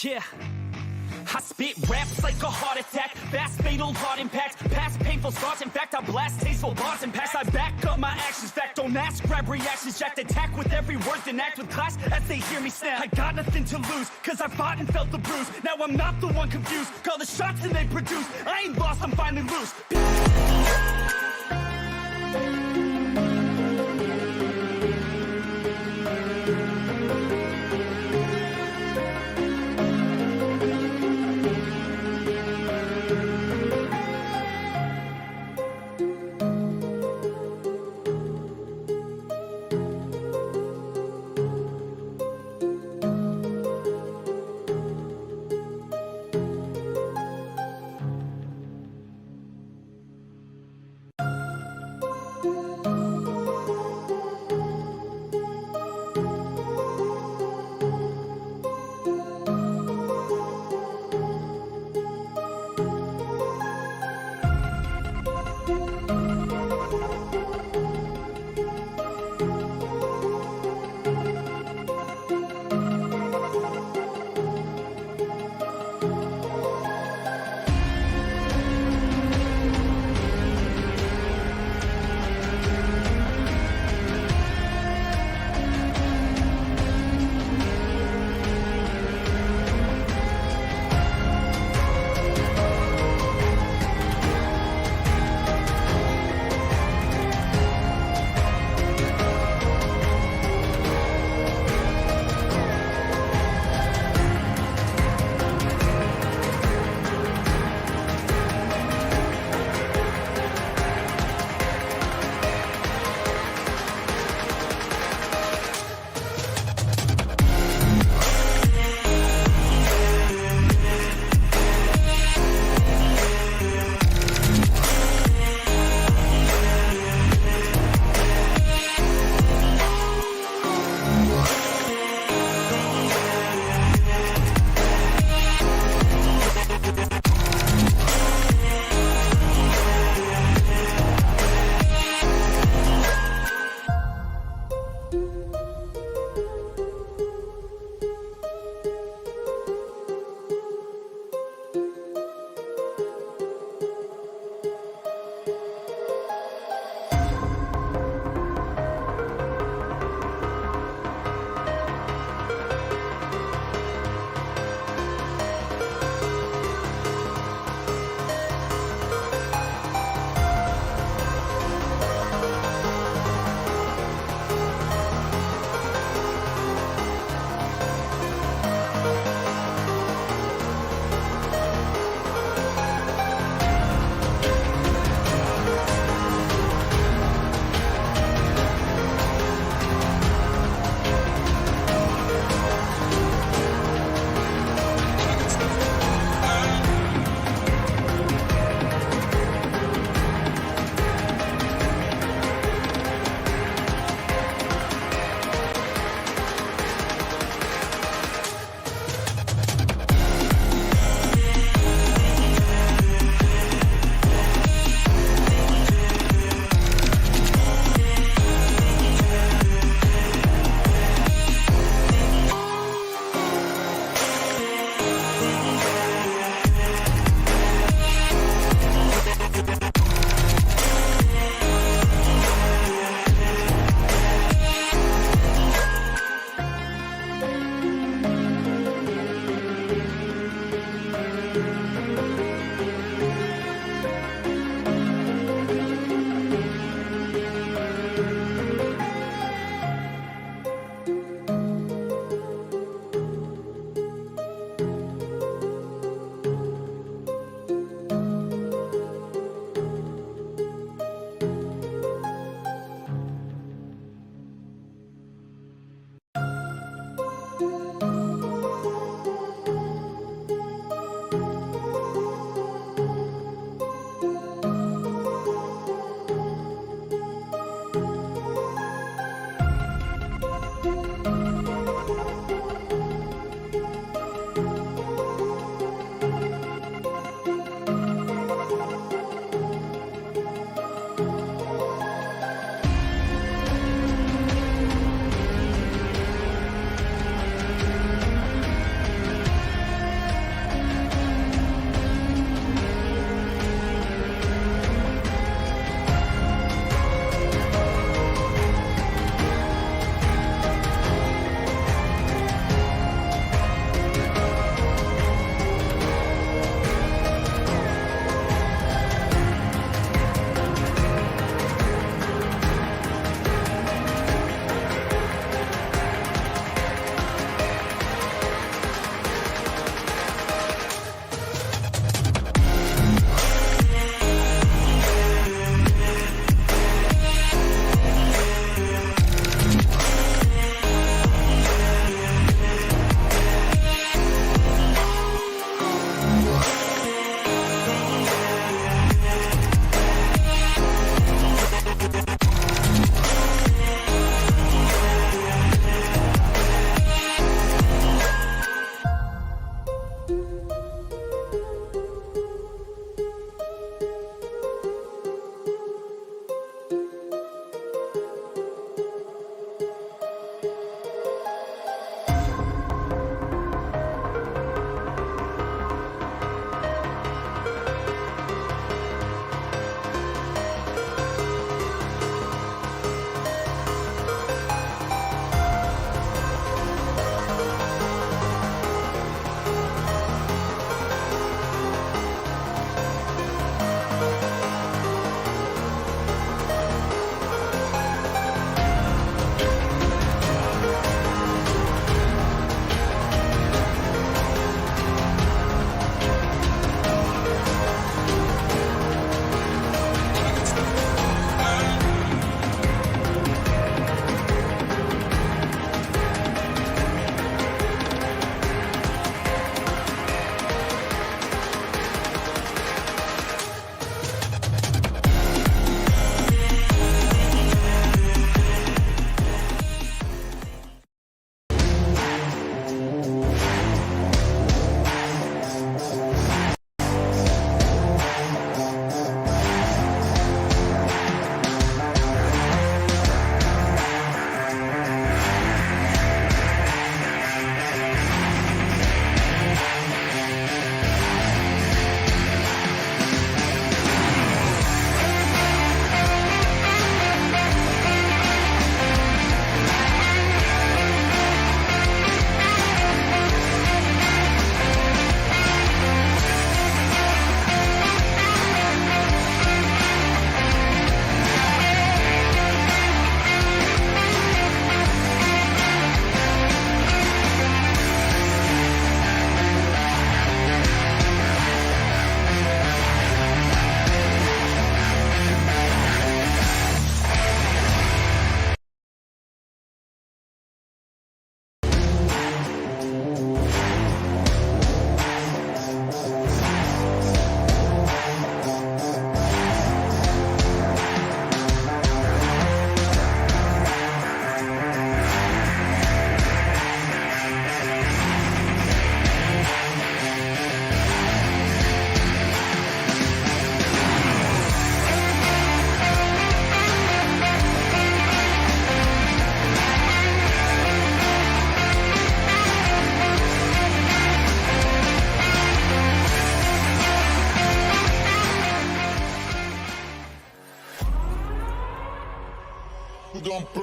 Yeah. I spit raps like a heart attack, fast fatal heart impact, past painful scars, in fact I blast tasteful bars and packs. I back up my actions, fact don't ask, grab reactions, jacked attack with every word, then act with class as they hear me snap. I got nothing to lose, cause I fought and felt the bruise, now I'm not the one confused, call the shots and they produce, I ain't lost, I'm finally loose.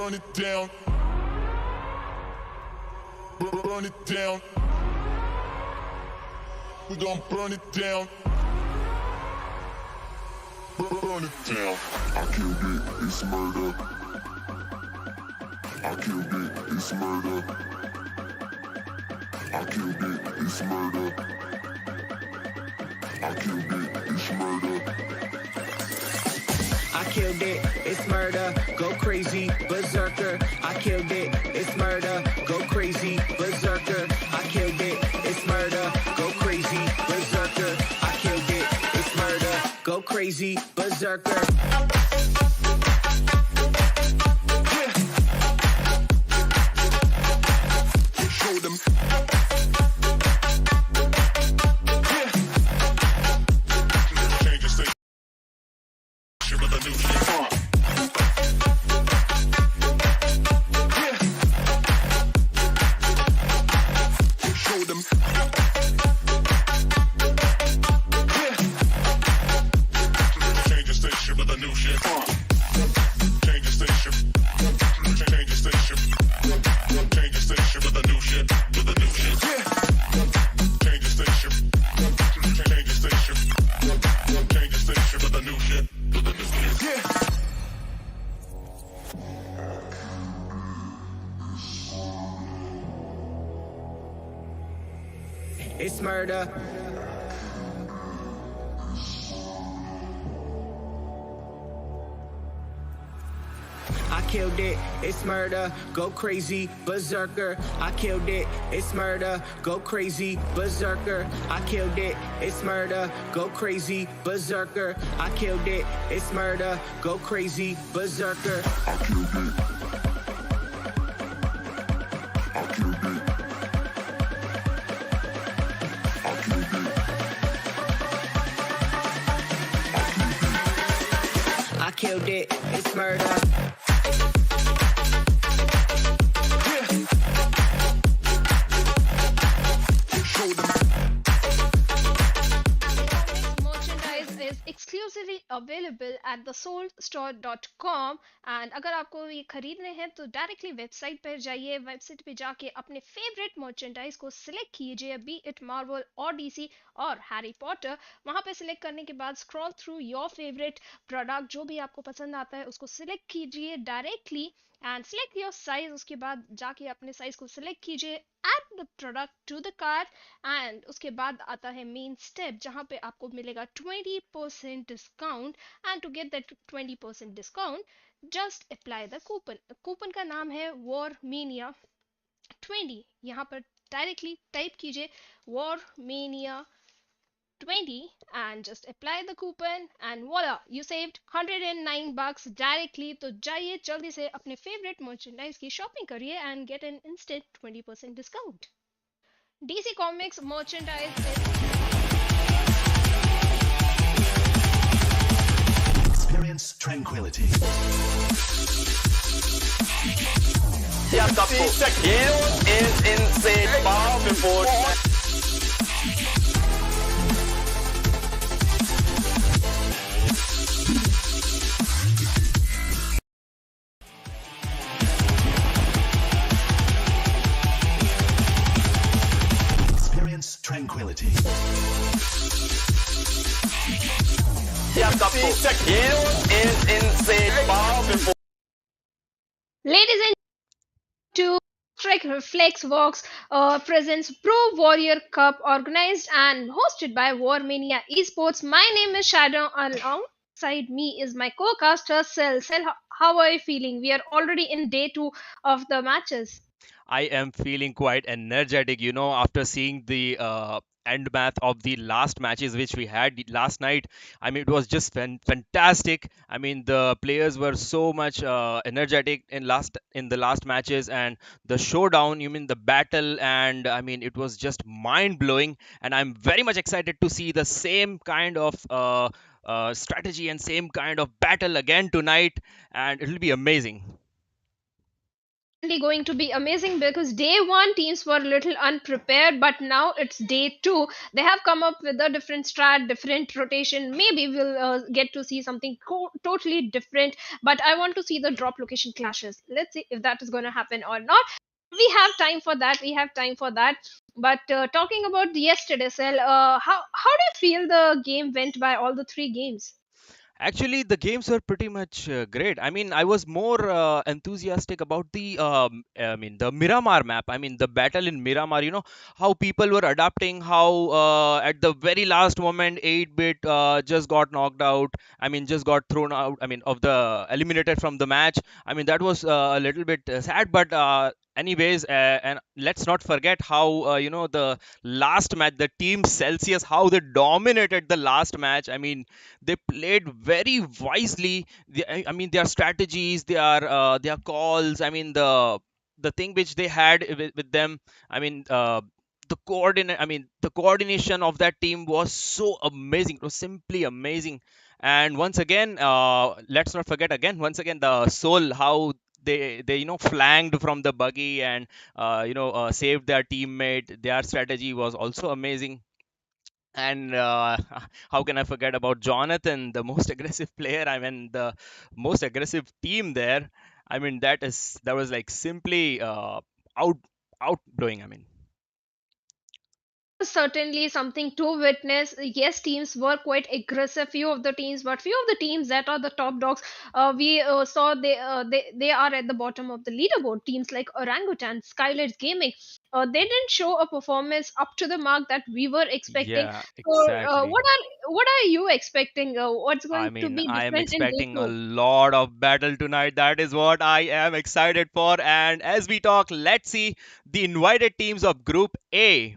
burn it down. Burn it down. We gon' burn it down. Burn it down. I killed it, it's murder. I killed it, it's murder. I killed it, it's murder. I killed it, it's murder. I killed it, it's murder, go crazy, berserker. I killed it, it's murder, go crazy, berserker. I killed it, it's murder, go crazy, berserker. I killed it, it's murder, go crazy, berserker. Show them. Change your state. Shit with a new shit. Show them. Change your station with a new shit. Change your station. Change your station. Change your station with a new shit. With a new shit. Change your station. Change your station. Change your station with a new shit. With a new shit. It's murder. I killed it, it's murder, go crazy, berserker. I killed it, it's murder, go crazy, berserker. I killed it, it's murder, go crazy, berserker. I killed it, it's murder, go crazy, berserker. I killed it. I killed it. I killed it. I killed it, it's murder. Merchandise is exclusively available at the soulstore.com and अगर आपको ये खरीदने हैं तो directly website पर जाइए website पे जाके अपने फेवरेट मर्चेंडाइज को सिलेक्ट कीजिए बी इट मार्वल और डीसी और हैरी पॉटर वहां पे सिलेक्ट करने के बाद scroll through your favourite product जो भी आपको पसंद आता है उसको सिलेक्ट कीजिए directly and select your size उसके बाद जाके अपने साइज को सिलेक्ट कीजिए add the product to the cart and उसके बाद आता है मेन स्टेप जहां पे आपको मिलेगा 20% discount and to get that 20% discount just apply the coupon coupon का नाम है वॉर मीनिया 20 यहाँ पर डायरेक्टली टाइप कीजिए war mania 20 and just apply the coupon and voila you saved 109 bucks directly तो जाइए जल्दी से अपने favorite merchandise की shopping करिए and get an instant 20% discount DC Comics merchandise is Experience tranquility. Yeah, the skill is insane. Power before. Experience tranquility. Yeah, the skill is insane. Power before. ladies and to Trek Reflex Vox presents Pro Warrior Cup organized and hosted by War Mania Esports. My name is Shadow. Alongside me is my co-caster Celtz. Celtz, how are you feeling? We are already in day 2 of the matches. I am feeling quite energetic, after seeing the end math of the last matches which we had last night. I mean, it was just fantastic. I mean, the players were so much energetic in the last matches, and the showdown, you mean the battle, and I mean, it was just mind blowing. And I'm very much excited to see the same kind of strategy and same kind of battle again tonight, and it'll be amazing. Going to be amazing because day one teams were a little unprepared, but now it's day two. They have come up with a different strat, different rotation. Maybe we'll get to see something totally different. But I want to see the drop location clashes. Let's see if that is going to happen or not. We have time for that. We have time for that. But talking about yesterday, Cell, how do you feel the game went by all the three games? Actually, the games were pretty much great. I mean, I was more enthusiastic about the Miramar map. I mean, the battle in Miramar. How people were adapting. How at the very last moment, 8-bit just got knocked out. I mean, just got thrown out. I mean, of the eliminated from the match. I mean, that was a little bit sad, but. Anyways, and let's not forget how the last match, the team Celsius, how they dominated the last match. I mean, they played very wisely. I mean, their strategies, their calls. I mean, the thing which they had with them. I mean, the coordination of that team was so amazing. It was simply amazing. And once again, let's not forget again, once again, the SouL, how they flanked from the buggy and saved their teammate. Their strategy was also amazing. And how can I forget about Jonathan, the most aggressive player? I mean, the most aggressive team there. I mean, that was like simply out outblowing. I mean, Certainly something to witness. Yes, teams were quite aggressive. Few of the teams, but few of the teams that are the top dogs, we saw they are at the bottom of the leaderboard. Teams like Orangutan, Skylight Gaming, they didn't show a performance up to the mark that we were expecting. yeah, So, exactly. what are you expecting? What's I going to mean, be I am different in day expecting a two? lot of battle tonight. That is what I am excited for. And as we talk, let's see the invited teams of Group A.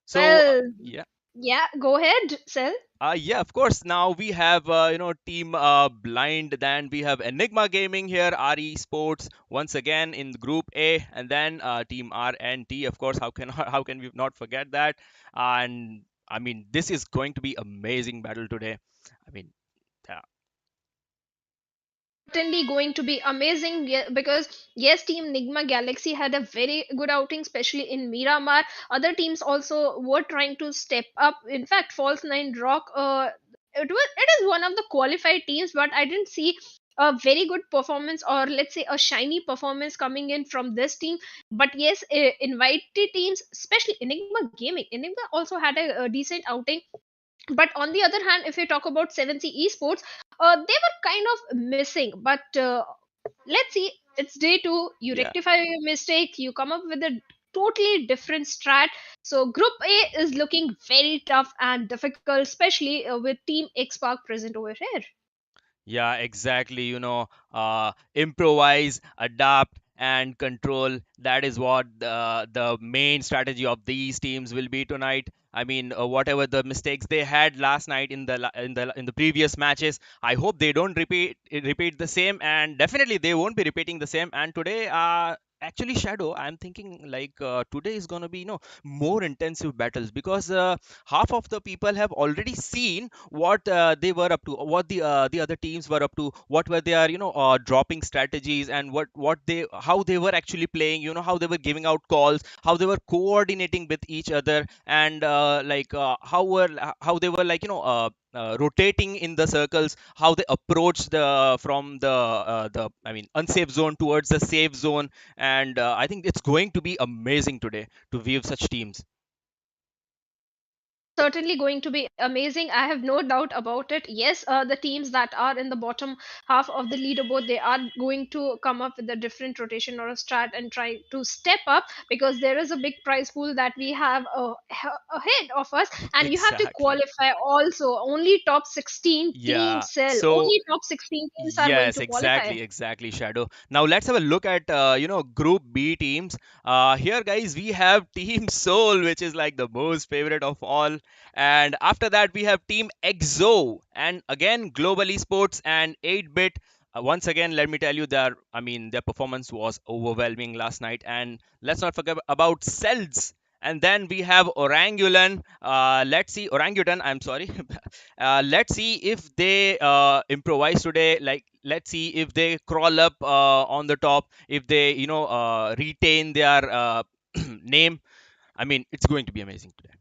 So, Well, yeah. yeah, go ahead, Sel. Yeah, of course. Now we have team blind. Then we have Enigma Gaming here, RE Sports once again in Group A, and then team R and T. Of course, how can how can we not forget that? And I mean, this is going to be amazing battle today. I mean, yeah, Certainly going to be amazing, because yes, team Nigma Galaxy had a very good outing, especially in Miramar. Other teams also were trying to step up. In fact, False Nine Rock, it is one of the qualified teams, but I didn't see a very good performance, or let's say a shiny performance coming in from this team. But yes, invited teams, especially Enigma Gaming, Enigma also had a decent outing. But on the other hand, if we talk about 7C Esports, they were kind of missing. But let's see, it's day two. You yeah. rectify your mistake, you come up with a totally different strat. So, Group A is looking very tough and difficult, especially with Team xROCK present over here. Yeah, exactly. Improvise, adapt, and control. That is what the main strategy of these teams will be tonight. I mean, whatever the mistakes they had last night in the previous matches, I hope they don't repeat the same, and definitely they won't be repeating the same. And today, actually, Shadow, I'm thinking like today is gonna be more intensive battles because half of the people have already seen what they were up to, what the other teams were up to, what were their dropping strategies, and what they how they were actually playing, how they were giving out calls, how they were coordinating with each other, and how they were like rotating in the circles, how they approach the from the I mean unsafe zone towards the safe zone. And I think it's going to be amazing today to view such teams. Certainly going to be amazing. I have no doubt about it. Yes, the teams that are in the bottom half of the leaderboard, they are going to come up with a different rotation or a strat and try to step up, because there is a big prize pool that we have ahead of us, and you have to Exactly. qualify also. Only top 16 Yeah. teams sell. So Only top 16 teams are going yes, to qualify. exactly, Shadow. Now let's have a look at Group B teams. Here, guys, we have Team SouL, which is like the most favorite of all, and after that we have Team EXO, and again Global Esports and 8-bit. Once again, let me tell you, their performance was overwhelming last night, and let's not forget about Celtz And then we have Orangutan. Let's see, Orangutan. I'm sorry. Let's see if they improvise today. Like, let's see if they crawl up on the top. If they, retain their name. I mean, it's going to be amazing today.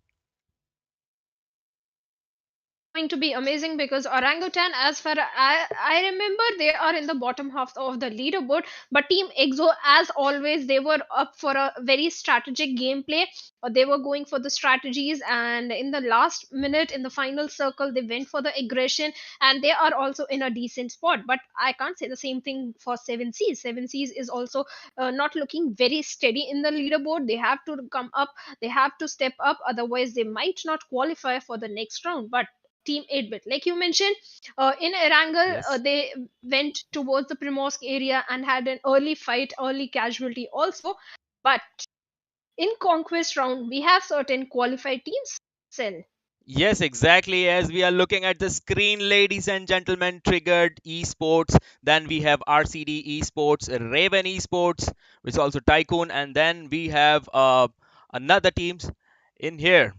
Going to be amazing because Orangutan, as far I remember, they are in the bottom half of the leaderboard. But Team EXO, as always, they were up for a very strategic gameplay. They were going for the strategies, and in the last minute, in the final circle, they went for the aggression, and they are also in a decent spot. But I can't say the same thing for Seven Seas. Seven Seas is also not looking very steady in the leaderboard. They have to come up, they have to step up, otherwise they might not qualify for the next round. But Team 8-bit, like you mentioned, in Erangel, Yes. they went towards the Primorsk area and had an early fight, early casualty also. But in Conquest round, we have certain qualified teams. SouL. Yes, exactly. As we are looking at the screen, ladies and gentlemen, Triggered Esports. Then we have RCD Esports, Raven Esports, which is also Tycoon. And then we have another teams in here.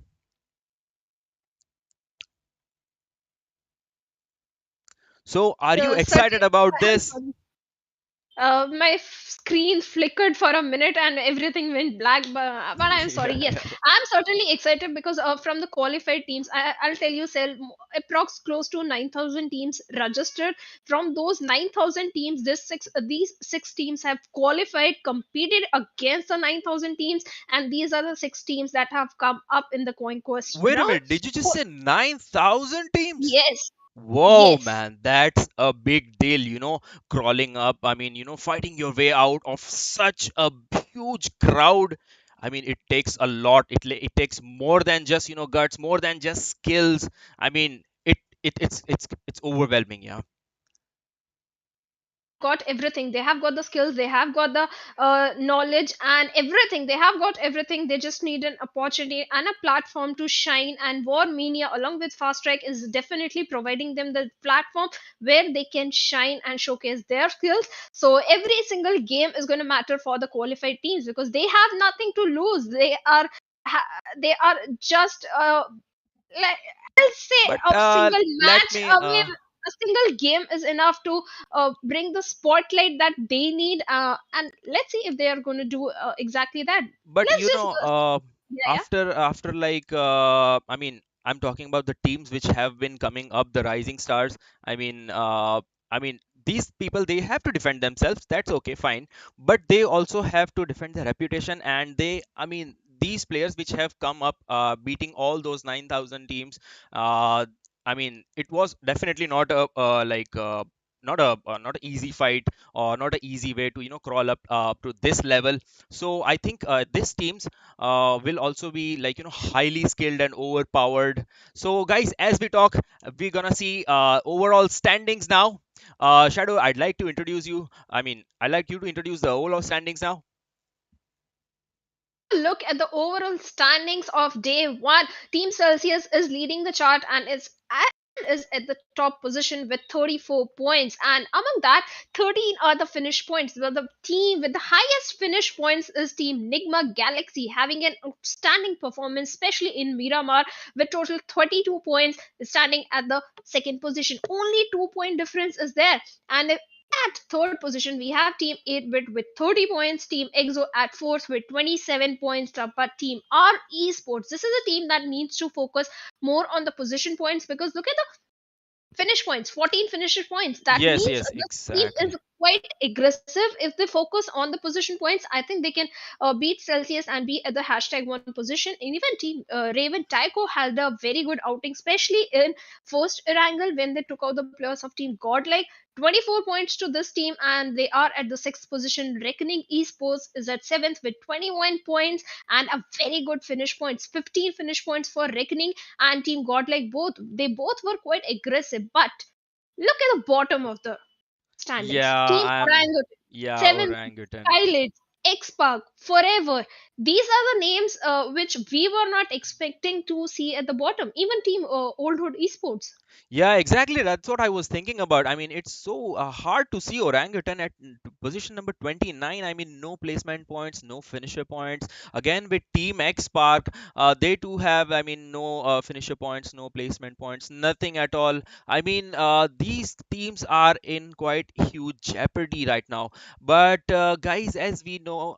So, are you excited Certain. about this? My screen flickered for a minute and everything went black. But I'm sorry. Yes, Yeah. I'm certainly excited because from the qualified teams, I'll tell you, SouL, approx close to 9,000 teams registered. From those 9,000 teams, these six teams have qualified, competed against the 9,000 teams, and these are the six teams that have come up in the Conquest Wait a round. minute. Did you just say 9,000 teams? Yes, Whoa, yes. man, that's a big deal, crawling up. I mean, fighting your way out of such a huge crowd. I mean, it takes a lot. It takes more than just, guts, more than just skills. I mean, it's overwhelming, yeah. Got everything. They have got the skills, they have got the knowledge and everything. They have got everything. They just need an opportunity and a platform to shine. And War Mania, along with Fast Track, is definitely providing them the platform where they can shine and showcase their skills. So every single game is going to matter for the qualified teams because they have nothing to lose. They are just like, I'll say But a single let match me away. A single game is enough to bring the spotlight that they need. And let's see if they are going to do exactly that. but Let's just yeah, after like I mean, I'm talking about the teams which have been coming up, the rising stars. I mean these people, they have to defend themselves, that's okay, fine, but they also have to defend their reputation. And these players which have come up, beating all those 9,000 teams, uh, I mean, it was definitely not a not an easy fight, or not an easy way to crawl up to this level. So I think these teams will also be like highly skilled and overpowered. So guys, as we talk, we're gonna see overall standings now. Shadow, I'd like to introduce you. I mean, I'd like you to introduce the overall standings now. look at the overall standings of day one. Team Celsius is leading the chart and is at the top position with 34 points. And among that, 13 are the finish points. The team with the highest finish points is Team Enigma Galaxy, having an outstanding performance, especially in Miramar, with total 32 points, standing at the second position. Only 2 point difference is there. And at third position, we have Team 8-bit with 30 points, Team EXO at fourth with 27 points, but Team R Esports, this is a team that needs to focus more on the position points because look at the finish points, 14 finish points. That Yes, means yes, this team is exactly. quite aggressive. If they focus on the position points, I think they can beat Celsius and be at the hashtag one position. And even Team RavenTyco had a very good outing, especially in first Erangel when they took out the players of Team GodLike. 24 points to this team, and they are at the sixth position. Reckoning Esports is at seventh with 21 points and a very good finish points, 15 finish points for Reckoning and Team GodLike. Both were quite aggressive, but look at the bottom of the standings. Yeah, Team I'm Orangutan, yeah, seventh, orangutan. Skylight, xPark, Forever. These are the names which we were not expecting to see at the bottom. Even Team Old Hood Esports. Yeah, exactly. That's what I was thinking about. I mean, it's so hard to see Orangutan at position number 29. I mean, no placement points, no finisher points. Again, with Team X Park, they too have, I mean, no finisher points, no placement points, nothing at all. I mean, these teams are in quite huge jeopardy right now. But, guys, as we know,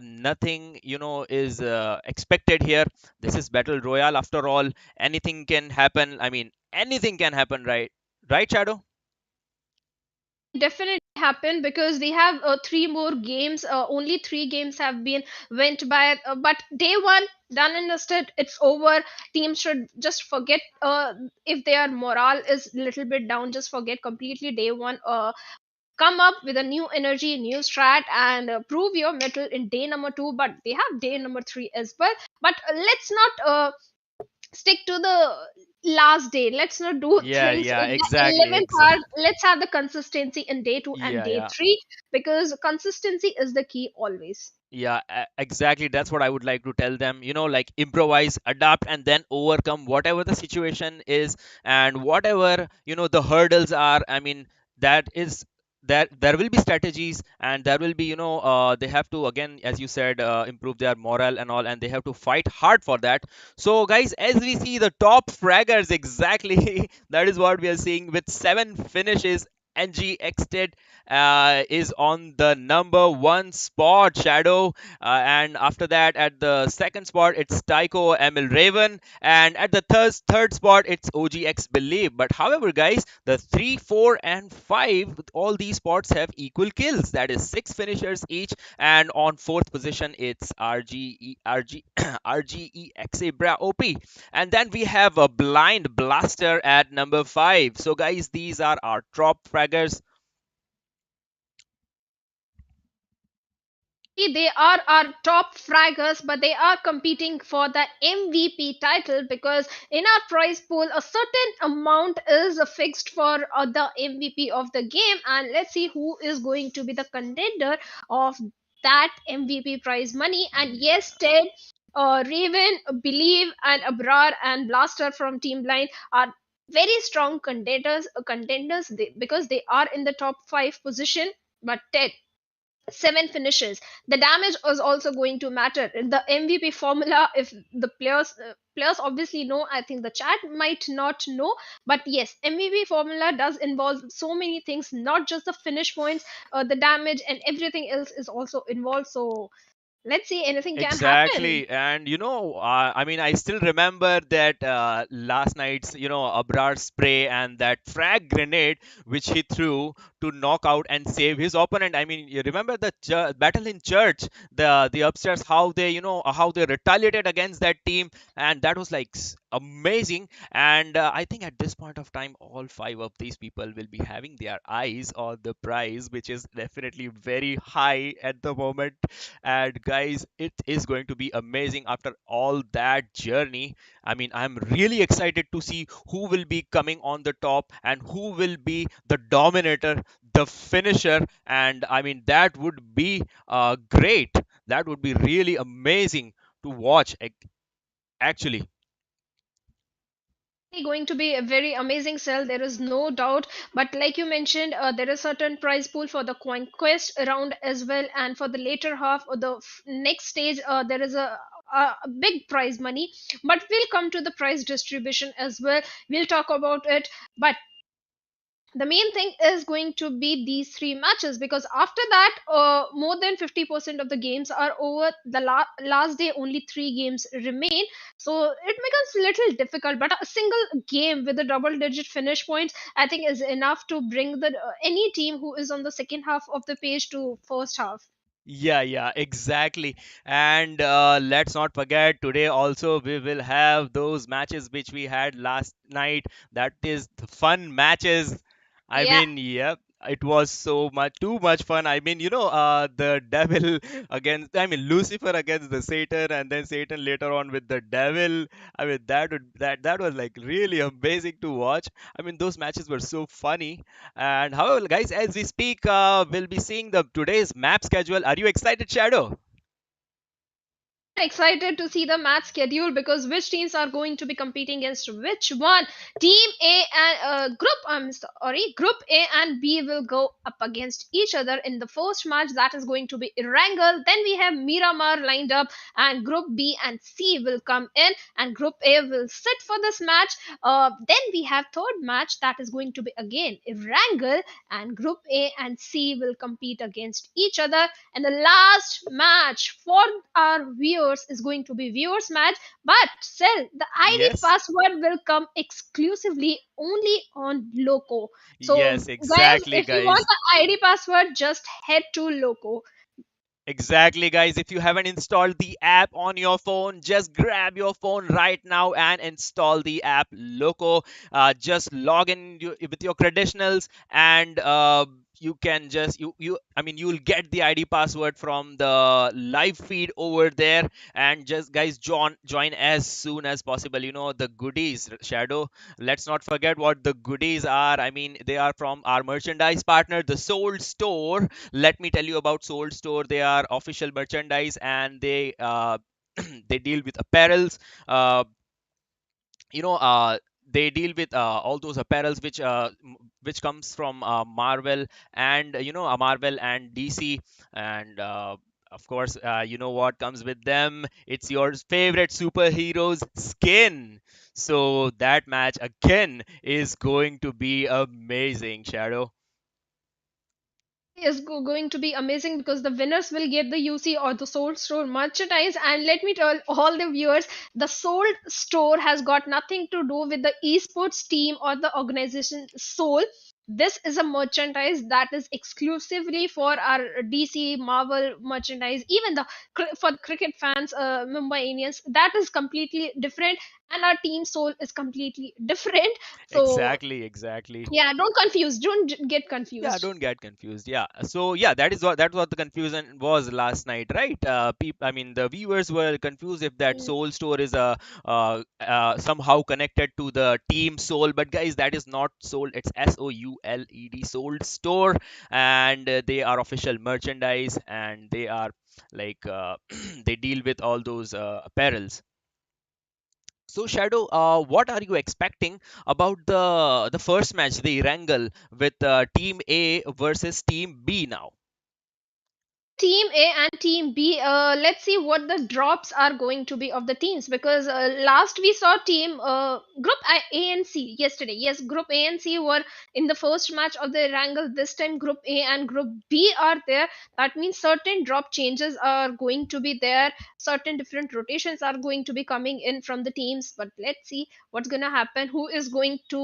nothing, is expected here. This is Battle Royale after all. Anything can happen. I mean, anything can happen, right? Right, Shadow? Definitely happen because they have three more games. Only three games have been went by, but day one done and dusted. It's over. Teams should just forget if their morale is little bit down. Just forget completely day one. Come up with a new energy, new strat, and prove your mettle in day number two. But they have day number three as well. But let's not stick to the last day. Let's not do Yeah, things yeah, in the exactly, 11th hour. Let's have the consistency in day two and yeah, day yeah. three, because consistency is the key always. Yeah, exactly. That's what I would like to tell them. Like improvise, adapt, and then overcome whatever the situation is and whatever, the hurdles are. I mean, that is that there will be strategies and there will be, they have to, again, as you said, improve their morale and all, and they have to fight hard for that. So, guys, as we see the top fraggers, exactly, that is what we are seeing with 7 finishes. NG Exted is on the number one spot, Shadow. And after that, at the second spot, it's Tycho Emil Raven. And at the third spot, it's OGX Believe. But however, guys, the 3, 4, and 5, all these spots have equal kills. That is 6 finishers each. And on fourth position, it's RGEXA Bra OP. And then we have a Blind Blaster at number 5. So, guys, these are our top fraggers. They are our top fraggers, but they are competing for the MVP title, because in our prize pool, a certain amount is fixed for the MVP of the game, and let's see who is going to be the contender of that MVP prize money. And yes, Ted, Raven, Believe, and Abrar and Blaster from Team Blind are very strong because they are in the top five position. But Ted, 7 finishes, the damage is also going to matter. The MVP formula, if the players obviously know, I think the chat might not know, but yes, MVP formula does involve so many things, not just the finish points. The damage and everything else is also involved. So let's see, anything can happen. Exactly. And I mean, I still remember that last night's, Abrar spray and that frag grenade which he threw to knock out and save his opponent. I mean, you remember the battle in church, the upstairs, how they, how they retaliated against that team, and that was like amazing. And I think at this point of time, all 5 of these people will be having their eyes on the prize, which is definitely very high at the moment. And guys, it is going to be amazing after all that journey. I mean, I'm really excited to see who will be coming on the top and who will be the dominator, the finisher. And I mean, that would be great. That would be really amazing to watch, actually. Going to be a very amazing sell, there is no doubt. But like you mentioned, there is certain prize pool for the conquest round as well, and for the later half or the next stage, there is a big prize money. But we'll come to the prize distribution as well, we'll talk about it. But the main thing is going to be these three matches, because after that, more than 50% of the games are over. The last day only three games remain, so it becomes a little difficult. But a single game with a double digit finish points, I think, is enough to bring the any team who is on the second half of the page to first half. Yeah, yeah, exactly. And let's not forget, today also we will have those matches which we had last night. That is the fun matches. I Yeah. mean, yep. it was so much too much fun. I mean, the devil against, I mean, Lucifer against the Satan, and then Satan later on with the devil. I mean, that was like really amazing to watch. I mean, those matches were so funny. And however, guys, as we speak, we'll be seeing the today's map schedule. Are you excited, Shadow? Excited to see the match schedule because which teams are going to be competing against which one. Team A and Group A and B will go up against each other in the first match. That is going to be Erangel. Then we have Miramar lined up, and Group B and C will come in, and Group A will sit for this match. Then we have third match that is going to be again Erangel, and Group A and C will compete against each other. And the last match for our viewers is going to be viewers match. But still, the ID Yes. password will come exclusively only on Loco. So Yes, guys, exactly, if you want guys. the ID password, just head to Loco. Exactly, guys. If you haven't installed the app on your phone, just grab your phone right now and install the app Loco. Just log in with your credentials, and you can just I mean, you'll get the ID password from the live feed over there, and just guys join as soon as possible. The goodies, Shadow. Let's not forget what the goodies are. I mean, they are from our merchandise partner, the SouL Store. Let me tell you about SouL Store. They are official merchandise, and they they deal with apparels. Uh, you know uh, they deal with all those apparels which comes from Marvel, and Marvel and DC, and of course, you know what comes with them. It's your favorite superheroes skin. So that match again is going to be amazing, Shadow. Is going to be amazing because the winners will get the UC or the SouL Store merchandise. And let me tell all the viewers, the SouL Store has got nothing to do with the esports team or the organization SouL. This is a merchandise that is exclusively for our DC Marvel merchandise. Even for the cricket fans, Mumbai Indians, that is completely different, and our team SouL is completely different. So Exactly, exactly. yeah, don't confuse, don't get Yeah, confused. don't get confused. Yeah. So yeah, that is what the confusion was last night, right? I mean, the viewers were confused if that SouL Store is somehow connected to the team SouL, but guys, that is not SouL. It's SOULED, SouL Store, and they are official merchandise, and they are like they deal with all those apparels. So Shadow, what are you expecting about the first match, the Erangel, with Team A versus Team B now? Team A and Team B, let's see what the drops are going to be of the teams because last we saw team Group A and C yesterday. Yes, Group A and C were in the first match of the Wrangle. This time Group A and Group B are there. That means certain drop changes are going to be there. Certain different rotations are going to be coming in from the teams. But let's see what's going to happen. Who is going to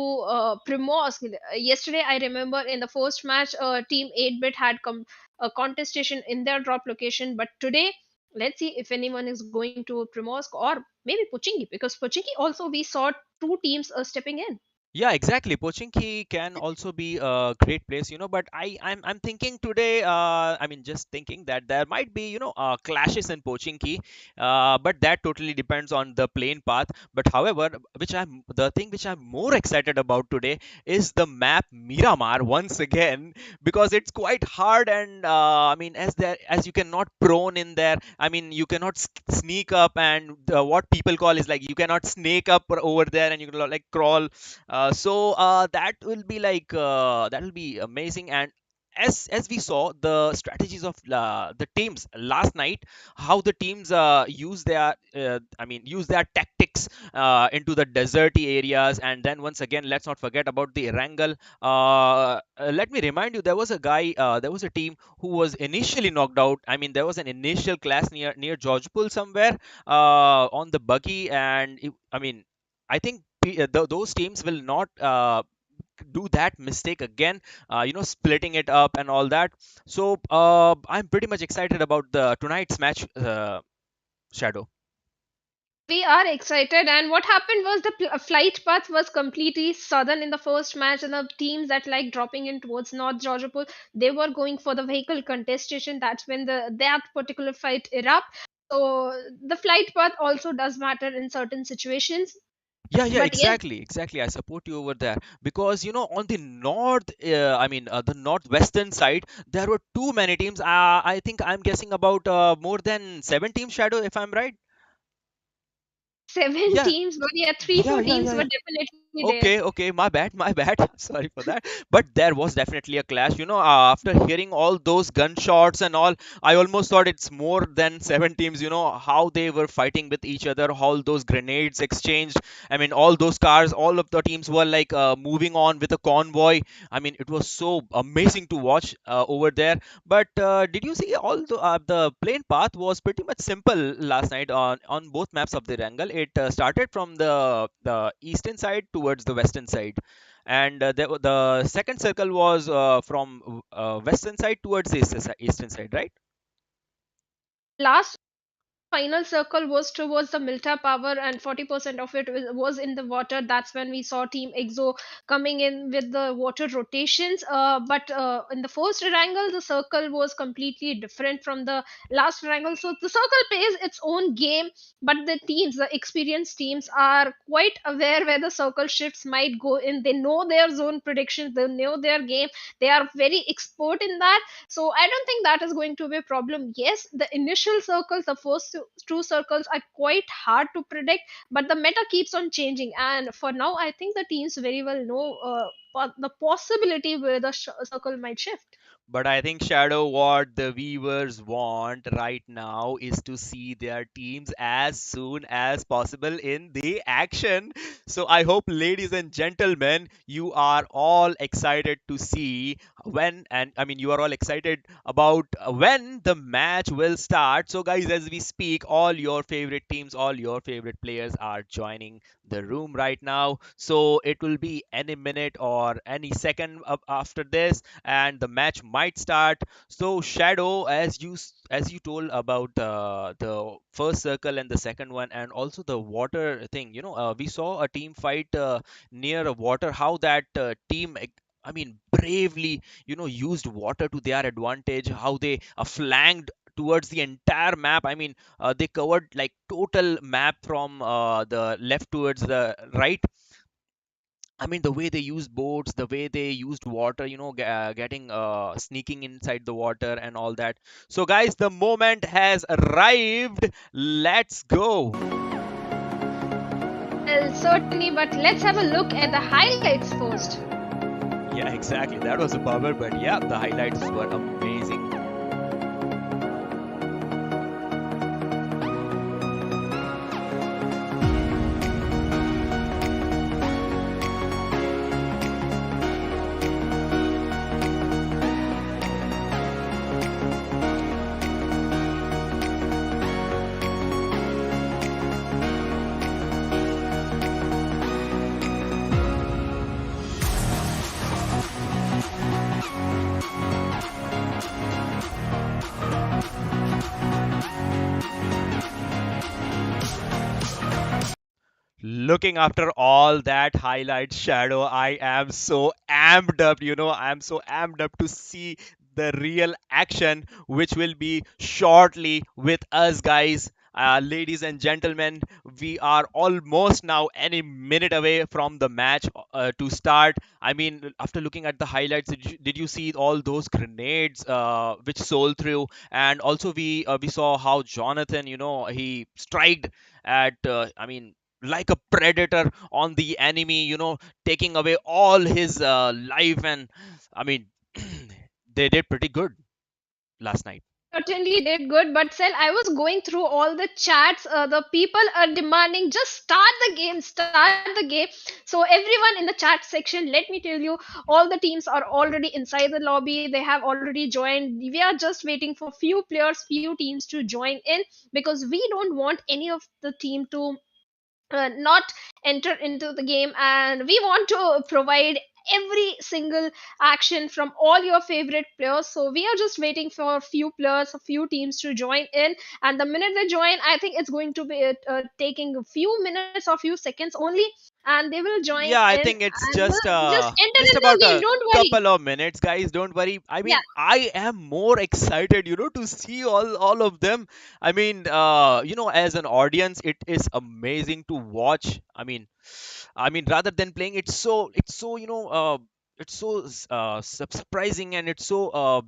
Primos? Yesterday, I remember in the first match, Team 8-bit had come a contestation in their drop location. But today, let's see if anyone is going to Primorsk or maybe Pochinki, because Pochinki also we saw two teams stepping in. Yeah, exactly. Pochinki can also be a great place, but I'm thinking today, I mean, just thinking that there might be, clashes in Pochinki, but that totally depends on the plane path. But however, the thing which I'm more excited about today is the map Miramar once again, because it's quite hard, and I mean, as you cannot prone in there. I mean, you cannot sneak up, and what people call is like you cannot snake up over there, and you can like crawl. That will be amazing. And as we saw the strategies of the teams last night, how the teams use their tactics into the deserty areas. And then once again, let's not forget about the Erangel. Let me remind you, there was a team who was initially knocked out. I mean, there was an initial clash near Georgepul somewhere on the buggy, and I mean, I think those teams will not do that mistake again, splitting it up and all that. So I'm pretty much excited about the tonight's match, Shadow. We are excited, and what happened was the flight path was completely southern in the first match, and the teams that like dropping in towards North Georgiapur, they were going for the vehicle contestation. That's when that particular fight erupt. So the flight path also does matter in certain situations. Yeah, But yes, exactly. I support you over there because on the north, the northwestern side, there were too many teams. I think I'm guessing about more than 7 teams. Shadow, if I'm right. seven Yeah, teams, but yeah, three, four teams were yeah. definitely there. Okay, my bad. Sorry for that. But there was definitely a clash. After hearing all those gunshots and all, I almost thought it's more than 7 teams. How they were fighting with each other, all those grenades exchanged. I mean, all those cars, all of the teams were like moving on with a convoy. I mean, it was so amazing to watch over there. But did you see all the plane path was pretty much simple last night on both maps of the Erangel. It started from the eastern side towards the western side, and the second circle was from western side towards the eastern side, right? Last final circle was towards the Milta power, and 40% of it was in the water. That's when we saw Team EXO coming in with the water rotations. But in the first Erangel, the circle was completely different from the last Erangel. So the circle plays its own game, but the experienced teams, are quite aware where the circle shifts might go in. They know their zone predictions, they know their game, they are very expert in that. So I don't think that is going to be a problem. Yes, the initial circles, the first two circles are quite hard to predict, but the meta keeps on changing. And for now, I think the teams very well know the possibility where the circle might shift. But I think, Shadow, what the viewers want right now is to see their teams as soon as possible in the action. So I hope, ladies and gentlemen, you are all excited to see when, and I mean, you are all excited about when the match will start. So, guys, as we speak, all your favorite teams, all your favorite players are joining the room right now. So it will be any minute or any second after this, and the match might start. So, Shadow, as you told about the first circle and the second one, and also the water thing, we saw a team fight near a water. How that team, I mean, bravely, used water to their advantage. How they flanked towards the entire map. I mean, they covered like total map from the left towards the right. I mean, the way they used boats, the way they used water, getting sneaking inside the water and all that. So, guys, the moment has arrived. Let's go. Well, certainly, but let's have a look at the highlights first. Yeah, exactly. That was a bummer, but yeah, the highlights were amazing. Looking after all that highlight, Shadow, I am so amped up. I'm so amped up to see the real action, which will be shortly with us, guys. Ladies and gentlemen, we are almost now any minute away from the match to start. I mean, after looking at the highlights, did you see all those grenades which SouL threw? And also, we saw how Jonathan, he striked at, I mean, like a predator on the enemy, taking away all his life. And I mean, they did pretty good last night. Certainly did good, but Sel, I was going through all the chats. The people are demanding just start the game. So everyone in the chat section, let me tell you, all the teams are already inside the lobby. They have already joined. We are just waiting for few players, few teams to join in, because we don't want any of the team to not enter into the game, and we want to provide every single action from all your favorite players. So we are just waiting for a few players, a few teams to join in, and the minute they join, I think it's going to be taking a few minutes or few seconds only, and they will join Yeah, I in think it's and will just enter just in the about game. a Don't worry. couple of minutes, guys. Don't worry. I Yeah. mean, I am more excited, to see all of them. I mean, as an audience, it is amazing to watch. I mean, rather than playing, it's so it's so surprising, and it's so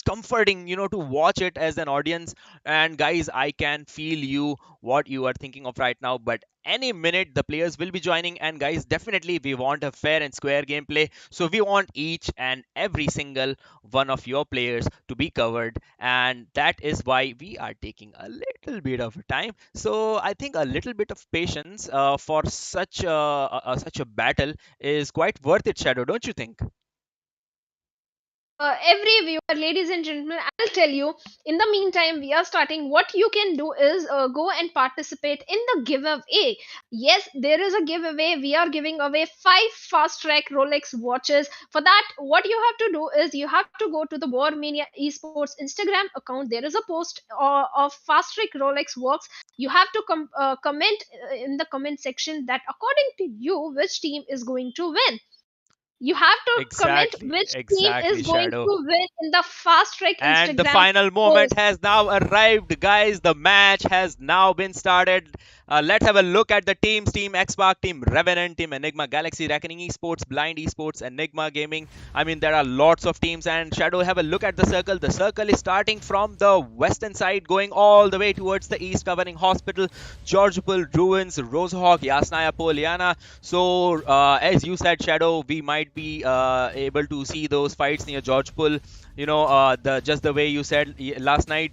comforting, to watch it as an audience. And guys, I can feel you what you are thinking of right now, but any minute the players will be joining. And guys, definitely we want a fair and square gameplay, so we want each and every single one of your players to be covered, and that is why we are taking a little bit of time. So I think a little bit of patience for such a battle is quite worth it, Shadow, don't you think? Every viewer, ladies and gentlemen, I'll tell you. In the meantime, we are starting. What you can do is go and participate in the giveaway. Yes, there is a giveaway. We are giving away 5 fast track Rolex watches. For that, what you have to do is you have to go to the Mania Esports Instagram account. There is a post of fast track Rolex works. You have to comment in the comment section that according to you, which team is going to win. You have to comment Exactly, which team is exactly, going Shadow. to win in the fast track And the Instagram final moment post. has now arrived, guys. The match has now been started. Let's have a look at the teams. Team xROCK, Team Revenant, Team Enigma Galaxy, Rvng Esports, Blind Esports, Enigma Gaming. I mean, there are lots of teams. And Shadow, have a look at the circle. The circle is starting from the western side, going all the way towards the east, covering Hospital, Georgopol, Ruins, Rosehawk, Yasnaya, Poliana. So, as you said, Shadow, we might be able to see those fights near Georgopol, the just the way you said last night.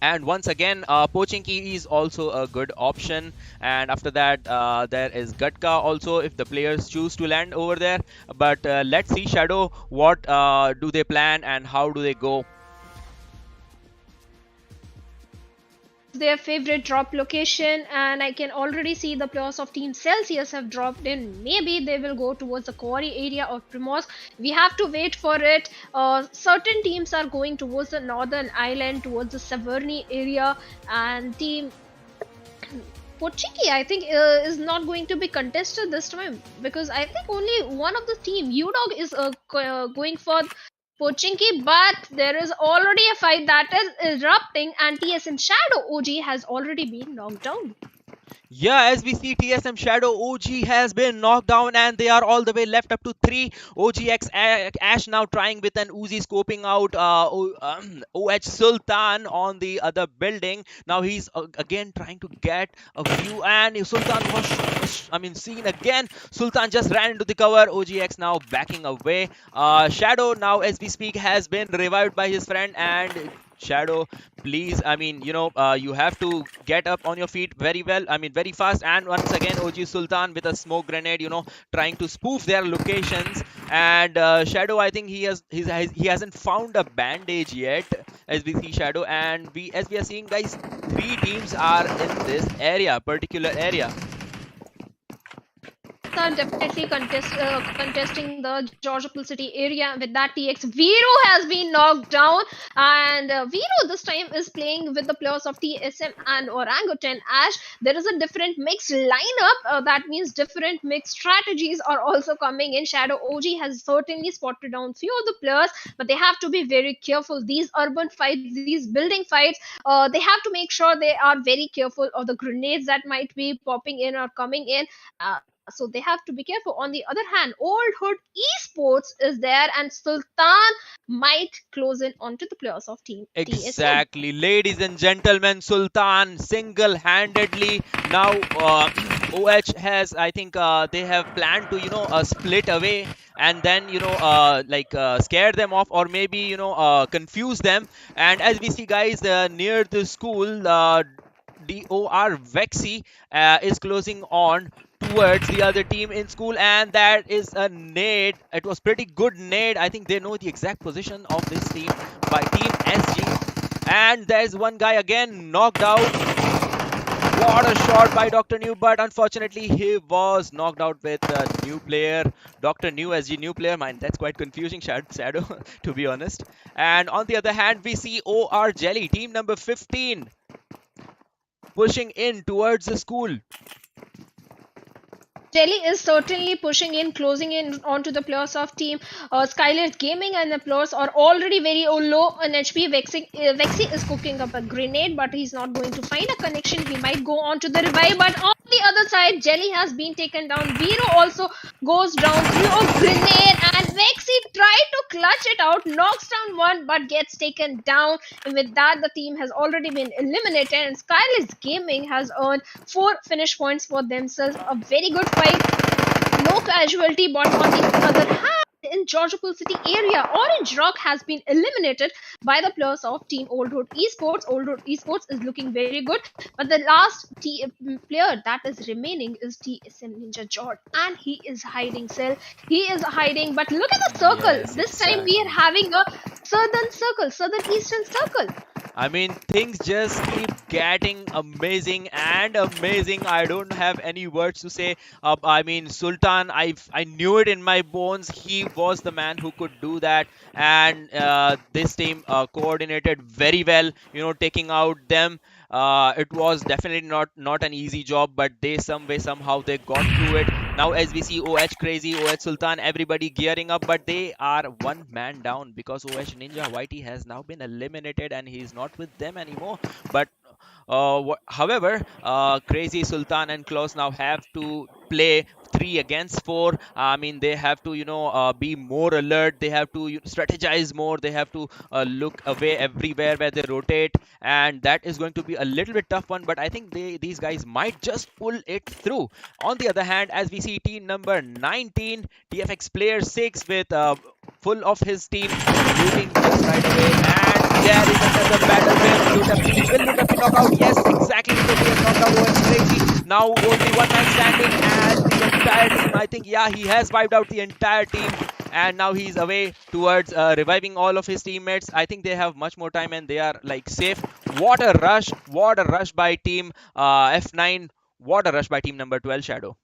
And once again, Pochinki is also a good option. And after that, there is Gatka also, if the players choose to land over there. But let's see, Shadow, what do they plan and how do they go? Their favorite drop location, and I can already see the players of Team Celsius have dropped in. Maybe they will go towards the quarry area of Primos. We have to wait for it. Certain teams are going towards the northern island, towards the Severny area, and Team Pochiki, I think, is not going to be contested this time, because I think only one of the team, Udog, is going for Pochinki, but there is already a fight that is erupting, and TSM Shadow OG has already been knocked down. Yeah, as we see, TSM Shadow OG has been knocked down, and they are all the way left up to 3. OGX Ash now trying with an Uzi, scoping out OH Sultan on the other building. Now he's again trying to get a view, and Sultan was seen again. Sultan just ran into the cover. OGX now backing away. Shadow now, as we speak, has been revived by his friend, and Shadow, please, you have to get up on your feet very well, very fast. And once again, OG Sultan with a smoke grenade, trying to spoof their locations. And Shadow, I think he hasn't found a bandage yet, as we see Shadow. And as we are seeing, guys, 3 teams are in this particular area. Are definitely contesting the Georgopol City area. With that, TX Vero has been knocked down, and Vero this time is playing with the players of TSM and Orangutan Ash. There is a different mixed lineup. That means different mixed strategies are also coming in. Shadow OG has certainly spotted down few of the players, but they have to be very careful. These urban fights, these building fights, they have to make sure they are very careful of the grenades that might be popping in or coming in. So they have to be careful. On the other hand, old Hood Esports is there, and Sultan might close in onto the players of Team Exactly, ladies and gentlemen, Sultan single-handedly now. OH has, I think, they have planned to split away and then scare them off, or maybe confuse them. And as we see, guys, near the school, DOR Vexy is closing on towards the other team in school, and that is a nade. It was pretty good nade. I think they know the exact position of this team by Team SG. And there's one guy again knocked out. What a shot by Dr. New, but unfortunately he was knocked out with a new player, Dr. New SG new player. Mind, that's quite confusing, Shadow, to be honest. And on the other hand, we see OR Jelly, team number 15, pushing in towards the school. Jelly is certainly pushing in, closing in onto the players of team Skylight Gaming, and the players are already very low on HP. Vexy is cooking up a grenade, but he's not going to find a connection. He might go on to the revive, but on the other side, Jelly has been taken down. Vero also goes down through a grenade, and Vexy tried to clutch it out, knocks down one, but gets taken down. And with that, the team has already been eliminated, and Skylight Gaming has earned 4 finish points for themselves. A very good fight. No casualty, but on the other hand, in Georgiapol City area, xROCK has been eliminated by the players of team Old Hood Esports. Old Hood Esports is looking very good, but the last player that is remaining is TSM Ninja Jord, and he is hiding. SouL, he is hiding, but look at the circle. Yes, this time we are having a southern eastern circle. I mean, things just keep getting amazing and amazing. I don't have any words to say. I mean, Sultan, I knew it in my bones. He was the man who could do that, and this team coordinated very well. You know, taking out them. It was definitely not an easy job, but they somehow they got through it. Now as we see OH Crazy, OH Sultan, everybody gearing up, but they are one man down because OH Ninja Whitey has now been eliminated and he's not with them anymore. But however, Crazy, Sultan and Klaus now have to play 3 against 4. I mean, they have to be more alert. They have to strategize more. They have to look away everywhere where they rotate, and that is going to be a little bit tough one, but I think these guys might just pull it through. On the other hand, as we see team number 19, TFX player 6 with full of his team looting just right away, and there is another battle where will Lutapi knock out? Yes, exactly. Lutapi has knocked out OH Crazy. Now only one man standing, and the entire team, I think, yeah, he has wiped out the entire team, and now he's away towards reviving all of his teammates. I think they have much more time and they are like safe. What a rush by team F9. What a rush by team number 12, Shadow.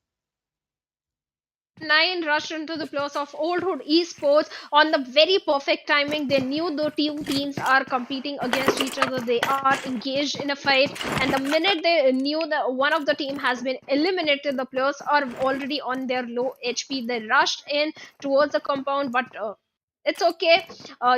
9 rushed into the players of Old Hood Esports on the very perfect timing. They knew the two teams are competing against each other. They are engaged in a fight, and the minute they knew that one of the team has been eliminated, the players are already on their low HP. They rushed in towards the compound, but it's okay.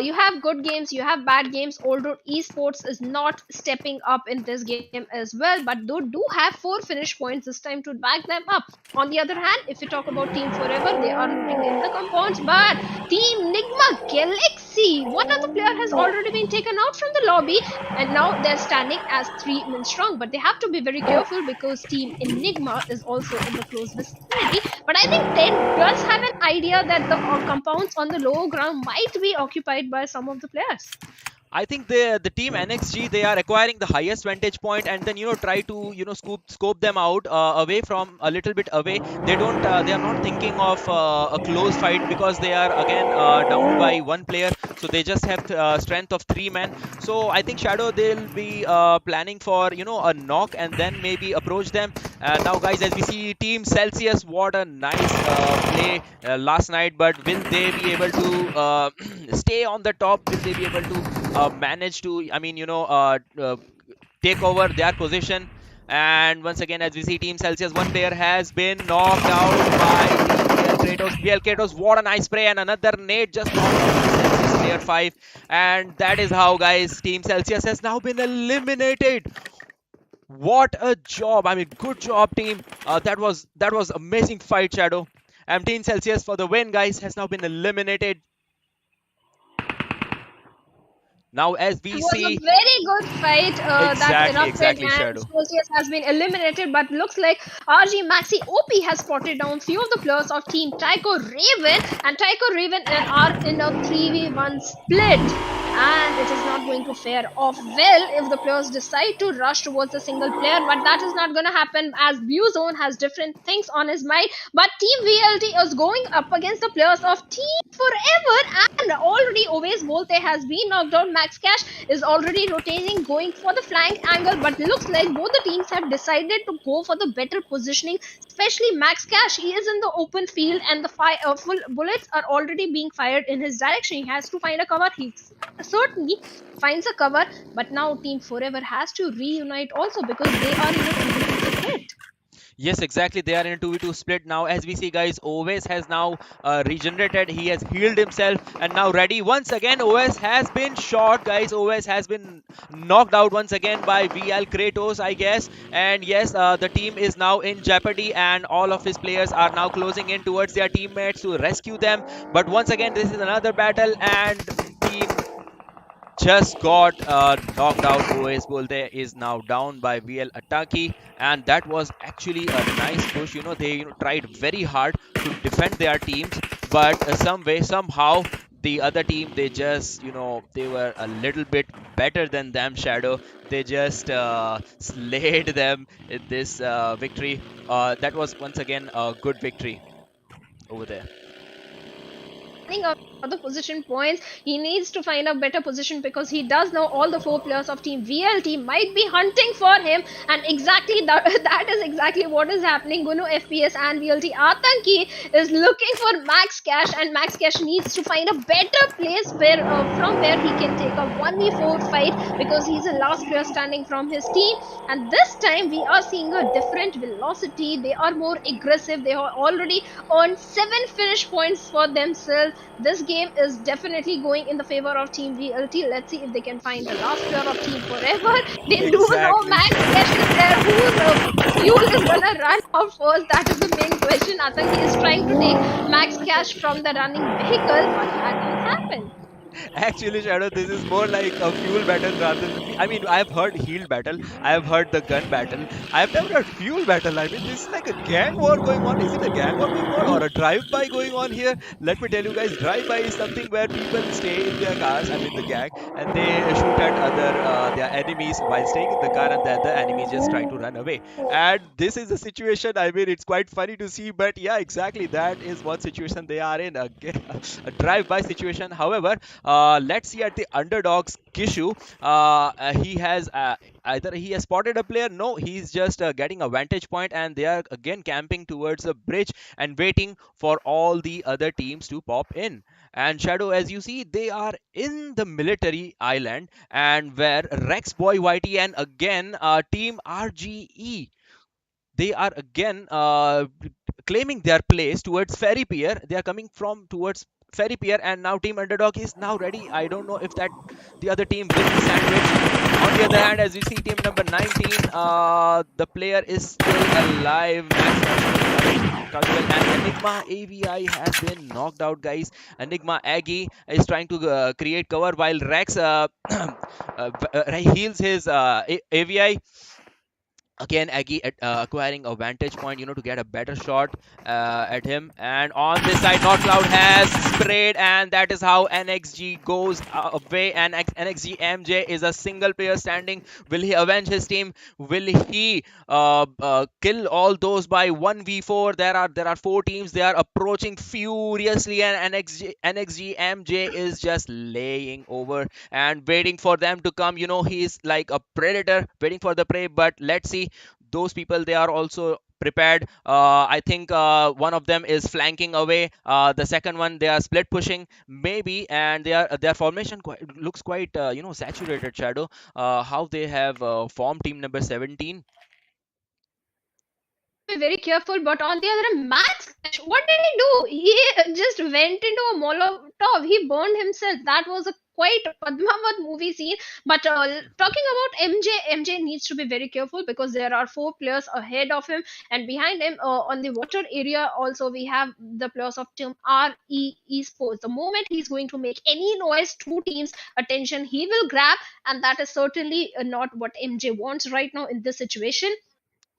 You have good games, you have bad games. Old Hood Esports is not stepping up in this game as well, but they do have 4 finish points this time to back them up. On the other hand, if you talk about Team Forever, they are looting in the compounds, but Team Enigma Galaxy, one of the player has already been taken out from the lobby, and now they're standing as 3 men strong, but they have to be very careful because Team Enigma is also in the close vicinity. But I think Ted does have an idea that the compounds on the lower ground might be occupied by some of the players. I think the team NXG, they are acquiring the highest vantage point and then try to scope them out away from a little bit away. They are not thinking of a close fight because they are again down by 1 player, so they just have strength of 3 men. So I think Shadow, they'll be planning for a knock and then maybe approach them. Now guys, as we see team Celsius, what a nice play last night, but will they be able to stay on the top? Will they be able to manage to take over their position? And once again, as we see team Celsius, 1 player has been knocked out by BL Kratos. What a nice spray, and another nade just knocked out Celsius player 5, and that is how, guys, team Celsius has now been eliminated. What a job. I mean, good job, team. That was amazing fight, Shadow. And team Celsius for the win, guys, has now been eliminated. Now, as we see, it was a very good fight. Exactly, Shadow. Celsius has been eliminated, but looks like RG Maxi OP has spotted down few of the players of Team Tyco Raven, and Tyco Raven are in a 3v1 split. and it is not going to fare off well if the players decide to rush towards a single player, but that is not going to happen as Zone has different things on his mind. But Team VLT is going up against the players of Team Forever, and already Oves Volte has been knocked out. Max Cash is already rotating, going for the flank angle, but looks like both the teams have decided to go for the better positioning, especially Max Cash. He is in the open field, and the full bullets are already being fired in his direction. He has to find a cover. He certainly finds a cover, but now Team Forever has to reunite also because they are in a 2v2 split. Yes, exactly. They are in a 2v2 split now. As we see, guys, OS has now regenerated. He has healed himself and now ready. Once again, OS has been shot, guys. OS has been knocked out once again by VL Kratos, I guess. And yes, the team is now in jeopardy, and all of his players are now closing in towards their teammates to rescue them. But once again, this is another battle, and team just got knocked out. OS Bolte is now down by VL Ataki, and that was actually a nice push. They tried very hard to defend their teams, but some way, somehow, the other team, they just, they were a little bit better than them, Shadow. They just slayed them in this victory. That was once again a good victory over there. Of the position points, he needs to find a better position because he does know all the 4 players of Team VLT might be hunting for him, and exactly that is exactly what is happening. Gunu FPS and VLT Atanki is looking for Max Cash, and Max Cash needs to find a better place from where he can take a 1v4 fight because he's the last player standing from his team. And this time we are seeing a different velocity. They are more aggressive. They have already earned 7 finish points for themselves. This game is definitely going in the favor of Team VLT. Let's see if they can find the last player of Team Forever. They do know Max Cash is there. Whose fuel is gonna run out first? That is the main question. Atanki is trying to take Max Cash from the running vehicle, but that didn't happen. Actually, Shadow, this is more like a fuel battle rather than. I mean, I've heard heal battle, I have heard the gun battle. I've never heard fuel battle. I mean, this is like a gang war going on. Is it a gang war going on or a drive-by going on here? Let me tell you guys, drive-by is something where people stay in their cars, I mean the gang, and they shoot at their enemies while staying in the car, and the other enemies just try to run away. And this is a situation, I mean, it's quite funny to see, but yeah, exactly, that is one situation they are in, a drive-by situation. However, let's see at the underdogs Kishu. He has either he has spotted a player. No, he's just getting a vantage point, and they are again camping towards the bridge and waiting for all the other teams to pop in. And Shadow, as you see, they are in the military island, and where Rex Boy YT and again Team RGE, they are again claiming their place towards Ferry Pier. They are coming from towards Ferry Pier, and now Team Underdog is now ready. I don't know if that the other team will be sandwiched. On the other hand, as you see, team number 19, the player is still alive. And Enigma AVI has been knocked out, guys. Enigma Aggie is trying to create cover while Rex heals his AVI. Again, Aggie acquiring a vantage point, to get a better shot at him. And on this side, Not Cloud has sprayed, and that is how NXG goes away. And NXG MJ is a single player standing. Will he avenge his team? Will he kill all those by 1v4? There are 4 teams. They are approaching furiously, and NXG MJ is just laying over and waiting for them to come. He is like a predator waiting for the prey. But let's see, those people, they are also prepared. I think one of them is flanking away. The second one, they are split pushing maybe, and their formation looks quite saturated. Shadow, how they have formed team number 17. Be very careful, but on the other hand, Max, what did he do? He just went into a Molotov. He burned himself. That was a quite Padmavat movie scene. But talking about MJ needs to be very careful because there are 4 players ahead of him, and behind him on the water area also we have the players of Team RE Esports. The moment he's going to make any noise, 2 teams attention he will grab, and that is certainly not what MJ wants right now in this situation.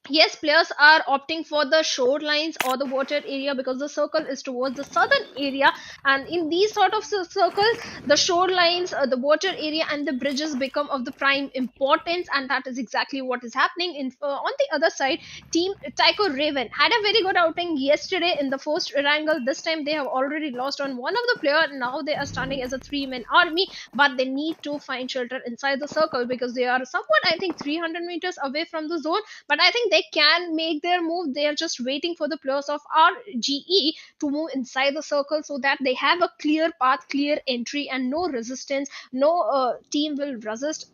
yes, players are opting for the shorelines or the water area because the circle is towards the southern area, and in these sort of circles, the shorelines, the water area, and the bridges become of the prime importance, and that is exactly what is happening. In on the other side, Team Tycho Raven had a very good outing yesterday in the first Erangel. This time they have already lost on one of the player. Now they are standing as a three-man army, but they need to find shelter inside the circle because they are somewhat, I think, 300 meters away from the zone, but I think they can make their move. They are just waiting for the players of RGE to move inside the circle so that they have a clear path, clear entry, and no resistance. No team will resist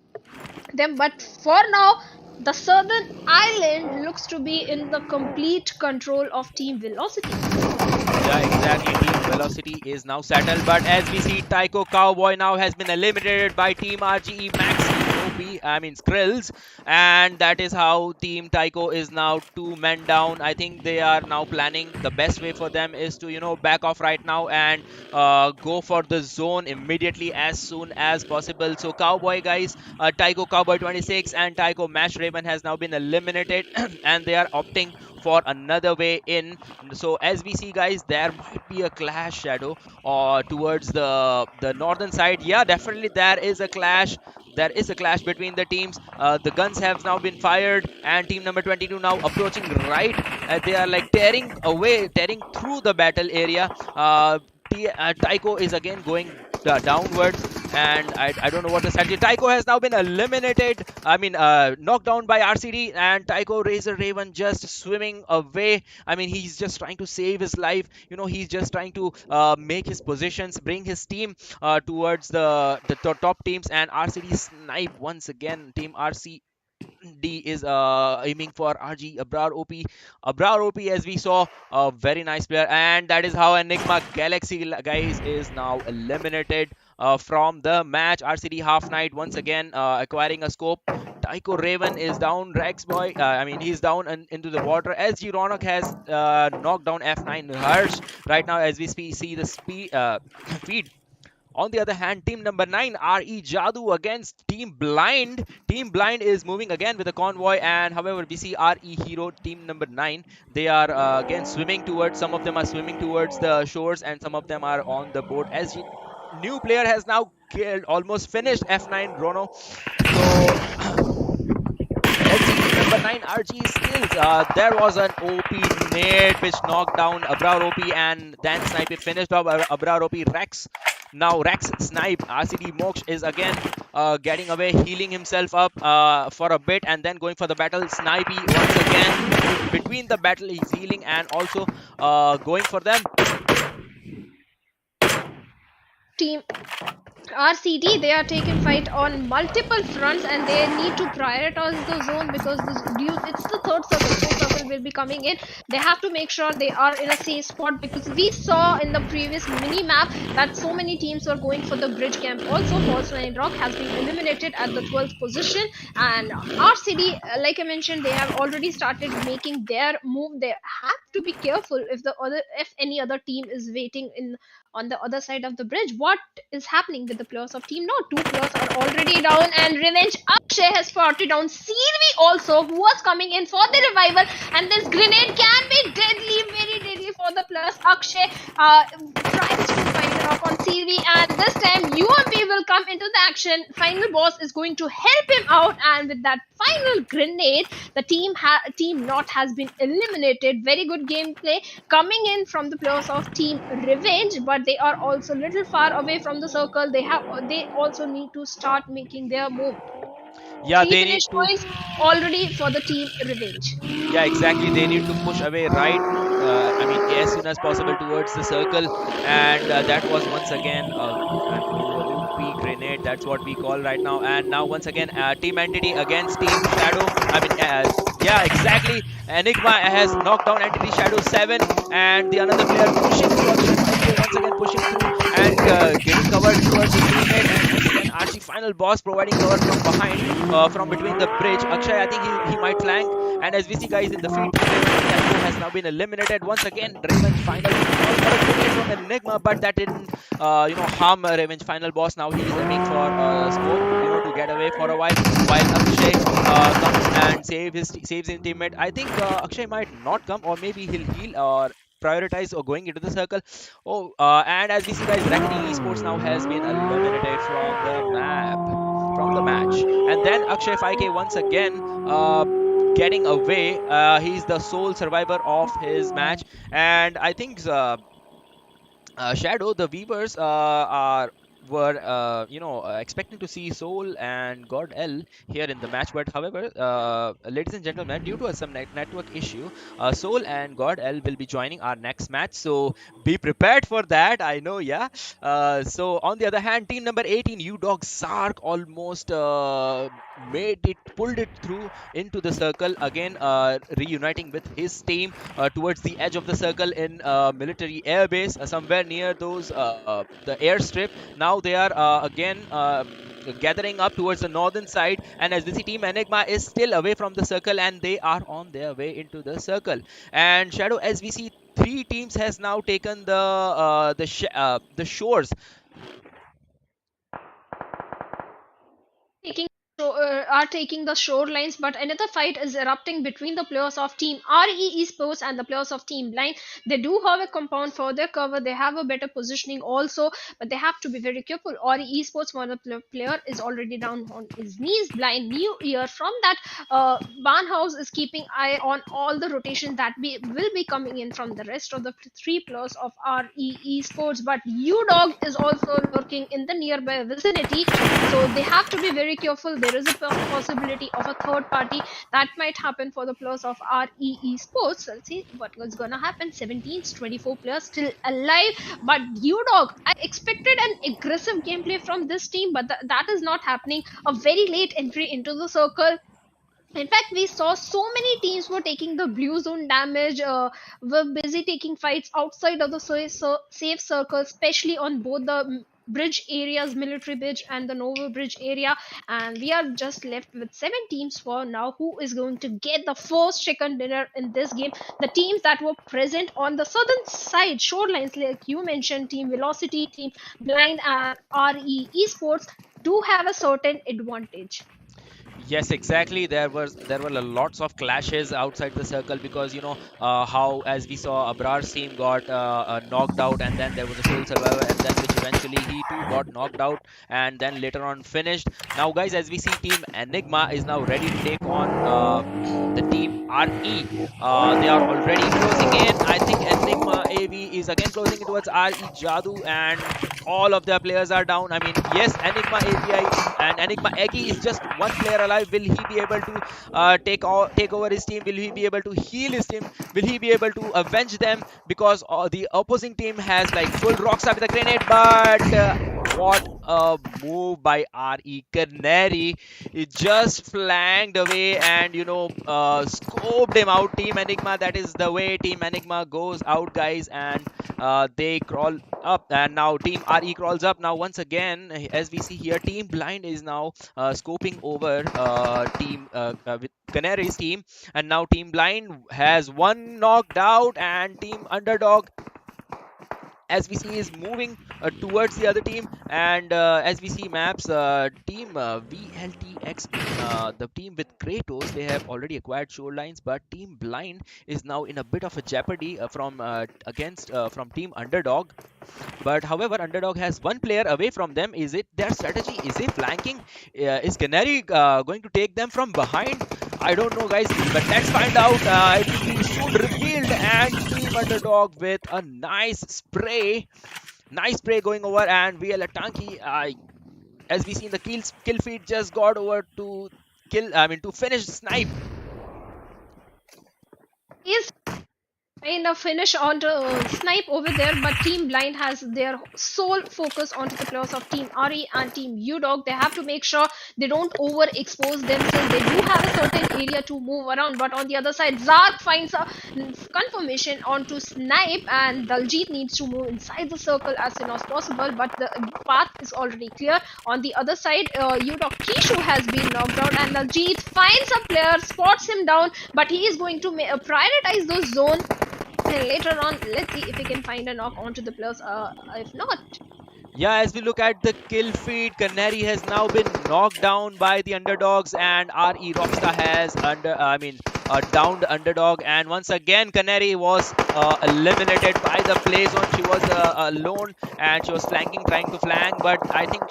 them. But for now, the southern island looks to be in the complete control of Team Velocity. Yeah, exactly. Team Velocity is now settled, but as we see, Tycho Cowboy now has been eliminated by Team RGE Maxi OP, I mean Skrills, and that is how Team Tycho is now 2 men down. I think they are now planning the best way for them is to, back off right now and go for the zone immediately as soon as possible. So Cowboy guys, Tycho Cowboy 26 and Tycho Mash Raven has now been eliminated and they are opting for another way in. So as we see guys, there might be a clash, Shadow, or towards the northern side. Yeah, definitely there is a clash. There is a clash between the teams. The guns have now been fired, and team number 22 now approaching right. They are like tearing away, tearing through the battle area. Tycho is again going downwards, and I don't know what the strategy. Tycho has now been eliminated. I mean, knocked down by RCD, and Tycho Razor Raven just swimming away. I mean, he's just trying to save his life. He's just trying to make his positions, bring his team towards the top teams, and RCD snipe once again. Team RC D is aiming for RG Abrar OP. Abrar OP, as we saw, a very nice player, and that is how Enigma Galaxy guys is now eliminated from the match. RCD Half Night once again acquiring a scope. Tycho Raven is down. Rex Boy, I mean, he's down into the water. As xROCK has knocked down F9 Harsh right now as we see the feed. On the other hand, team number 9, RE Jadu against Team Blind. Team Blind is moving again with a convoy, and however, we see RE Hero, team number 9. They are again swimming towards, some of them are swimming towards the shores, and some of them are on the boat. As new player has now killed, almost finished F9 Rono. So let's see team number 9 RG skills. There was an OP nade which knocked down Abrar OP, and then snipe finished off Abrar OP Rex. Now Rex snipe. RCD Moksh is again getting away, healing himself up for a bit, and then going for the battle. Snipey once again between the battle, he's healing and also going for them. Team RCD, they are taking fight on multiple fronts, and they need to prioritize the zone because it's the third circle. Fourth circle will be coming in. They have to make sure they are in a safe spot because we saw in the previous mini map that so many teams were going for the bridge camp. Also, False Line Rock has been eliminated at the 12th position, and RCD, like I mentioned, they have already started making their move. They have to be careful if any other team is waiting on the other side of the bridge. What is happening with the players of team? No, 2 players are already down, and Revenge Akshay has spotted down Sirvi also, who was coming in for the revival, and this grenade can be deadly, very deadly for the players. Akshay tries to find the rock on Sirvi, and this time UMP will come into the action. Final boss is going to help him out, and with that final grenade, the team Not has been eliminated. Very good gameplay coming in from the players of team Revenge, but they are also a little far away from the circle. They also need to start making their move. Yeah, 3 they need finish to. points already for the team Revenge. Yeah, exactly. They need to push away right. I mean, as soon as possible towards the circle, and that was once again OP grenade. That's what we call right now. And now once again, Team Entity against Team Shadow. I mean, yeah, exactly. Enigma has knocked down Entity Shadow 7, and the another player pushing through. Once again pushing through and getting covered towards the grenade. And once again, RC final boss providing cover from behind, from between the bridge. Akshay, I think he might flank. And as we see guys in the feed, Tycho has now been eliminated once again. Revenge final from Enigma, but that didn't harm Revenge final boss. Now he is aiming for scope, to get away for a while Akshay comes and saves his teammate. I think Akshay might not come, or maybe he'll heal or prioritize or going into the circle. Oh, and as we see, guys, Revenant Esports now has been eliminated from the map, from the match. And then Akshay 5K once again getting away. He's the sole survivor of his match, and I think Shadow, the viewers are were expecting to see SouL and GodL here in the match, but however, ladies and gentlemen, due to some network issue, SouL and GodL will be joining our next match, so be prepared for that. I know, yeah. So on the other hand, team number 18, Udog xROCK, almost pulled it through into the circle again, reuniting with his team towards the edge of the circle in military airbase, somewhere near those the airstrip. Now they are again gathering up towards the northern side, and as we see, team Enigma is still away from the circle and they are on their way into the circle. And Shadow, as we see, 3 teams has now taken the shores. Are taking the shorelines, but another fight is erupting between the players of team Esports and the players of team Blind. They do have a compound for their cover, they have a better positioning also, but they have to be very careful. Esports, one of the player, is already down on his knees. Blind New Year from that barn house is keeping eye on all the rotations that will be coming in from the rest of the 3 players of Esports, but Udog is also lurking in the nearby vicinity, so they have to be very careful. There is a possibility of a third party that might happen for the players of Esports. Let's see what was gonna happen. 24 players still alive, but Udog, I expected an aggressive gameplay from this team, but that is not happening. A very late entry into the circle. In fact, we saw so many teams were taking the blue zone damage, were busy taking fights outside of the safe circle, especially on both the bridge areas, military bridge and the Nova bridge area, and we are just left with 7 teams for now. Who is going to get the first chicken dinner in this game? The teams that were present on the southern side shorelines, like you mentioned, team Velocity, team Blind and Esports, do have a certain advantage. Yes, exactly. There were lots of clashes outside the circle, because how, as we saw, Abrar's team got knocked out, and then there was a sole survivor, and then which eventually he too got knocked out, and then later on finished. Now, guys, as we see, team Enigma is now ready to take on the team RE. They are already closing in. I think Enigma AV is again closing in towards RE Jadu, and all of their players are down. I mean, yes, Enigma AVI and Enigma Egi is just one player alive. Will he be able to take over his team? Will he be able to heal his team? Will he be able to avenge them? Because the opposing team has like full rockstar with a grenade, but what a move by RE Canary. He just flanked away and scoped him out. Team Enigma, that is the way Team Enigma goes out, guys, and they crawl up, and now Team RE crawls up. Now once again, as we see here, Team Blind is now scoping over team with Canary's team, and now Team Blind has one knocked out, and Team Underdog, as we see, is moving towards the other team. And as we see maps, team VLTX, the team with Kratos, they have already acquired shorelines, but team Blind is now in a bit of a jeopardy from team Underdog. But however, Underdog has one player away from them. Is it their strategy? Is it flanking? Is Canary going to take them from behind? I don't know, guys, but let's find out. It will be soon revealed, and team Underdog with a nice spray going over, and VLTanky, as we see in the kill feed, just got over to finish snipe. Is in a finish onto snipe over there, but team Blind has their sole focus onto the players of team RE and team Udog. They have to make sure they don't overexpose themselves. They do have a certain area to move around, but on the other side, xROCK finds a confirmation onto snipe, and Daljit needs to move inside the circle as soon as possible, but the path is already clear. On the other side, Udog Kishu has been knocked out, and Daljit finds a player, spots him down, but he is going to prioritize the zone. And later on, let's see if we can find a knock onto the players. If not, Yeah, as we look at the kill feed, Canary has now been knocked down by the underdogs, and RE Rockstar has downed underdog. And once again, Canary was eliminated by the play zone. She was alone and she was flanking, trying to flank, but I think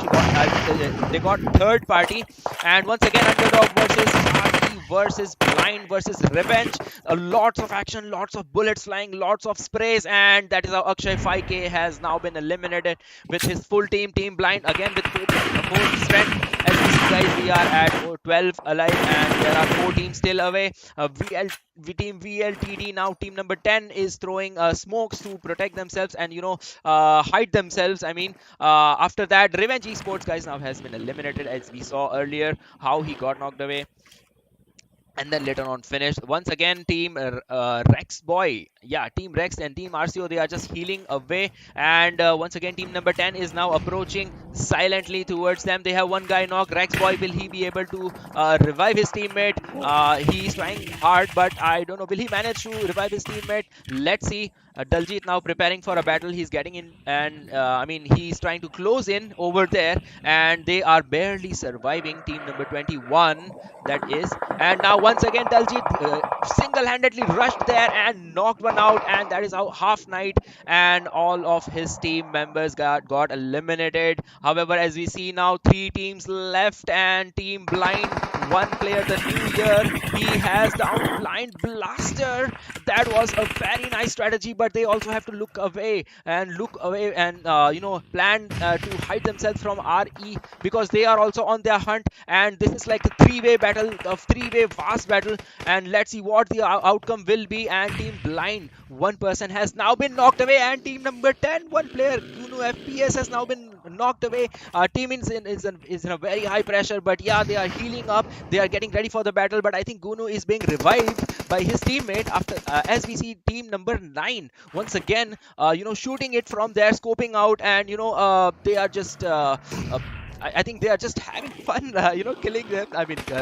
they got third party. And once again, underdog versus RE versus blind versus revenge. Lots of action, lots of bullets flying, lots of sprays, and that is how Akshay 5K has now been eliminated with his full team. Team blind again with four strength. As we see, guys, we are at 12 alive, and there are 4 teams still away. Team VLTD now. Team number 10 is throwing smokes to protect themselves and hide themselves. After that, Revenge Esports, guys, now has been eliminated, as we saw earlier how he got knocked away and then later on finished. Once again, team Rex boy, yeah, team Rex and team RCO, they are just healing away. And once again, team number 10 is now approaching silently towards them. They have one guy knocked. Rex boy, will he be able to revive his teammate? He's trying hard, but I don't know, will he manage to revive his teammate? Let's see. Daljit now preparing for a battle. He's getting in, and he's trying to close in over there, and they are barely surviving. Team number 21, that is. And now once again, Daljit single-handedly rushed there and knocked one out, and that is how Half Knight and all of his team members got eliminated. However, as we see now, 3 teams left, and Team Blind, one player, the new year, he has down Blind Blaster. That was a very nice strategy, but they also have to look away and plan to hide themselves from RE, because they are also on their hunt, and this is like a three-way battle, a three-way fast battle, and let's see what the outcome will be. And Team Blind, one person has now been knocked away, and team number 10, one player, FPS, has now been knocked away. Team is in a very high pressure, but yeah, they are healing up, they are getting ready for the battle, but I think Gunu is being revived by his teammate after as we see team number 9 once again shooting it from there, scoping out, and they are just I think they are just having fun, killing them,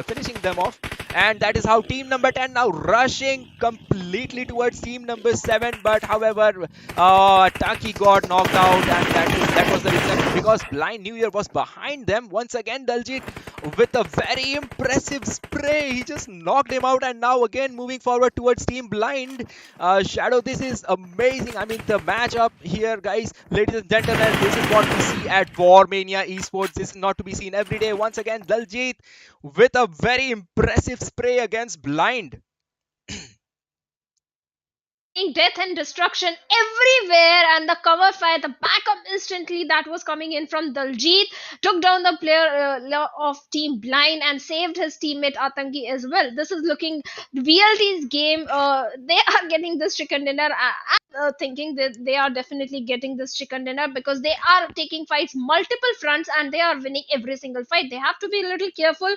finishing them off. And that is how team number 10 now rushing completely towards team number 7. But however, Taki got knocked out, and that was the reason, because Blind New Year was behind them. Once again, Daljit with a very impressive spray, he just knocked him out. And now again moving forward towards team Blind. Shadow, this is amazing. I mean, the matchup here, guys, ladies and gentlemen, this is what we see at Mania Esports. This is not to be seen every day. Once again, Daljit with a very impressive spray against Blind. Death and destruction everywhere, and the cover fire, the backup instantly that was coming in from Daljit took down the player of team Blind and saved his teammate Atanki as well. This is looking VLT's game. They are getting this chicken dinner. I'm thinking that they are definitely getting this chicken dinner, because they are taking fights multiple fronts and they are winning every single fight. They have to be a little careful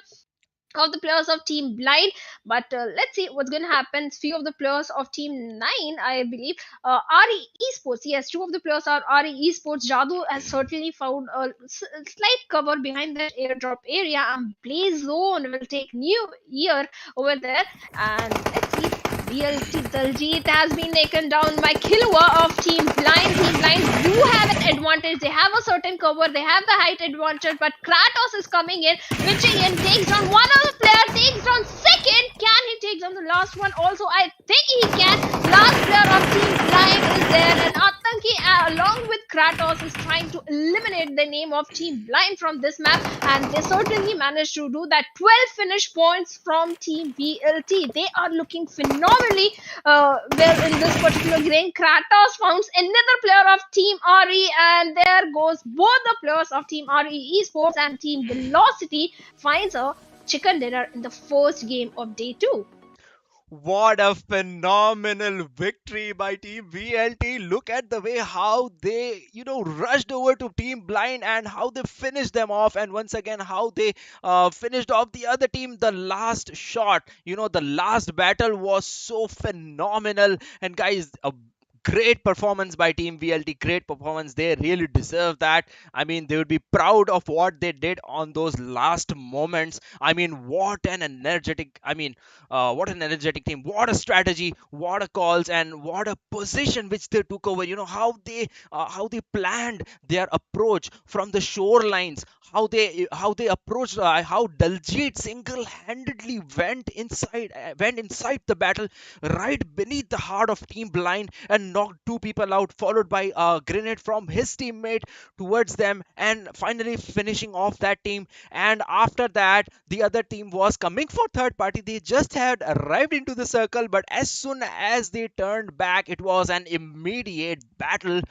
of the players of team Blind, but let's see what's going to happen. Few of the players of team 9, I believe, RE Esports, yes, 2 of the players are RE Esports. Jadu has certainly found a slight cover behind that airdrop area, and Blaze Zone will take New Year over there. And let's see, BLT Daljit has been taken down by Killua of team Blind. Team Blind do have an advantage, they have a certain cover, they have the height advantage, but Kratos is coming in, pitching in, takes down one of the player, takes down second. Can he take down the last one? Also, I think he can. Last player of team Blind is there, and Atanki along with Kratos is trying to eliminate the name of team Blind from this map, and they certainly managed to do that. 12 finish points from team VLT. They are looking phenomenally well in this particular game. Kratos found another player of team RE, and there goes both the players of team RE Esports, and team Velocity finds a chicken dinner in the first game of day 2. What a phenomenal victory by Team VLT. Look at the way how they, rushed over to Team Blind and how they finished them off. And once again, how they finished off the other team. The last shot, the last battle was so phenomenal. And guys, great performance by Team VLT. Great performance. They really deserve that. I mean, they would be proud of what they did on those last moments. I mean, what an energetic. What an energetic team. What a strategy. What a calls and what a position which they took over. You know how they planned their approach from the shorelines. How they approached. How Daljit single-handedly went inside the battle right beneath the heart of Team Blind and knocked two people out, followed by a grenade from his teammate towards them, and finally finishing off that team. And after that, the other team was coming for third party. They just had arrived into the circle, but as soon as they turned back, it was an immediate battle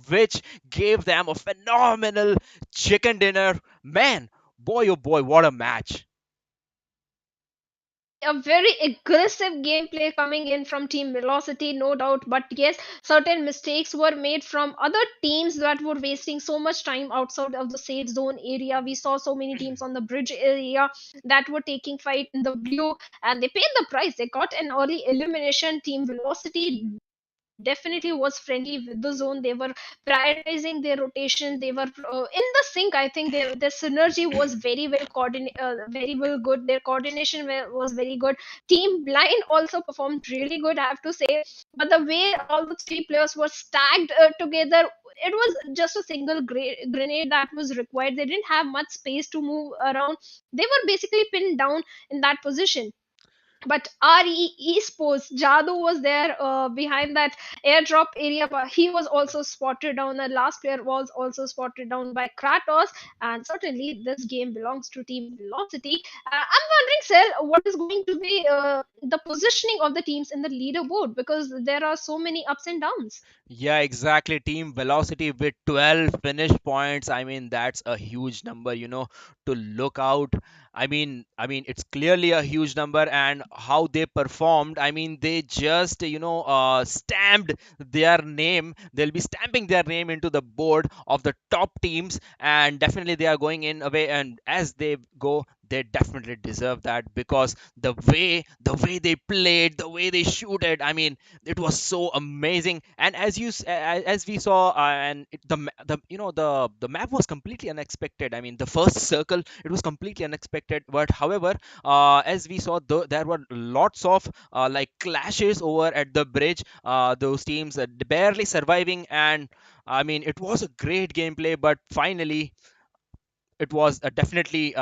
which gave them a phenomenal chicken dinner. Man, boy, oh boy, what a match! A very aggressive gameplay coming in from Team Velocity, no doubt. But yes, certain mistakes were made from other teams that were wasting so much time outside of the safe zone area. We saw so many teams on the bridge area that were taking fight in the blue, and they paid the price. They got an early elimination. Team Velocity definitely was friendly with the zone. They were prioritizing their rotation. They were in the sync. I think their synergy was very well good. Their coordination was very good. Team Blind also performed really good, I have to say. But the way all the three players were stacked together, it was just a single grenade that was required. They didn't have much space to move around. They were basically pinned down in that position. But Esports, Jadu was there behind that airdrop area, but he was also spotted down. The last player was also spotted down by Kratos, and certainly this game belongs to Team Velocity. I'm wondering, Cell, what is going to be the positioning of the teams in the leaderboard, because there are so many ups and downs. Yeah, exactly. Team Velocity with 12 finish points. I mean, that's a huge number, to look out. It's clearly a huge number, and how they performed. I mean, they just, stamped their name. They'll be stamping their name into the board of the top teams, and definitely they are going in away. And as they go, they definitely deserve that, because the way they played, the way they shooted. I mean, it was so amazing. And as we saw, and the map was completely unexpected. I mean, the first circle, it was completely unexpected. But however, as we saw, there were lots of like clashes over at the bridge. Those teams barely surviving, and I mean, it was a great gameplay. But finally, it was definitely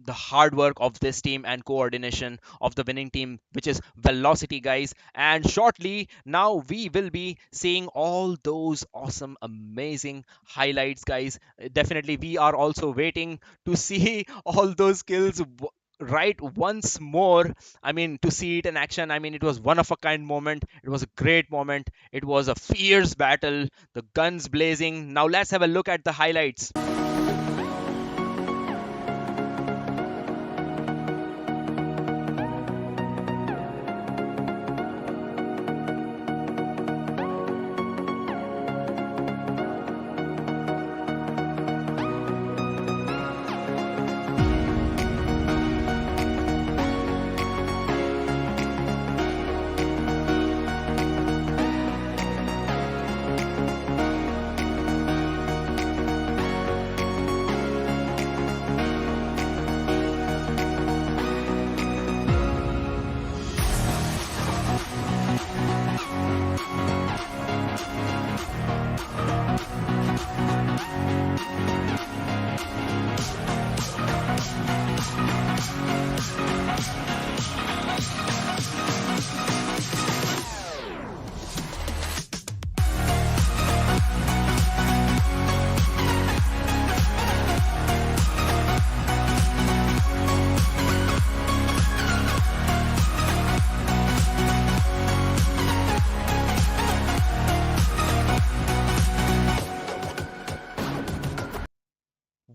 the hard work of this team and coordination of the winning team, which is Velocity, guys. And shortly now, we will be seeing all those awesome, amazing highlights, guys. Definitely, we are also waiting to see all those skills. Right, once more. I mean, to see it in action. I mean, it was one of a kind moment. It was a great moment. It was a fierce battle, the guns blazing. Now let's have a look at the highlights.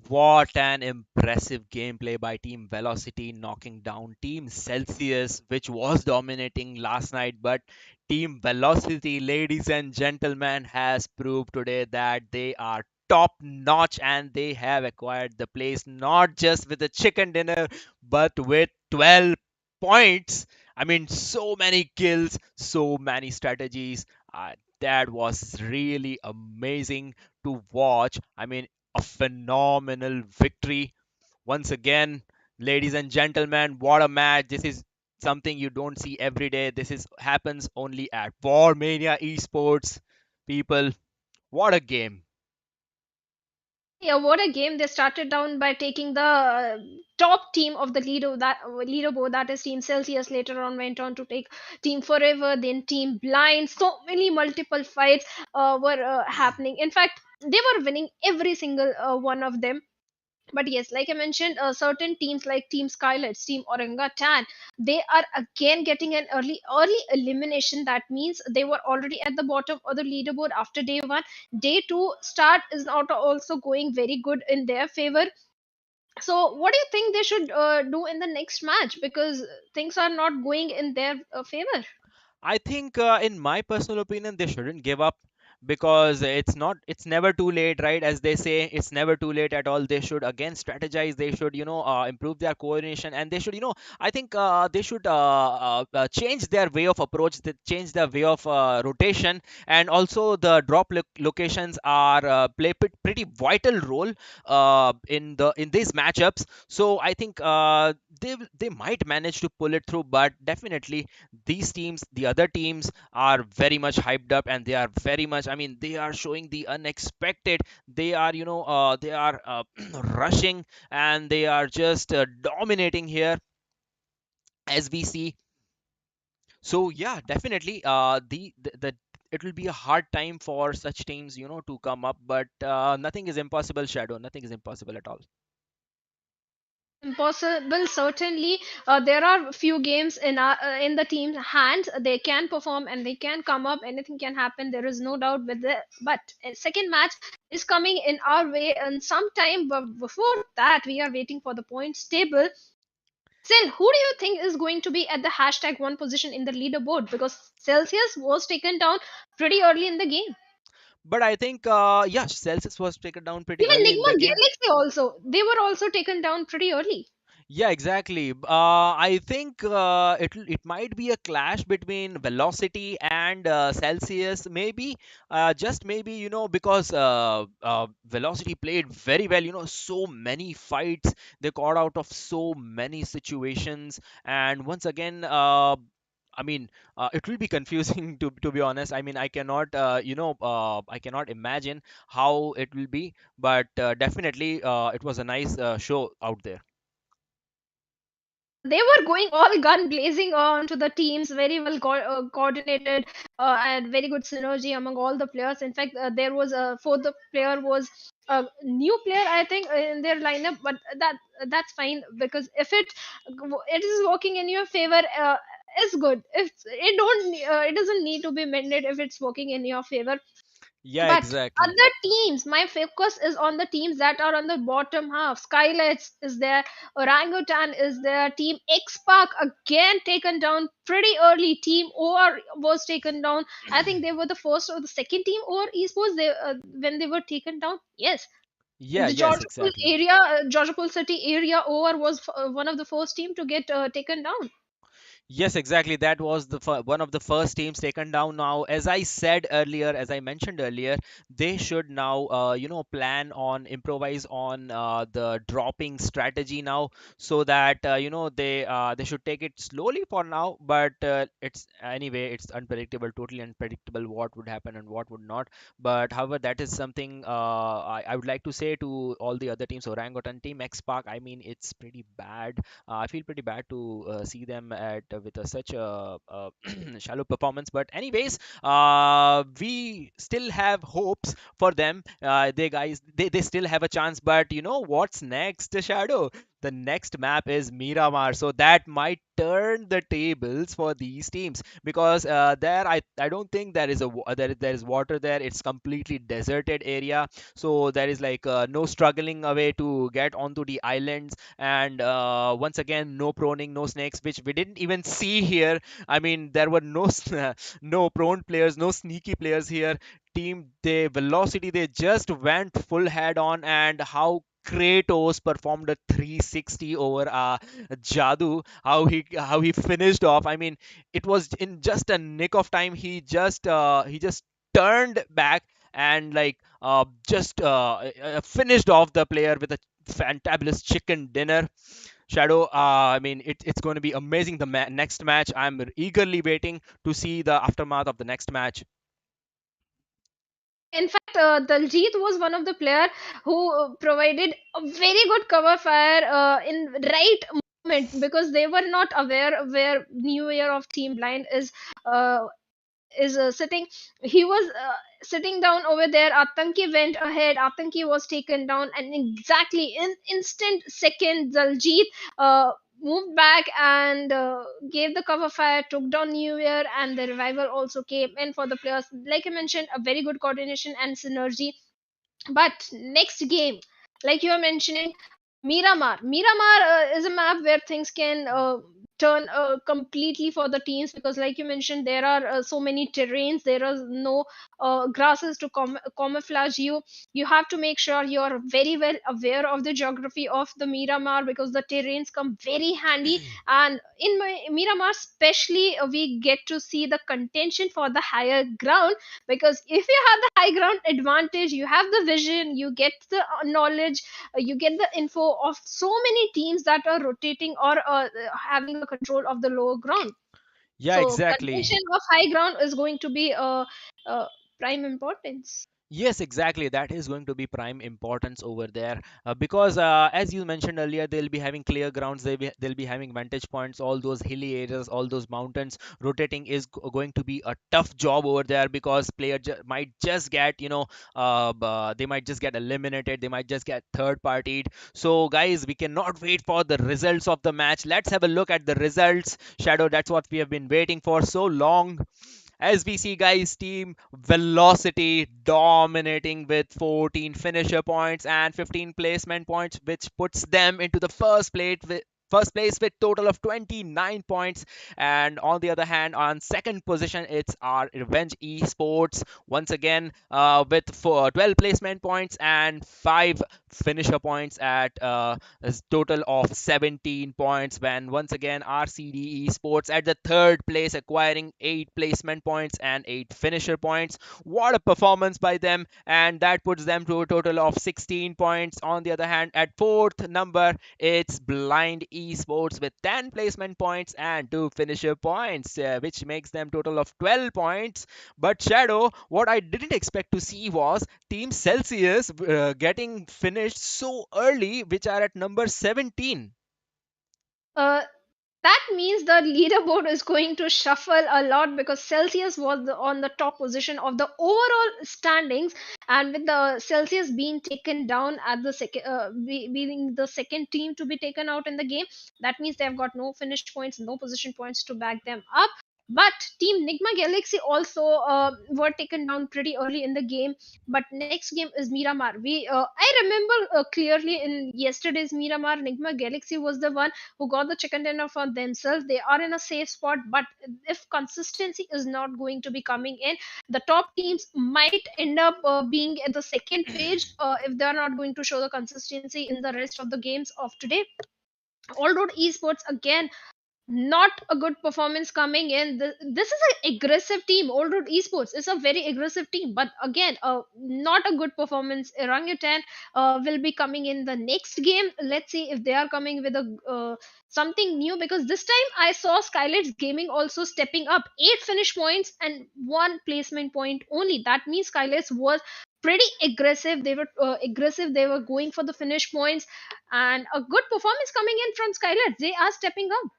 What an impressive gameplay by Team Velocity, knocking down Team Celsius, which was dominating last night. But Team Velocity, ladies and gentlemen, has proved today that they are top notch, and they have acquired the place not just with a chicken dinner, but with 12 points. I mean, so many kills, so many strategies. Uh, that was really amazing to watch. I mean, a phenomenal victory once again, ladies and gentlemen. What a match! This is something you don't see every day. This is happens only at Mania Esports. People, what a game! Yeah, what a game. They started down by taking the top team of the leaderboard, that is Team Celsius. Later on went on to take Team Forever, then Team Blind. So many multiple fights were happening. In fact, they were winning every single one of them. But yes, like I mentioned, certain teams like Team Skylight, Team Orangutan, they are again getting an early elimination. That means they were already at the bottom of the leaderboard after day one. Day two start is not also going very good in their favor. So what do you think they should do in the next match, because things are not going in their favor? I think, in my personal opinion, they shouldn't give up, because it's never too late, right? As they say, it's never too late at all. They should again strategize. They should, improve their coordination, and they should, I think, they should change their way of approach, change their way of rotation, and also the drop locations are play pretty vital role in these matchups. So I think they might manage to pull it through, but definitely these teams, the other teams, are very much hyped up, and they are very much, I mean, they are showing the unexpected. They are, they are rushing, and they are just dominating here, as we see. So yeah, definitely, the it will be a hard time for such teams, to come up, but nothing is impossible, Shadow. Nothing is impossible at all. Impossible, certainly. There are few games in the team's hands. They can perform and they can come up. Anything can happen. There is no doubt with it. But a second match is coming in our way, and sometime. But before that, we are waiting for the points table. Still, who do you think is going to be at the hashtag one position in the leaderboard? Because Celsius was taken down pretty early in the game. But I think, yeah, Celsius was taken down pretty Even early in Nigma the game. Galaxy also, they were also taken down pretty early. Yeah, exactly. I think it might be a clash between Velocity and Celsius, maybe, just maybe, because Velocity played very well. So many fights, they got out of so many situations, and once again, I mean, it will be confusing to be honest. I mean, I cannot, I cannot imagine how it will be, but definitely, it was a nice show out there. They were going all gun blazing on to the teams, very well coordinated, and very good synergy among all the players. In fact, there was a fourth player was a new player, I think, in their lineup, but that's fine, because if it is working in your favor, it's good. If it doesn't need to be mended if it's working in your favor. Yeah, But exactly. other teams, my focus is on the teams that are on the bottom half. Skylights is there, Orangutan is there, Team X Park again taken down pretty early. Team OR was taken down. I think they were the first or the second team OR esports when they were taken down. Yes, in Yeah, the yes, Georgopol exactly. area, Georgopol city area, OR was one of the first team to get taken down. Yes, exactly. That was one of the first teams taken down. Now, as I said earlier, as I mentioned earlier, they should now, plan on improvise on the dropping strategy now, so that they should take it slowly for now. But it's anyway, it's unpredictable, totally unpredictable what would happen and what would not. But however, that is something I would like to say to all the other teams. Orangutan team, X Park. I mean, it's pretty bad. I feel pretty bad to see them at with such a shallow performance. But anyways, we still have hopes for them. They still have a chance. But you know what's next, Shadow? The next map is Miramar, so that might turn the tables for these teams, because there I don't think there is there is water there. It's completely deserted area, so there is like no struggling away to get onto the islands, and once again, no proning, no snakes, which we didn't even see here. I mean, there were no no prone players, no sneaky players here. Team, they velocity, they just went full head on, and how Kratos performed a 360 over Jadu. How he finished off. I mean, it was in just a nick of time. He just turned back and like just finished off the player with a fantabulous chicken dinner. Shadow, I mean, it's going to be amazing. The next match, I'm eagerly waiting to see the aftermath of the next match. In fact, Daljit was one of the player who provided a very good cover fire in right moment, because they were not aware where New Year of Team Blind uh, is sitting. He was sitting down over there. Atanki went ahead. Atanki was taken down, and exactly in instant second, Daljit moved back and gave the cover fire, took down New Year, and the revival also came in for the players. Like I mentioned, a very good coordination and synergy. But next game, like you are mentioning, Miramar. Miramar is a map where things can turn completely for the teams, because, like you mentioned, there are so many terrains. There are no grasses to camouflage you. You have to make sure you are very well aware of the geography of the Miramar, because the terrains come very handy. And in Miramar, especially, we get to see the contention for the higher ground, because if you have the high ground advantage, you have the vision, you get the knowledge, you get the info of so many teams that are rotating or having the control of the lower ground. Yeah, So exactly. contention of high ground is going to be prime importance. Yes, exactly. That is going to be prime importance over there because, as you mentioned earlier, they'll be having clear grounds. They'll be having vantage points. All those hilly areas, all those mountains. Rotating is going to be a tough job over there because might just get, they might just get eliminated. They might just get third partied. So, guys, we cannot wait for the results of the match. Let's have a look at the results. Shadow, that's what we have been waiting for so long. As we see, guys, team Velocity dominating with 14 finisher points and 15 placement points, which puts them into the first place with total of 29 points. And on the other hand, on second position, it's our Rvng Esports once again with 12 placement points and 5 finisher points at a total of 17 points. When once again RCD Esports at the third place, acquiring 8 placement points and 8 finisher points. What a performance by them, and that puts them to a total of 16 points. On the other hand, at fourth number, it's Blind Esports with 10 placement points and 2 finisher points, which makes them total of 12 points. But Shadow, what I didn't expect to see was Team Celsius getting finished so early, which are at number 17. Uh, that means the leaderboard is going to shuffle a lot, because Celsius was on the top position of the overall standings, and with the Celsius being taken down at the second, being the second team to be taken out in the game, that means they've got no finished points, no position points to back them up. But Team Nigma Galaxy also were taken down pretty early in the game. But next game is Miramar. I remember clearly in yesterday's Miramar, Nigma Galaxy was the one who got the chicken dinner for themselves. They are in a safe spot, but if consistency is not going to be coming in, the top teams might end up being at the second page if they are not going to show the consistency in the rest of the games of today. All Road Esports again, not a good performance coming in. This is an aggressive team. Old Road Esports is a very aggressive team, but again, not a good performance. Orangutan will be coming in the next game. Let's see if they are coming with a something new, because this time I saw Skylight Gaming also stepping up. 8 finish points and 1 placement point only. That means Skylights was pretty aggressive. They were aggressive. They were going for the finish points, and a good performance coming in from Skylights. They are stepping up.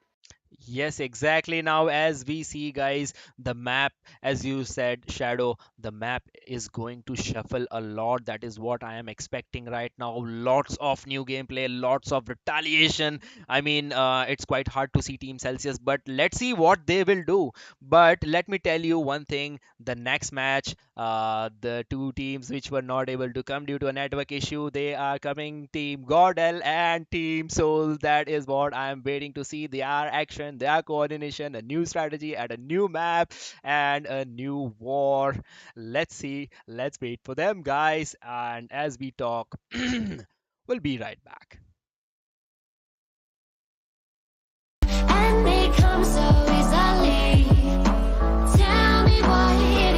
Yes, exactly. Now, as we see, guys, the map, as you said, Shadow, the map is going to shuffle a lot. That is what I am expecting right now. Lots of new gameplay, lots of retaliation. I mean, it's quite hard to see Team Celsius, but let's see what they will do. But let me tell you one thing, the next match, the two teams which were not able to come due to a network issue, they are coming, Team GodL and Team SouL. That is what I am waiting to see. Their action, their coordination, a new strategy and a new map and a new war. Let's see. Let's wait for them, guys. And as we talk, We'll be right back. And they come so easily. Tell me what it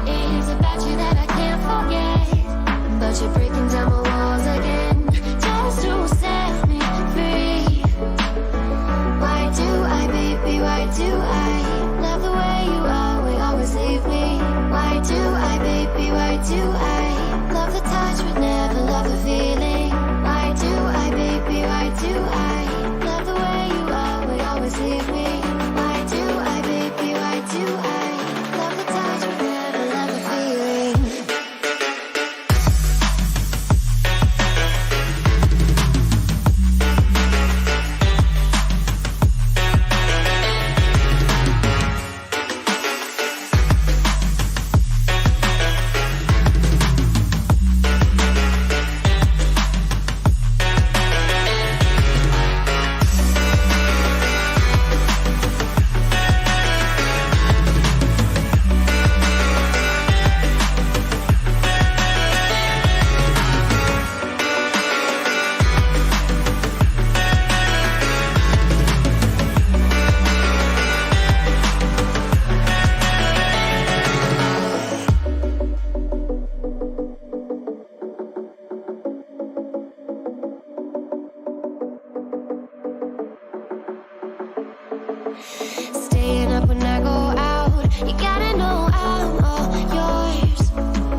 is about you that I can't forget. But you're breaking down my walls again, just to set me free. Why do I, baby, why do I love the way you always leave me? Why do I, baby, why do I love the touch but never love the feeling? Why do I, baby, why do I love the way you always leave me? Why do I, baby, why do I love the touch but never love the feeling? Staying up when I go out, you gotta know I'm all yours.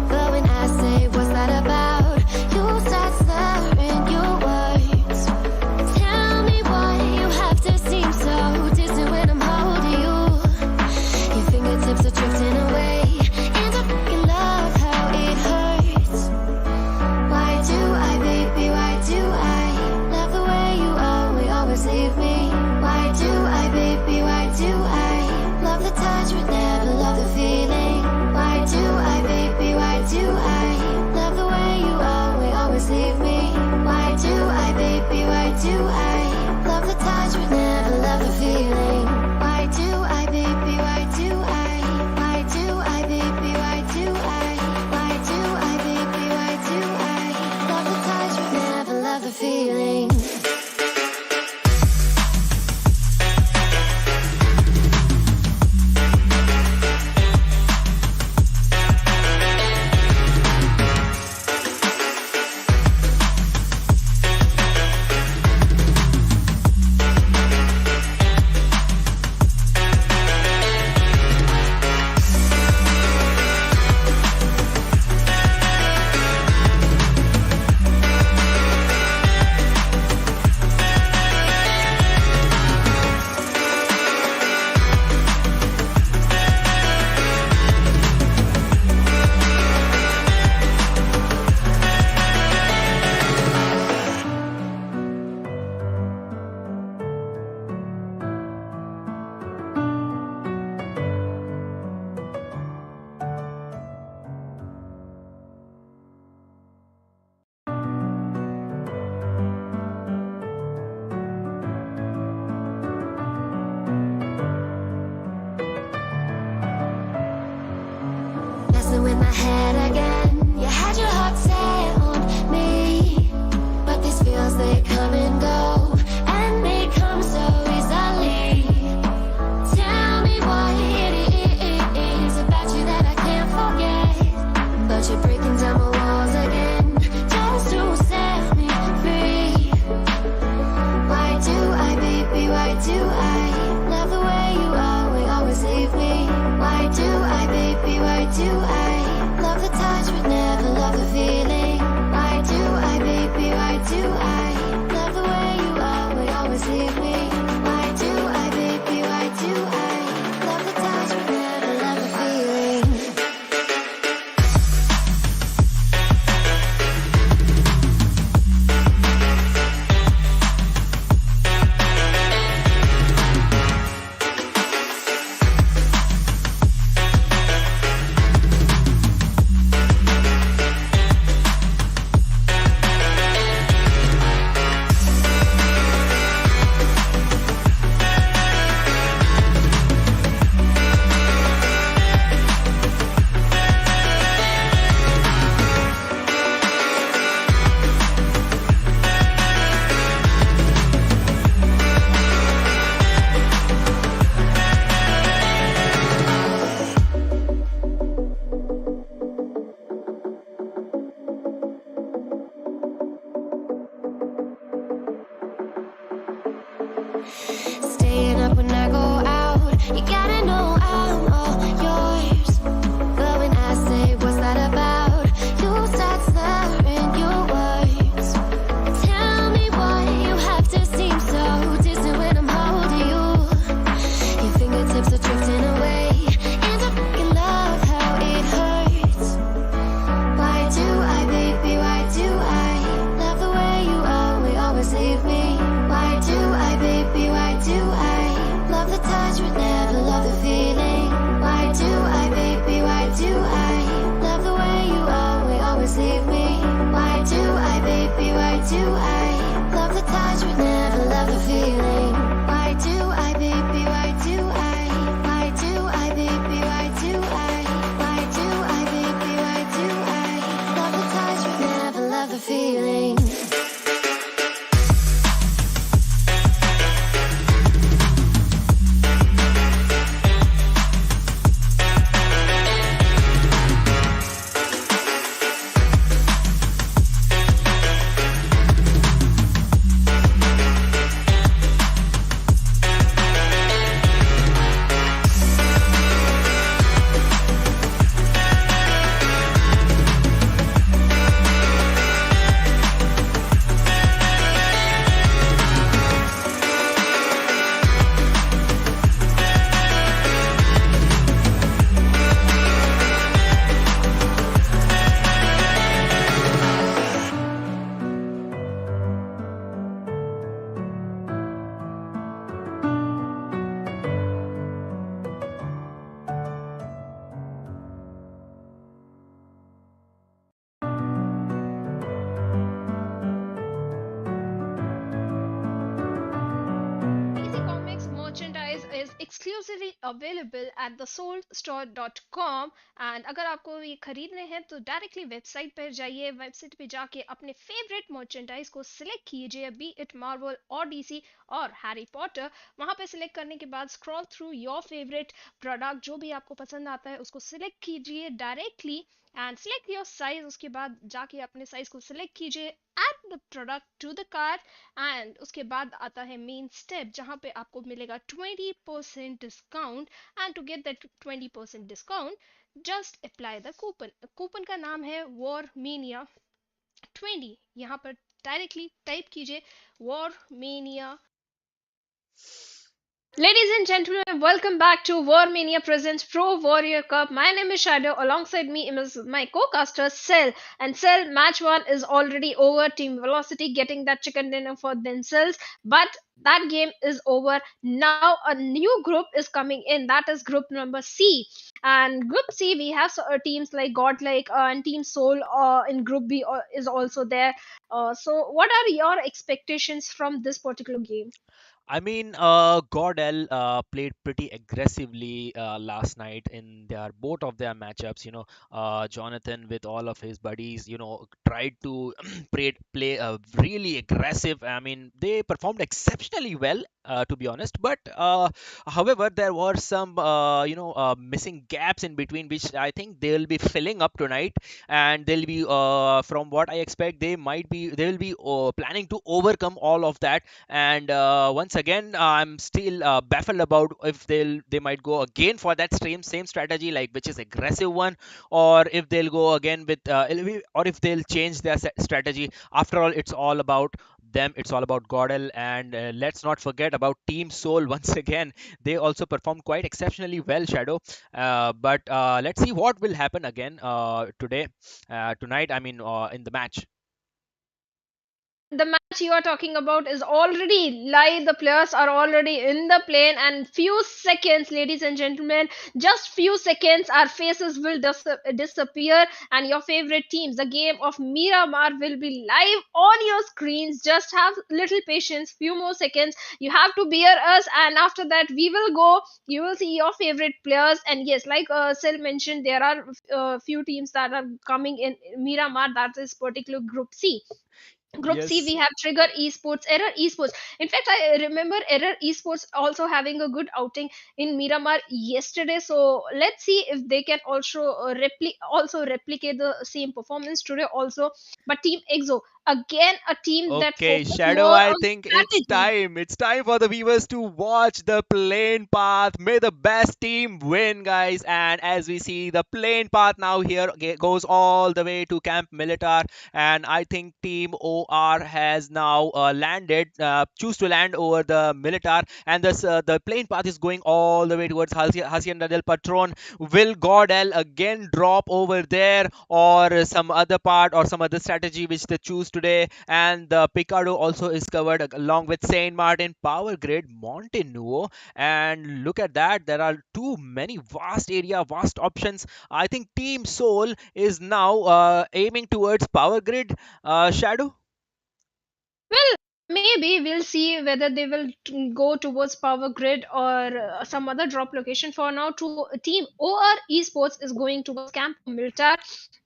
But when I say what's that about, you start slurring your words. Tell me why you have to seem so distant when I'm holding you. Your fingertips are drifting away, and I fucking love how it hurts. Why do I, baby, why do I love the way you always leave me? Why do I, baby, why do I love the touch but never love the feeling? Why do I, baby, why do I love the way you always leave me? Why do I, baby, why do I love the touch but never love the feeling? Why do I, baby, why do I do I, baby, why do I do I, baby, why do I love the touch but never love the feeling? Messing with my head again. You had your heart set on me, but these feels, they come and go, and they come so easily. Tell me what it is about you that I can't forget. But you're breaking down my walls again, just to set me free. Why do I, baby, why do I love the way you always leave me? Why do I, baby, why do I love the touch but exclusively available at the soulstore.com and अगर आपको ये खरीदने हैं तो directly website पर जाइए, website पे जाके अपने फेवरेट मर्चेंडाइज को सिलेक्ट कीजिए, बी इट मार्वल और डीसी और हैरी पॉटर। वहां पे सिलेक्ट करने के बाद scroll through your favourite product, जो भी आपको पसंद आता है उसको सिलेक्ट कीजिए directly and select your size. उसके बाद जाके अपने साइज को सिलेक्ट कीजिए, add the product to the cart and उसके बाद आता है मेन स्टेप जहां पे आपको मिलेगा 20% discount and to get that 20% discount just apply the coupon. Coupon का नाम है वॉर मीनिया 20। यहाँ पर डायरेक्टली टाइप कीजिए war mania. Ladies and gentlemen, welcome back to War Mania Presents Pro Warrior Cup. My name is Shadow. Alongside me is my co-caster SouL. And SouL, match 1 is already over. Team Velocity getting that chicken dinner for themselves. But that game is over. Now a new group is coming in. That is group number C. And group C, we have teams like GodLike and Team SouL in group B is also there. So what are your expectations from this particular game? I mean, GodL played pretty aggressively last night in both of their matchups. Jonathan with all of his buddies, tried to play really aggressive. I mean, they performed exceptionally well, to be honest. But however, there were some, missing gaps in between, which I think they will be filling up tonight. And they'll be, from what I expect, they will be planning to overcome all of that. And once again, I'm still baffled about if they might go again for that same strategy, like which is aggressive one, or if they'll go again with or if they'll change their strategy. After all, it's all about them. It's all about GodL, and let's not forget about Team SouL. Once again, they also performed quite exceptionally well, Shadow. But let's see what will happen again tonight. I mean, in the match. The match you are talking about is already live. The players are already in the plane, and few seconds, ladies and gentlemen, just few seconds, our faces will disappear, and your favorite teams, the game of Miramar, will be live on your screens. Just have little patience, few more seconds. You have to bear us, and after that, we will go. You will see your favorite players, and yes, like SouL mentioned, there are few teams that are coming in Miramar. That is particular Group C. Group C, we have Trigger Esports, Error Esports. In fact, I remember Error Esports also having a good outing in Miramar yesterday. So let's see if they can also replicate the same performance today also. But Team EXO, again, a team that Okay, focuses Shadow, more I on think strategy. it's time. It's time for the viewers to watch the plane path. May the best team win, guys. And as we see, the plane path now here goes all the way to Camp Militar. And I think Team OR has now choose to land over the Militar. And the plane path is going all the way towards Hacienda del Patron. Will GodL again drop over there, or some other part or some other strategy which they choose today? And the Picardo also is covered along with Saint Martin, Power Grid, Montenuo. And look at that, there are too many vast options. I think Team SouL is now aiming towards Power Grid. Shadow? Well, maybe we'll see whether they will go towards Power Grid or some other drop location. For now, to Team OR Esports is going towards Camp Militar,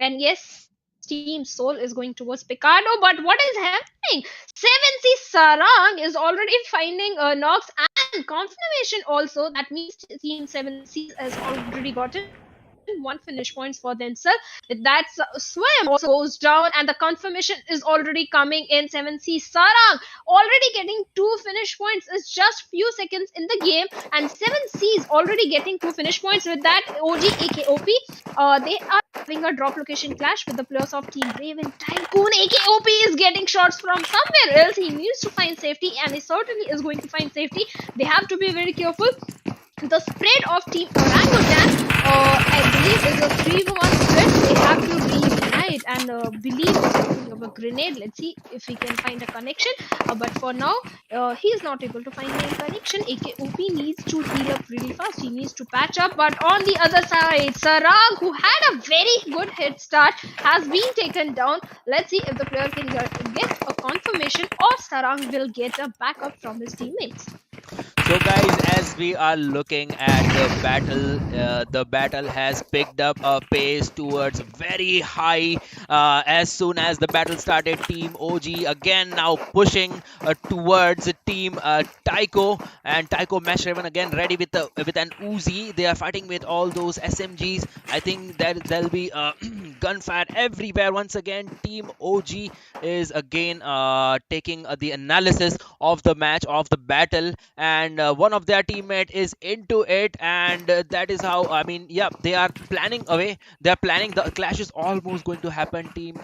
and yes, Team SouL is going towards Picardo. But what is happening? 7C Sarang is already finding knocks and confirmation also. That means Team 7C has already gotten 1 finish points for themselves. With that, Swam also goes down, and the confirmation is already coming in. 7C Sarang already getting 2 finish points. It's just few seconds in the game, and 7C is already getting 2 finish points. With that, OG AKOP, they are having a drop location clash with the players of Team RavenTyco. AKOP is getting shots from somewhere else. He needs to find safety, and he certainly is going to find safety. They have to be very careful. The spread of Team Orangutan, I believe, is a 3-1 spread. They have to reunite and believe something of a grenade. Let's see if he can find a connection. But for now, he is not able to find any connection. AKOP needs to heal up really fast. He needs to patch up. But on the other side, Sarang, who had a very good head start, has been taken down. Let's see if the player can get a confirmation, or Sarang will get a backup from his teammates. So guys, as we are looking at the battle has picked up a pace towards very high. As soon as the battle started, Team OG again now pushing towards Team Tyco, and Tyco Mesh Raven again ready with an Uzi. They are fighting with all those SMGs. I think that there'll be gunfire everywhere. Once again, Team OG is again taking the analysis of the match, of the battle, and one of their teammate is into it, and that is how, I mean, yeah, they are planning away. They are planning. The clash is almost going to happen. Team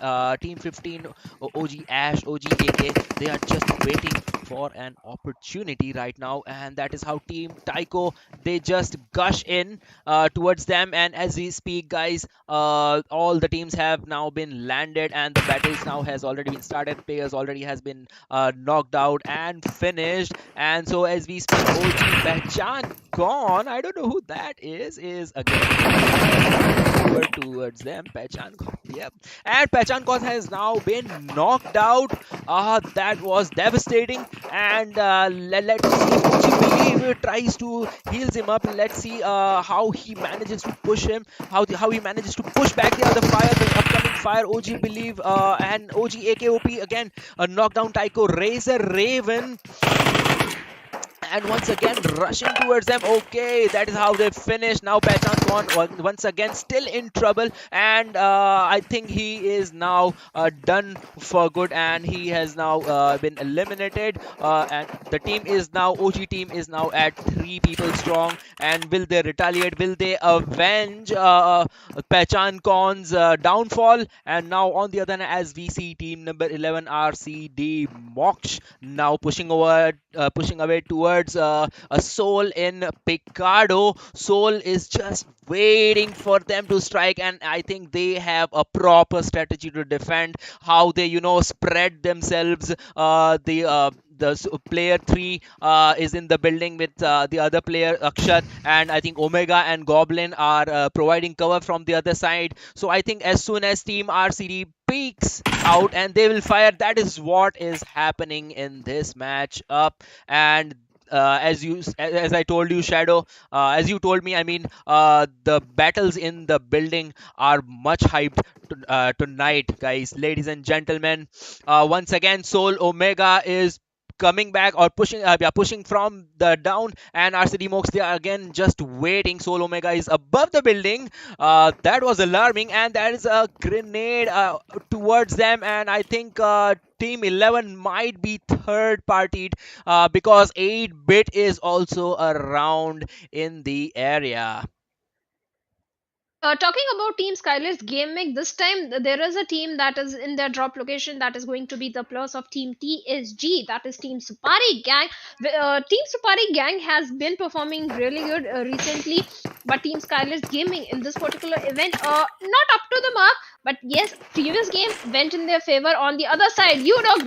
15, OG Ash, OG AK, they are just waiting for an opportunity right now, and that is how Team Tyco, they just gush in towards them. And as we speak, guys, all the teams have now been landed, and the battles now has already been started. Players already has been knocked out and finished. And so as we speak, OG Pehchan gone, I don't know who that is again over towards them. Pehchan gone, yep, and Pehchan Kaun has now been knocked out. That was devastating. And let's see, OG Believe tries to heals him up. Let's see how he manages to push him, how he manages to push back the other fire, the upcoming fire. OG Believe and OG AKOP again knock down Tyco. Razor Raven, and once again rushing towards them. Okay, that is how they finish. Now Pehchan Kaun once again still in trouble, and I think he is now done for good, and he has now been eliminated. And the team is now, OG team is now at 3 people strong. And will they retaliate? Will they avenge Pehchan Kaun's downfall? And now on the other hand, as we see team number 11 RCD Moksh now pushing away towards a SouL in Picardo. SouL is just waiting for them to strike, and I think they have a proper strategy to defend. How they, spread themselves. The player 3 is in the building with the other player Akshat, and I think Omega and Goblin are providing cover from the other side. So I think as soon as Team RCD peeks out and they will fire, that is what is happening in this match up. And as I told you, Shadow, as you told me, I mean, the battles in the building are much hyped tonight, guys, ladies and gentlemen. Once again, SouL Omega is coming back, or pushing from the down, and RCD Mox, they are again just waiting. SouL Omega is above the building. That was alarming, and that is a grenade towards them, and I think Team 11 might be third partied because 8-bit is also around in the area. Talking about Team Skylight Gaming, this time there is a team that is in their drop location that is going to be the plus of Team TSG, that is Team Supari Gang. Team Supari Gang has been performing really good recently, but Team Skylight Gaming in this particular event not up to the mark, but yes, previous game went in their favor. On the other side, Udog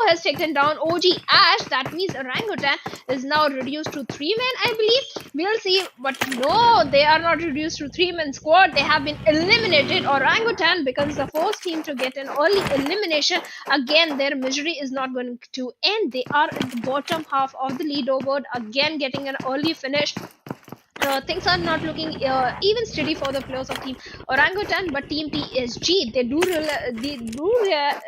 has taken down OG Ash. That means Orangutan is now reduced to 3-man, I believe. We'll see, but no, they are not reduced to 3-man squad. They have been eliminated. Orangutan becomes the first team to get an early elimination. Again, their misery is not going to end. They are at the bottom half of the leaderboard, again getting an early finish. Things are not looking even steady for the players of Team Orangutan, but Team TSG, they do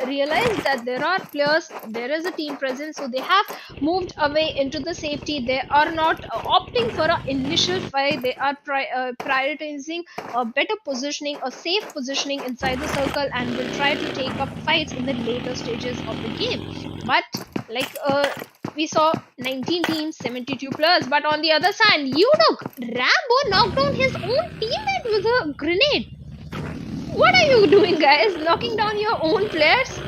realize that there are players, there is a team presence, so they have moved away into the safety. They are not opting for an initial fight. They are prioritizing a better positioning, a safe positioning inside the circle, and will try to take up fights in the later stages of the game. But like we saw 19 teams, 72 players, but on the other side, Udog, Rambo knocked down his own teammate with a grenade. What are you doing, guys? Knocking down your own players?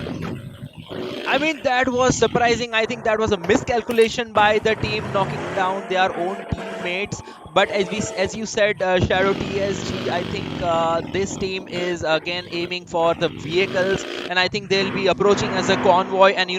I mean, that was surprising. I think that was a miscalculation by the team, knocking down their own teammates. But as you said, Shadow TSG, I think this team is again aiming for the vehicles, and I think they'll be approaching as a convoy, and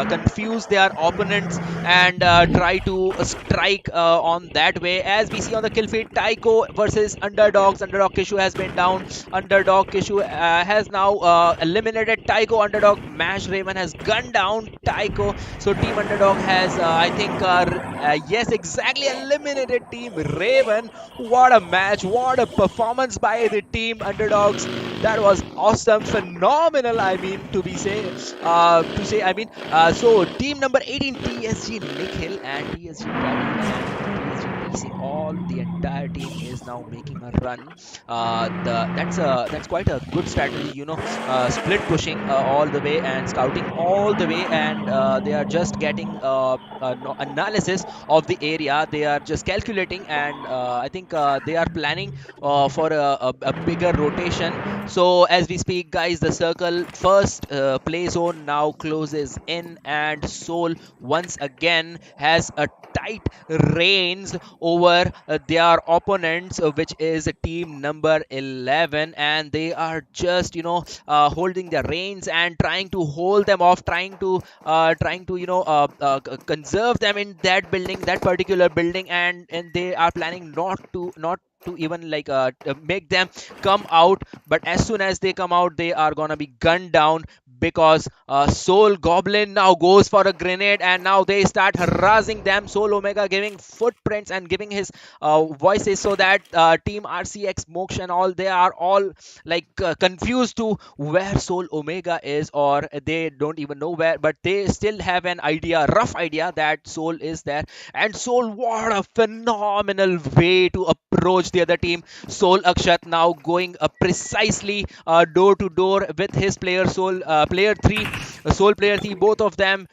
confuse their opponents and try to strike on that way. As we see on the kill feed, Tyco versus Underdogs. Underdog Kishu has been down. Underdog Kishu has now eliminated Tyco. Underdog Mash Raven has gunned down Tyco. So Team Underdog has, yes, exactly, eliminated Team Raven. What a match! What a performance by the Team Underdogs. That was awesome, phenomenal. I mean, so team number 18, TSG Nikhil and TSG Daddy and TSG TC, all the entire team is now making a run. That's quite a good strategy, split pushing all the way and scouting all the way, and they are just getting analysis of the area. They are just calculating, and I think they are planning for a bigger rotation. So as we speak, guys, the circle first play zone now closes in, and SouL once again has a tight reins over their opponents, which is team number 11, and they are just holding their reins and trying to hold them off, trying to conserve them in that building, that particular building, and they are planning not to even make them come out. But as soon as they come out, they are gonna be gunned down, because SouL Goblin now goes for a grenade, and now they start harassing them. SouL Omega giving footprints and giving his voices, so that team RCX Moksha and all, they are all confused to where SouL Omega is, or they don't even know where, but they still have an idea, rough idea, that SouL is there. And SouL, what a phenomenal way to approach the other team. SouL Akshat now going precisely door to door with his player SouL player 3, SouL player 3, both of them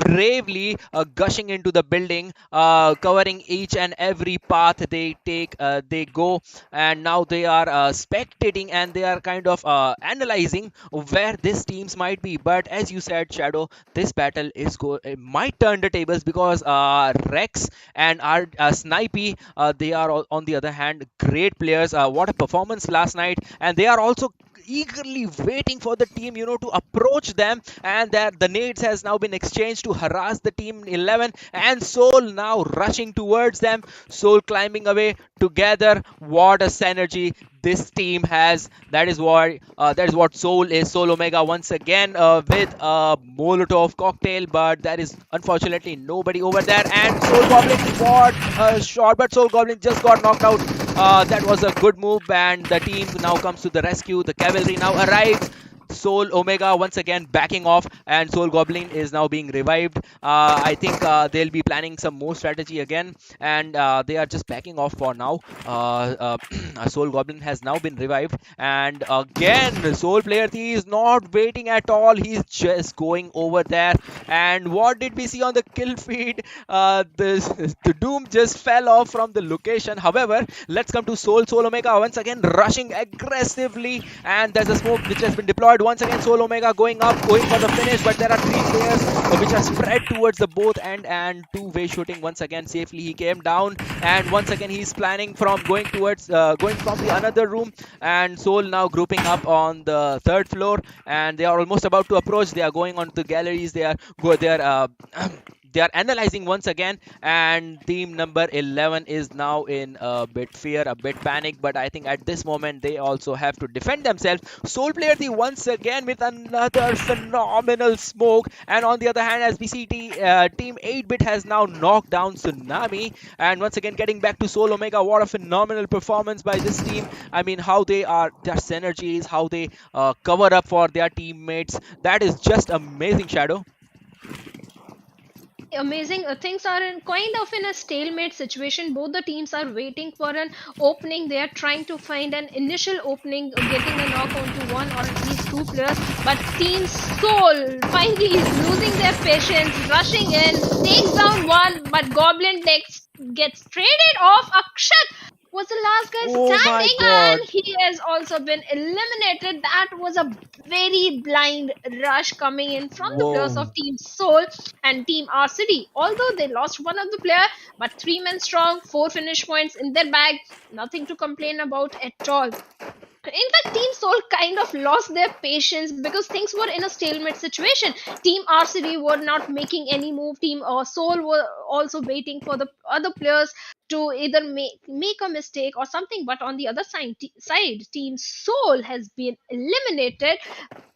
bravely gushing into the building, covering each and every path they take, they go, and now they are spectating, and they are kind of analyzing where these teams might be. But as you said, Shadow, this battle it might turn the tables, because Rex and our Snipey, they are on the other hand great players. What a performance last night, and they are also eagerly waiting for the team to approach them, and that the nades has now been exchanged to harass the team 11, and SouL now rushing towards them, SouL climbing away together. What a synergy this team has. That is what SouL is. SouL Omega once again with a Molotov cocktail, but there is unfortunately nobody over there, and SouL Goblin fought a shot, but SouL Goblin just got knocked out. That was a good move, and the team now comes to the rescue. The cavalry now arrives. SouL Omega once again backing off, and SouL Goblin is now being revived. I think they'll be planning some more strategy again, and they are just backing off for now. SouL Goblin has now been revived, and again SouL player 3 is not waiting at all. He's just going over there, and what did we see on the kill feed? The Doom just fell off from the location. However, let's come to SouL Omega once again rushing aggressively, and there's a smoke which has been deployed. Once again, SouL Omega going up, going for the finish, but there are 3 players which are spread towards the both end, and two-way shooting. Once again, safely he came down, and once again he's planning from going towards going from the another room, and SouL now grouping up on the 3rd floor, and they are almost about to approach. They are going on to the galleries. They are they are analyzing once again, and team number 11 is now in a bit fear, a bit panic, but I think at this moment they also have to defend themselves. SouL player the once again with another phenomenal smoke, and on the other hand, as we see team 8-bit has now knocked down Tsunami, and once again getting back to SouL Omega. What a phenomenal performance by this team. I mean, how they are, their synergies, how they cover up for their teammates, that is just amazing, Shadow. Amazing. Things are kind of in a stalemate situation. Both the teams are waiting for an opening. They are trying to find an initial opening, getting a knock onto one or at least 2 players. But Team SouL finally is losing their patience, rushing in, takes down one, but Goblin gets traded off. Akshat was the last guy Oh my standing, god. and he has also been eliminated. That was a very blind rush coming in from the players of Whoa. Team SouL and Team RCD. Although they lost one of the player, but 3 men strong, 4 finish points in their bag, nothing to complain about at all. In fact, Team SouL kind of lost their patience because things were in a stalemate situation. Team RCD were not making any move. Team SouL were also waiting for the other players to either make a mistake or something. But on the other side, Team SouL has been eliminated.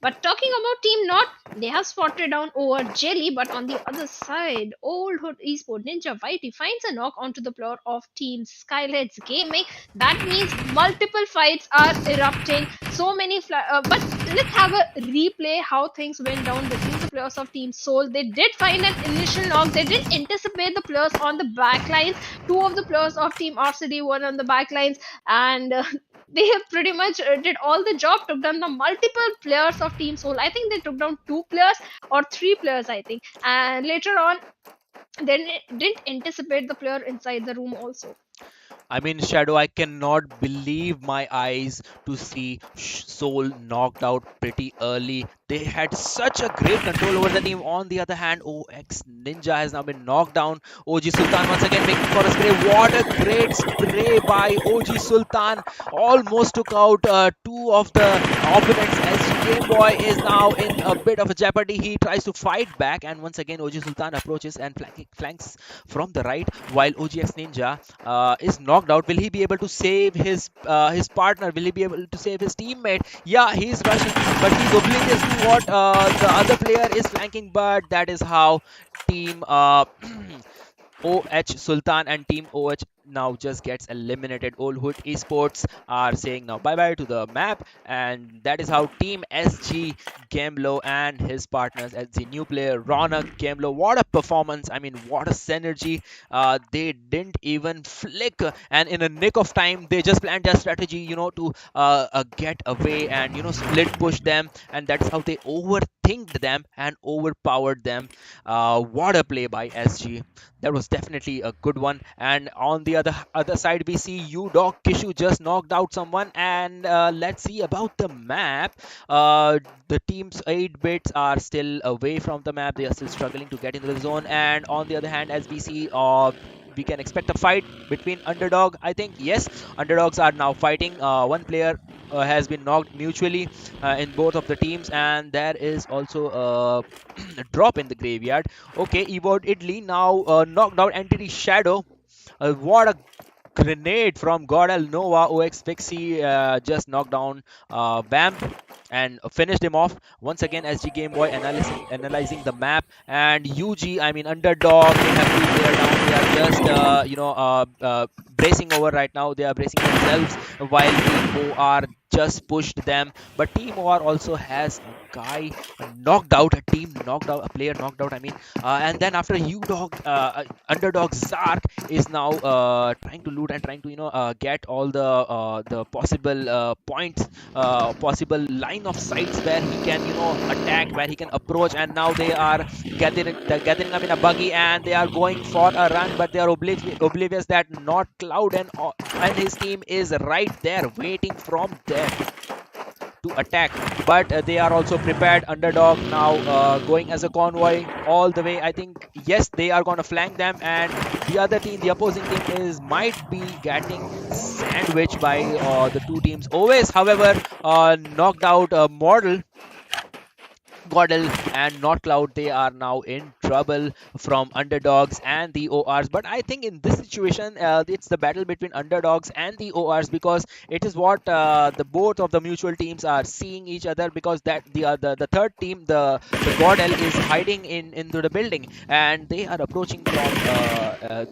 But talking about Team Not, they have spotted down over Jelly. But on the other side, old Hood Esports Ninja Whitey finds a knock onto the floor of Team Skylight Gaming. That means multiple fights are erupting. So many, but let's have a replay how things went down between the players of Team SouL. They did find an initial knock. They did anticipate the players on the back lines. Two of the players of Team RCD were on the back lines, and they have pretty much did all the job, took down the multiple players of Team SouL. I think they took down 2 players or 3 players, I think. And later on, they didn't anticipate the player inside the room also. I mean, Shadow, I cannot believe my eyes to see SouL knocked out pretty early. They had such a great control over the team. On the other hand, OX Ninja has now been knocked down. OG Sultan once again making for a spray. What a great spray by OG Sultan. Almost took out 2 of the opponents. SG Game Boy is now in a bit of a jeopardy. He tries to fight back, and once again, OG Sultan approaches and flanks from the right, while OGX Ninja is knocked out. Will he be able to save his partner? Will he be able to save his teammate? Yeah, he's rushing, but he's oblivious to what the other player is flanking. But that is how team OH Sultan and team OH now just gets eliminated. Old Hood Esports are saying now bye bye to the map, and that is how team SG Gamlo and his partners as the new player Rvng Gamlo. What a performance! I mean, what a synergy! They didn't even flick, and in a nick of time, they just planned their strategy, you know, to get away and, you know, split push them, and that's how they overthinked them and overpowered them. What a play by SG! That was definitely a good one. And on the other side, we see Udog Kishu just knocked out someone. And let's see about the map. The team's 8 bits are still away from the map. They are still struggling to get into the zone. And on the other hand, as we see, we can expect a fight between Underdog. I think yes, Underdogs are now fighting. One player has been knocked mutually in both of the teams, and there is also a drop in the graveyard. Okay, Evolved Italy now knocked out Entity Shadow. What a grenade from GodL Nova. OX Pixie just knocked down Vamp and finished him off. Once again, SG Game Boy analyzing the map, and UG, I mean Underdog, they have to clear down. They are just bracing over right now. They are bracing themselves while Team OR just pushed them. But Team OR also has a guy knocked out, a player knocked out. I mean, and then after Underdog Zark is now trying to loot and trying to get all the possible points, possible line of sights where he can attack, where he can approach. And now they are gathering up in a buggy and they are going for a run, but they are oblivious that not Cloud and his team is right there waiting from there to attack. But they are also prepared. Underdog now going as a convoy all the way. I think yes, they are going to flank them, and the other team, the opposing team, might be getting sandwiched by the two teams. OS, however, knocked out Model, GodL and Not Cloud. They are now in trouble from Underdogs and the ORs. But I think in this situation, it's the battle between Underdogs and the ORs, because it is what the both of the mutual teams are seeing each other, because that the third team, the GodL, is hiding into the building, and they are approaching from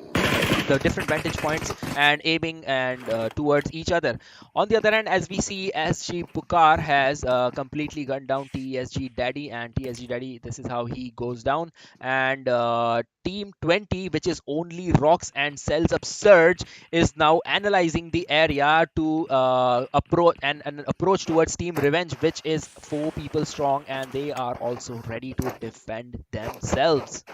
the different vantage points and aiming and towards each other. On the other hand, as we see, SG Pukar has completely gunned down TSG Daddy, and TSG Daddy, this is how he goes down. And Team 20, which is only Rocks and Celtz Upsurge, is now analyzing the area to approach towards Team Rvng, which is 4 people strong, and they are also ready to defend themselves.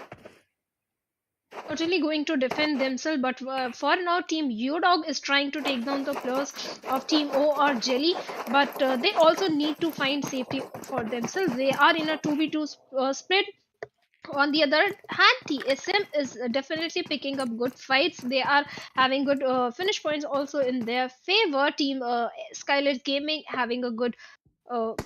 certainly going to defend themselves, but for now, Team Udog is trying to take down the players of Team O or Jelly, but they also need to find safety for themselves. They are in a 2v2 split. On the other hand, TSM is definitely picking up good fights. They are having good finish points also in their favor. Team Skylight Gaming having a good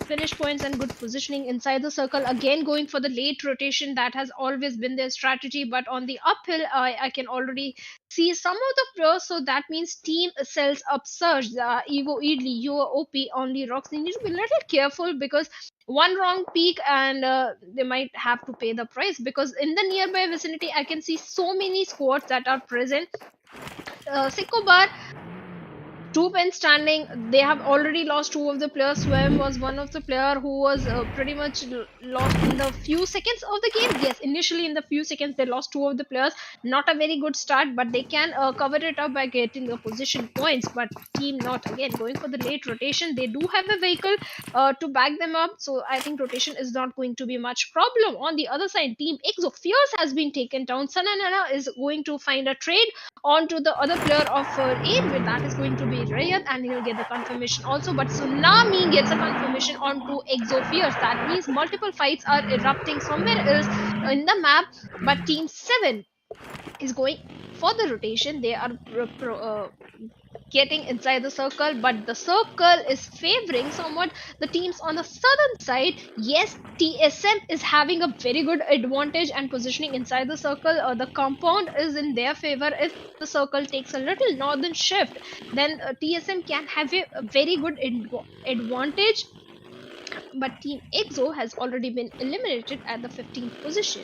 finish points and good positioning inside the circle. Again, going for the late rotation, that has always been their strategy. But on the uphill, I can already see some of the pros. So that means Team Celtz Upsurge, Evo Idli, you are OP, only rocks. They need to be a little careful because one wrong peak and they might have to pay the price, because in the nearby vicinity I can see so many squads that are present. Sikobar, two men standing. They have already lost two of the players. Swam was one of the player who was pretty much lost in the few seconds of the game. Yes, initially in the few seconds they lost two of the players. Not a very good start, but they can cover it up by getting the position points. But Team Not, again, going for the late rotation. They do have a vehicle to back them up, so I think rotation is not going to be much problem. On the other side, Team Exo Fierce has been taken down. Sananana is going to find a trade onto the other player of Aid, that is going to be Rayat, and he'll get the confirmation also. But Tsunami gets a confirmation onto Exofierce. That means multiple fights are erupting somewhere else in the map. But Team 7 is going for the rotation. They are getting inside the circle, but the circle is favoring somewhat the teams on the southern side. Yes, TSM is having a very good advantage and positioning inside the circle. The compound is in their favor. If the circle takes a little northern shift, then TSM can have a very good advantage. But Team EXO has already been eliminated at the 15th position.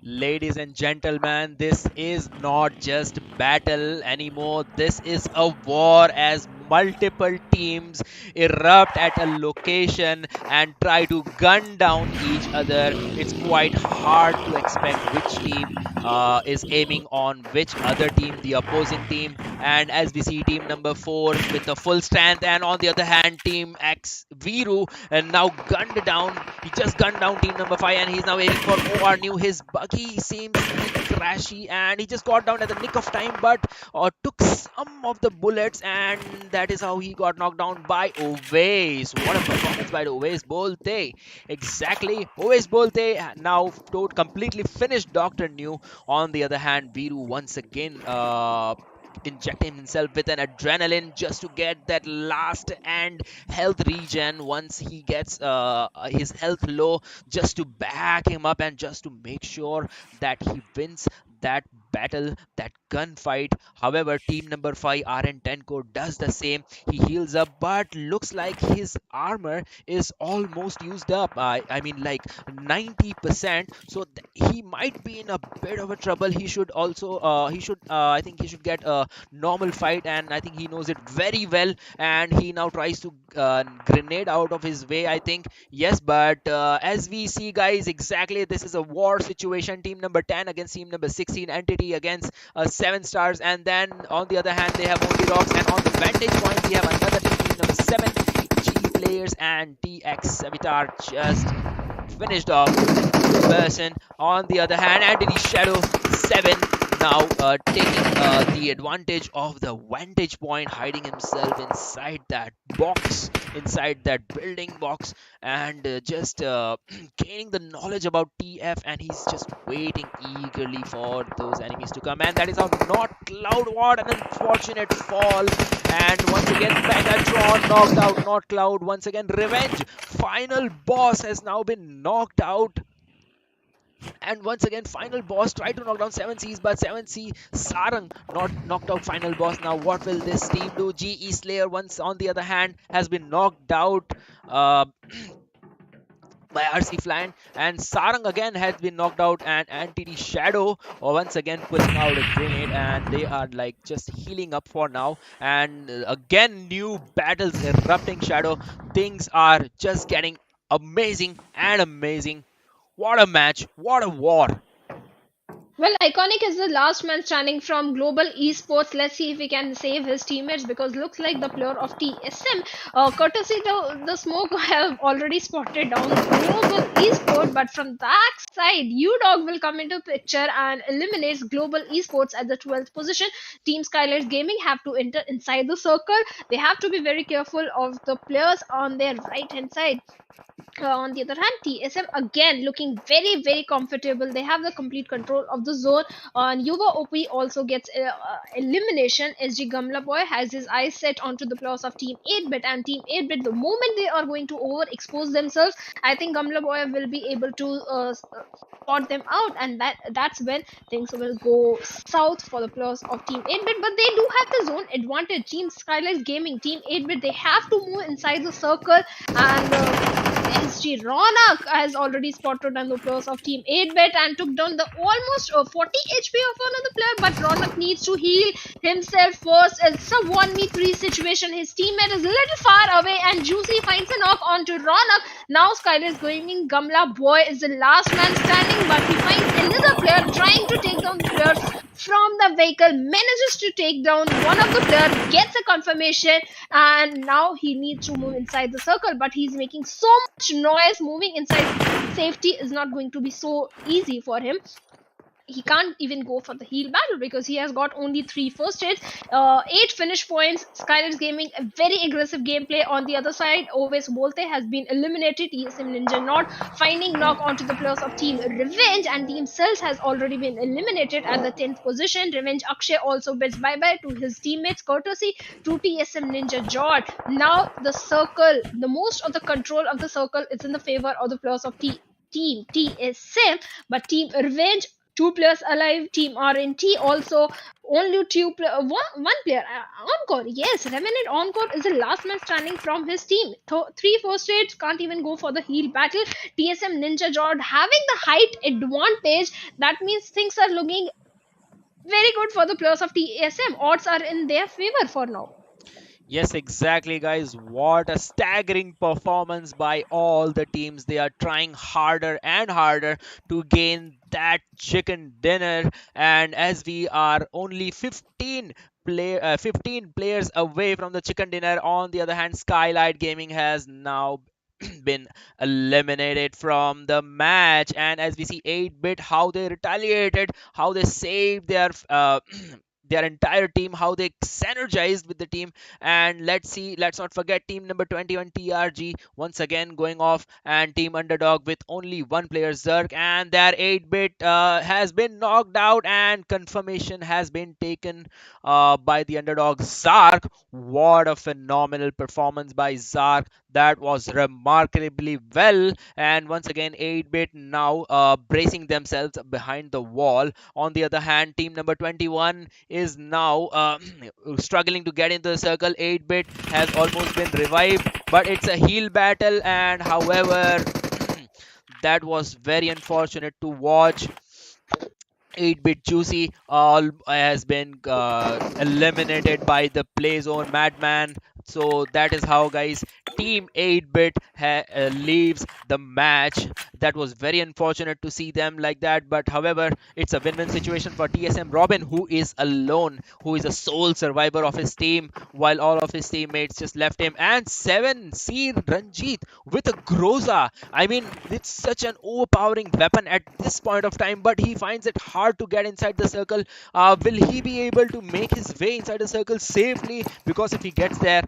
Ladies and gentlemen, this is not just battle anymore. This is a war, as multiple teams erupt at a location and try to gun down each other. It's quite hard to expect which team is aiming on which other team, the opposing team. And as we see, team number 4 with the full strength, and on the other hand, team X Viru, and now gunned down. He just gunned down team number 5, and he's now aiming for OR New. His buggy seems to be crashy, and he just got down at the nick of time, but took some of the bullets, and that is how he got knocked down by Oways. What a performance by the Oways Bolte. Exactly, Oways Bolte now completely finished Dr. New. On the other hand, Viru once again injecting himself with an adrenaline just to get that last and health regen once he gets his health low, just to back him up and just to make sure that he wins that battle, that gunfight. However, team number 5 RN10 does the same. He heals up, but looks like his armor is almost used up. I mean, like 90%. So he might be in a bit of a trouble. He should also I think he should get a normal fight, and I think he knows it very well. And he now tries to grenade out of his way, I think. Yes, but as we see, guys, exactly, this is a war situation. Team number 10 against team number 16, Entity against 7 stars, and then on the other hand they have only rocks, and on the vantage point we have another team number 7, G players, and TX Savitar just finished off the person. On the other hand, Entity Shadow 7 now taking the advantage of the vantage point, hiding himself inside that box, inside that building box, and just gaining the knowledge about TF, and he's just waiting eagerly for those enemies to come. And that is how Not Cloud, what an unfortunate fall, and once again Megatron knocked out Not Cloud. Once again, Rvng, final boss, has now been knocked out. And once again, final boss tried to knock down 7Cs, but 7C Sarang not knocked out final boss. Now what will this team do? GE Slayer, once on the other hand, has been knocked out by RC Flying, and Sarang again has been knocked out, and Entity Shadow once again putting out a grenade, and they are like just healing up for now. And again, new battles erupting. Shadow, things are just getting amazing and amazing. What a match, what a war. Well, Iconic is the last man standing from Global Esports. Let's see if he can save his teammates because looks like the player of TSM, courtesy the smoke, have already spotted down Global Esports. But from that side, Udog will come into picture and eliminates Global Esports at the 12th position. Team Skylight Gaming have to enter inside the circle. They have to be very careful of the players on their right hand side. On the other hand, TSM again looking very very comfortable. They have the complete control of the zone. On Yuva OP also gets elimination. SG Gamla Boy has his eyes set onto the players of Team 8-bit, and Team 8-bit, the moment they are going to overexpose themselves, I think Gamla Boy will be able to spot them out, and that's when things will go south for the players of Team 8-bit. But they do have the zone advantage. Team Skylight Gaming, Team 8-bit, they have to move inside the circle, and SG Ronak has already spotted on the players of Team 8-bit and took down the almost 40 HP of another player. But Ronak needs to heal himself first. It's a 1v3 situation. His teammate is a little far away, and Juicy finds a knock onto Ronak. Now Skylight Gaming Gamla Boy is the last man standing, but he finds another player trying to take down the player from the vehicle, manages to take down one of the players, gets a confirmation, and now he needs to move inside the circle, but he's making so much noise. Moving inside safety is not going to be so easy for him. He can't even go for the heal battle because he has got only 3 first hits, 8 finish points. Skylight Gaming, a very aggressive gameplay. On the other side, Oves Bolte has been eliminated. TSM Ninja not finding knock onto the players of Team Rvng, and Team Celtz has already been eliminated at the 10th position. Revenge Akshay also bids bye-bye to his teammates, courtesy to TSM Ninja Jord. Now the circle, the most of the control of the circle is in the favor of the players of Team TSM, but Team Rvenge, 2 players alive. Team RNT also only one player. Encore, yes, Revenant Encore is the last man standing from his team. 3 first aids, can't even go for the heal battle. TSM Ninja Jord having the height advantage. That means things are looking very good for the players of TSM. Odds are in their favor for now. Yes, exactly, guys. What a staggering performance by all the teams. They are trying harder and harder to gain that chicken dinner. And as we are only 15 players away from the chicken dinner, on the other hand, Skylight Gaming has now been eliminated from the match. And as we see 8-bit, how they retaliated, how they saved their their entire team, how they synergized with the team. And let's not forget team number 21 TRG once again going off, and team Underdog with only 1 player xROCK, and their 8-bit has been knocked out, and confirmation has been taken by the Underdog xROCK. What a phenomenal performance by xROCK. That was remarkably well, and once again 8-bit now bracing themselves behind the wall. On the other hand, team number 21 is now struggling to get into the circle. 8-bit has almost been revived, but it's a heal battle, and however that was very unfortunate to watch. 8-bit Juicy has been eliminated by the play zone madman. So that is how, guys, team 8-bit leaves the match. That was very unfortunate to see them like that, but however it's a win-win situation for TSM Robin, who is alone, who is a sole survivor of his team, while all of his teammates just left him. And 7C Ranjit with a Groza. I mean, it's such an overpowering weapon at this point of time, but he finds it hard to get inside the circle. Will he be able to make his way inside the circle safely? Because if he gets there,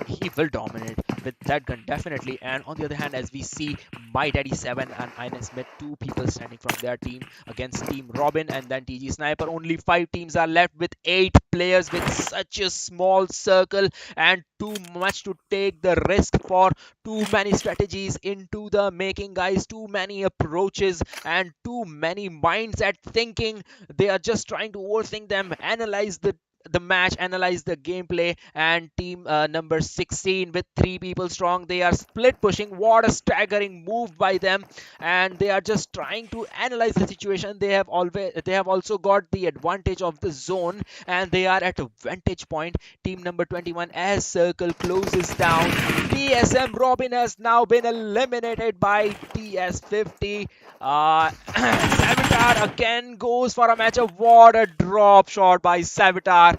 he will dominate with that gun, definitely. And on the other hand, as we see My Daddy 7 and Ines Smith, 2 people standing from their team against Team Robin and then TG Sniper. Only 5 teams are left with 8 players with such a small circle, and too much to take the risk for. Too many strategies into the making, guys. Too many approaches and too many minds at thinking. They are just trying to overthink them, analyze the the match, analyze the gameplay, and team number 16 with 3 people strong, they are split pushing. What a staggering move by them, and they are just trying to analyze the situation. They have also got the advantage of the zone, and they are at a vantage point. Team number 21 as circle closes down. TSM Robin has now been eliminated by TS50. Savitar again goes for a matchup. What a drop shot by Savitar.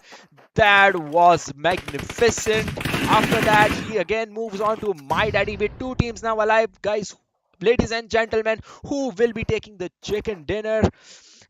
That was magnificent. After that, he again moves on to My Daddy with 2 teams now alive. Guys, ladies and gentlemen, who will be taking the chicken dinner?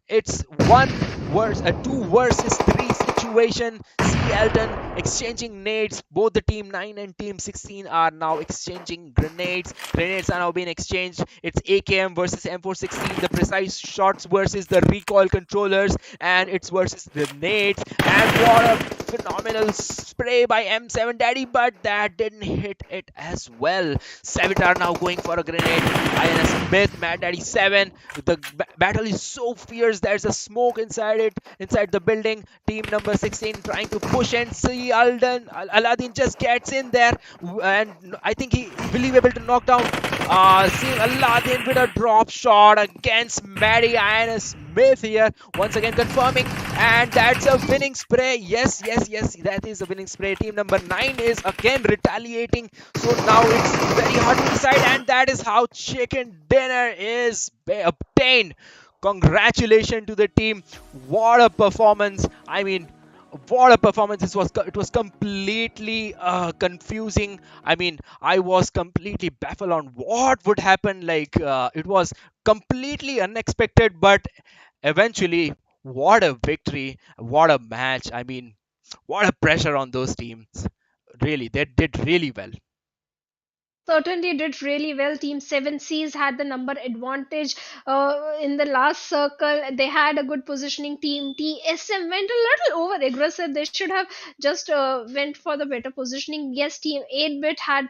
It's a 2 versus 3 situation. See Elton exchanging nades. Both the team 9 and team 16 are now exchanging grenades. Grenades are now being exchanged. It's AKM versus M416. The precise shots versus the recoil controllers, and it's versus grenades. And what a phenomenal spray by M7 Daddy, but that didn't hit it as well. Savitar now going for a grenade. INS Smith, Mad Daddy 7. The battle is so fierce. There's a smoke inside the building. Team number 16 trying to push and see Aladdin just gets in there, and I think he will be able to knock down see Aladdin with a drop shot against Maddie INS Smith here. Once again confirming, and that's a winning spray. Yes, that is a winning spray. Team number 9 is again retaliating. So now it's very hard to decide, and that is how chicken dinner is obtained. Congratulations to the team. What a performance. I mean, what a performance. It was completely confusing. I mean, I was completely baffled on what would happen. Like it was completely unexpected, but eventually, what a victory, what a match. I mean, what a pressure on those teams. Really, they did really well. Certainly did really well. Team 7Cs had the number advantage in the last circle. They had a good positioning. Team TSM went a little over aggressive. They should have just went for the better positioning. Yes, Team 8-bit had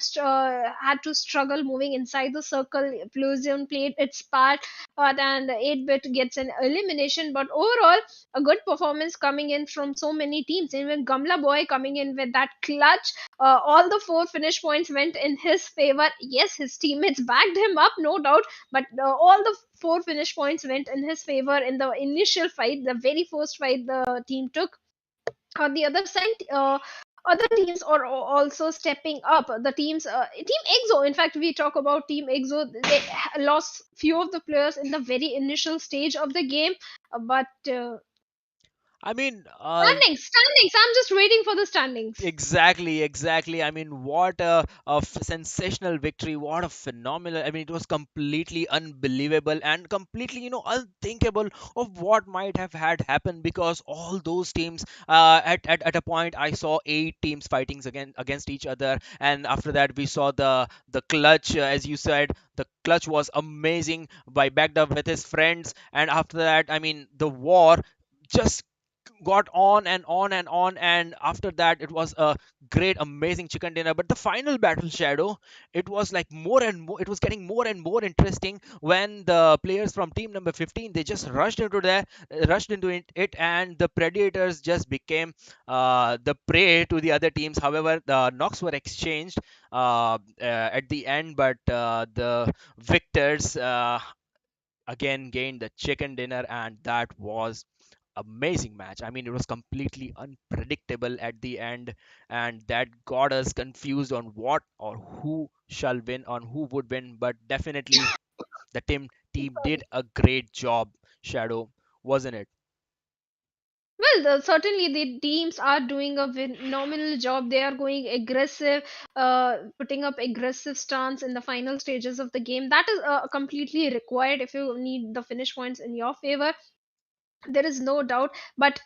to struggle moving inside the circle. Plusion played its part, and the 8-bit gets an elimination. But overall, a good performance coming in from so many teams. Even Gamla Boy coming in with that clutch. All the 4 finish points went in his favor. Yes, his teammates backed him up, no doubt, but all the 4 finish points went in his favor in the initial fight, the very first fight the team took. On the other side, other teams are also stepping up. The teams, Team EXO, in fact, we talk about Team EXO, they lost few of the players in the very initial stage of the game, but I mean, standings. I'm just waiting for the standings. exactly. I mean, what a sensational victory. What a phenomenal. I mean, it was completely unbelievable and completely, unthinkable of what might have had happened, because all those teams, at a point, I saw 8 teams fighting against each other. And after that, we saw the clutch, as you said, the clutch was amazing by backed up with his friends. And after that, I mean, the war just got on and on and on, and after that it was a great amazing chicken dinner. But the final battle, Shadow, it was like more and more, it was getting more and more interesting when the players from team number 15, they just rushed into it, and the predators just became the prey to the other teams. However, the knocks were exchanged at the end, but the victors again gained the chicken dinner, and that was amazing match. I mean, it was completely unpredictable at the end, and that got us confused on what or who shall win, on who would win. But definitely, the team did a great job. Shadow, wasn't it? Well, certainly the teams are doing a phenomenal job. They are going aggressive, putting up aggressive stance in the final stages of the game. That is completely required if you need the finish points in your favor. There is no doubt. But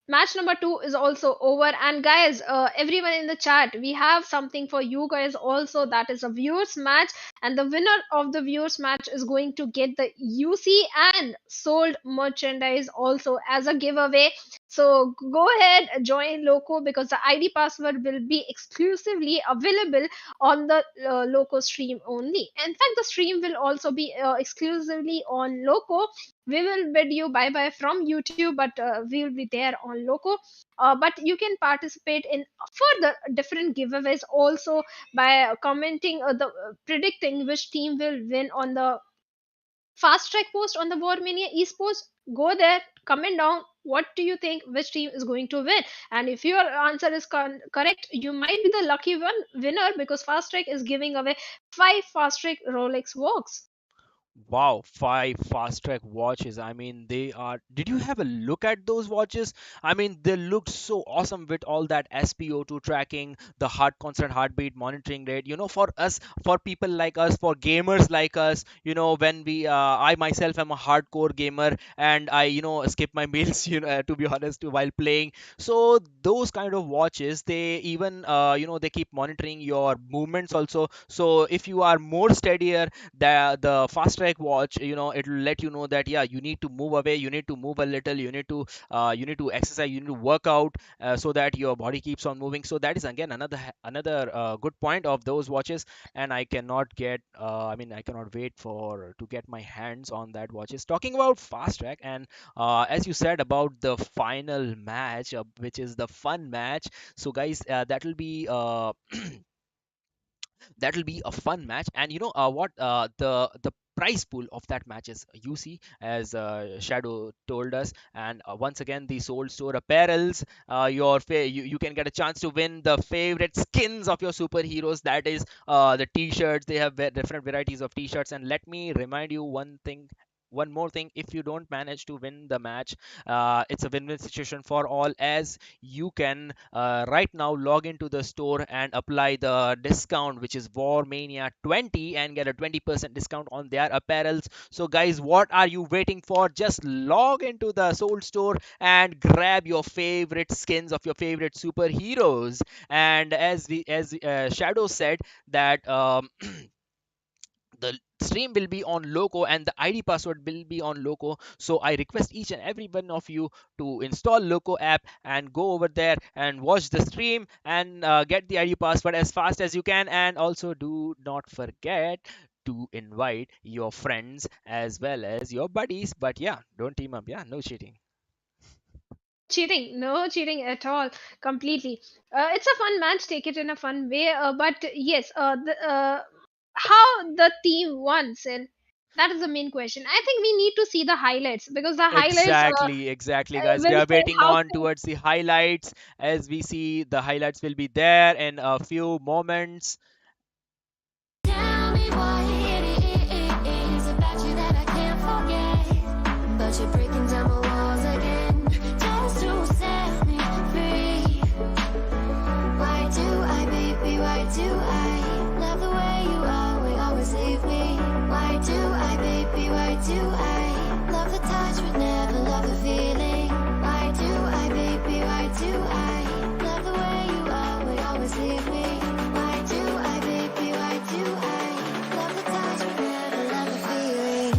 match number 2 is also over, and guys, everyone in the chat, we have something for you guys also. That is a viewers match, and the winner of the viewers match is going to get the UC and sold merchandise also as a giveaway. So go ahead, join Loco, because the ID password will be exclusively available on the Loco stream only. In fact, the stream will also be exclusively on Loco. We will bid you bye bye from YouTube, but we will be there on Loco. But you can participate in further different giveaways also by commenting the predicting which team will win on the fast track post on the Mania Esports. Go there, comment down what do you think which team is going to win, and if your answer is correct, you might be the lucky winner, because fast track is giving away 5 fast track Rolex walks. Wow, 5 fast track watches. I mean, they are. Did you have a look at those watches? I mean, they looked so awesome with all that SpO2 tracking, the constant heartbeat monitoring rate. For us, for people like us, for gamers like us, when I myself am a hardcore gamer and I, skip my meals, to be honest, while playing. So those kind of watches, they even, they keep monitoring your movements also. So if you are more steadier, the fast track watch, it'll let you know that, yeah, you need to move away, you need to move a little, you need to exercise, you need to work out, so that your body keeps on moving. So that is again another good point of those watches. And I cannot wait for to get my hands on that watches. Talking about fast track, and as you said about the final match, which is the fun match. So guys, that'll be a fun match. And what the prize pool of that match is, you see, as Shadow told us. And once again, the SouL store apparels, you can get a chance to win the favorite skins of your superheroes. That is the t-shirts. They have different varieties of t-shirts. And let me remind you one more thing. If you don't manage to win the match, it's a win-win situation for all, as you can right now log into the store and apply the discount, which is War Mania 20, and get a 20% discount on their apparels. So guys, what are you waiting for? Just log into the SouL store and grab your favorite skins of your favorite superheroes. And as Shadow said that the stream will be on Loco and the ID password will be on Loco. So I request each and every one of you to install Loco app and go over there and watch the stream and get the ID password as fast as you can. And also do not forget to invite your friends as well as your buddies. But yeah, don't team up. Yeah, no cheating. Cheating, no cheating at all, completely. It's a fun match, take it in a fun way. But yes, how the team won, and that is the main question. I think we need to see the highlights, because the highlights Exactly, guys. We will are say waiting how on towards the highlights. As we see, the highlights will be there in a few moments. Tell me what it is about you that I can't forget. But you're breaking down my walls again, just to set me free. Why do I, baby, why do I love the way you always leave me? Why do I, baby, why do I love the touch but never love the feeling? Why do I, baby, why do I love the way you always leave me? Why do I, baby, why do I love the touch but never love the feeling?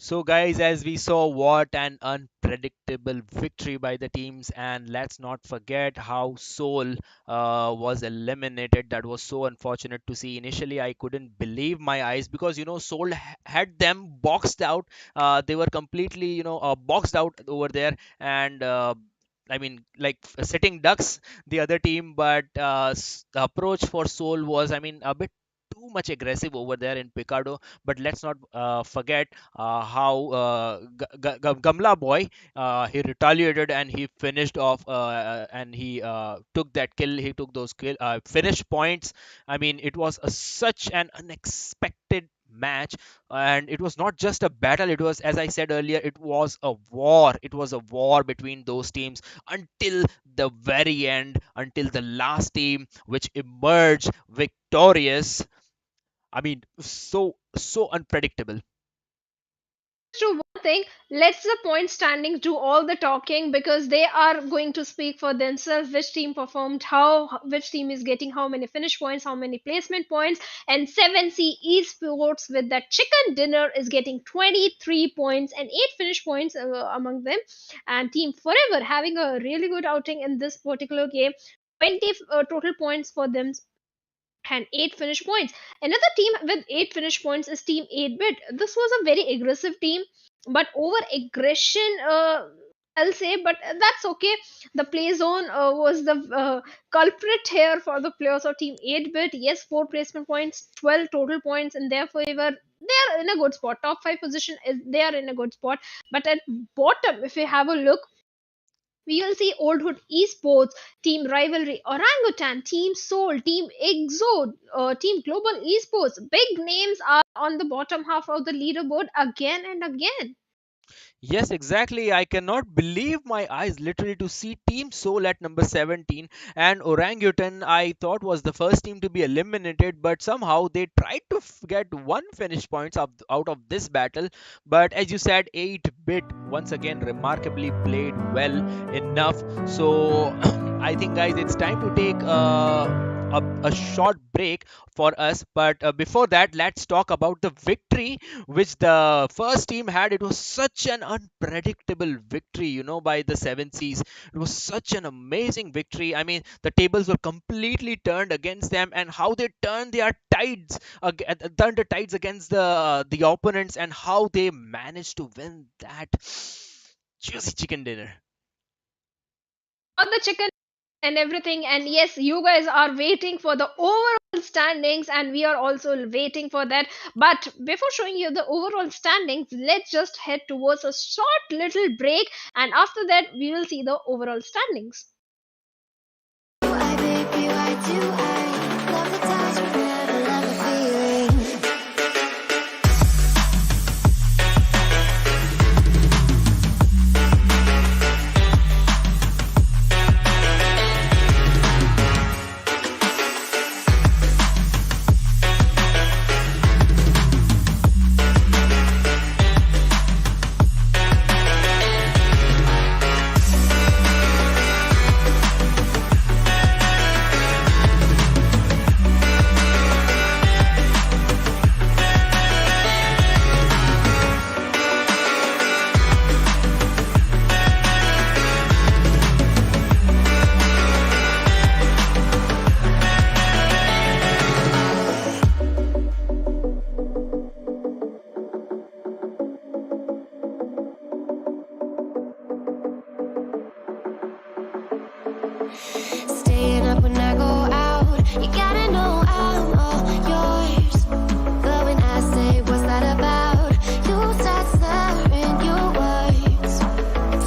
So, guys, as we saw, what an unpredictable victory by the teams, and let's not forget how SouL was eliminated. That was so unfortunate to see. Initially, I couldn't believe my eyes because SouL had them boxed out. They were completely boxed out over there, and I mean, like sitting ducks, the other team. But the approach for SouL was, I mean, a bit too much aggressive over there in Picardo. But let's not forget how Gamla boy, he retaliated and he finished off, and he took that kill. He took those finish points. I mean, it was such an unexpected match, and it was not just a battle. It was, as I said earlier, it was a war. It was a war between those teams until the very end, until the last team which emerged victorious. I mean, so unpredictable. To one thing, let's the point standings do all the talking because they are going to speak for themselves. Which team performed how, which team is getting how many finish points, how many placement points, and 7C Esports with that chicken dinner is getting 23 points and 8 finish points among them. And Team Forever having a really good outing in this particular game, 20 total points for them and 8 finish points. Another team with 8 finish points is Team 8-Bit. This was a very aggressive team, but over aggression, I'll say, but that's okay. The play zone was the culprit here for the players of Team 8-Bit. Yes, 4 placement points, 12 total points in their favor. They are in a good spot. Top 5 position, they are in a good spot. But at bottom, if you have a look, we will see Old Hood Esports, Team Rivalry, Orangutan, Team SouL, Team xROCK, Team Global Esports. Big names are on the bottom half of the leaderboard again and again. Yes, exactly. I cannot believe my eyes literally to see Team SouL at number 17, and Orangutan I thought was the first team to be eliminated, but somehow they tried to get one finish points out of this battle. But as you said, 8-Bit once again remarkably played well enough. So I think, guys, it's time to take a short break for us. But before that, let's talk about the victory which the first team had. It was such an unpredictable victory, by the 7Cs. It was such an amazing victory. I mean, the tables were completely turned against them, and how they turned their turned the tides against the opponents, and how they managed to win that juicy chicken dinner. On the chicken and everything, and yes, you guys are waiting for the overall standings and we are also waiting for that. But before showing you the overall standings, let's just head towards a short little break, and after that we will see the overall standings. Why, baby, why do I love the touch but never love the feeling? Staying up when I go out, you gotta know I'm all yours. But when I say what's that about, you start slurring your words.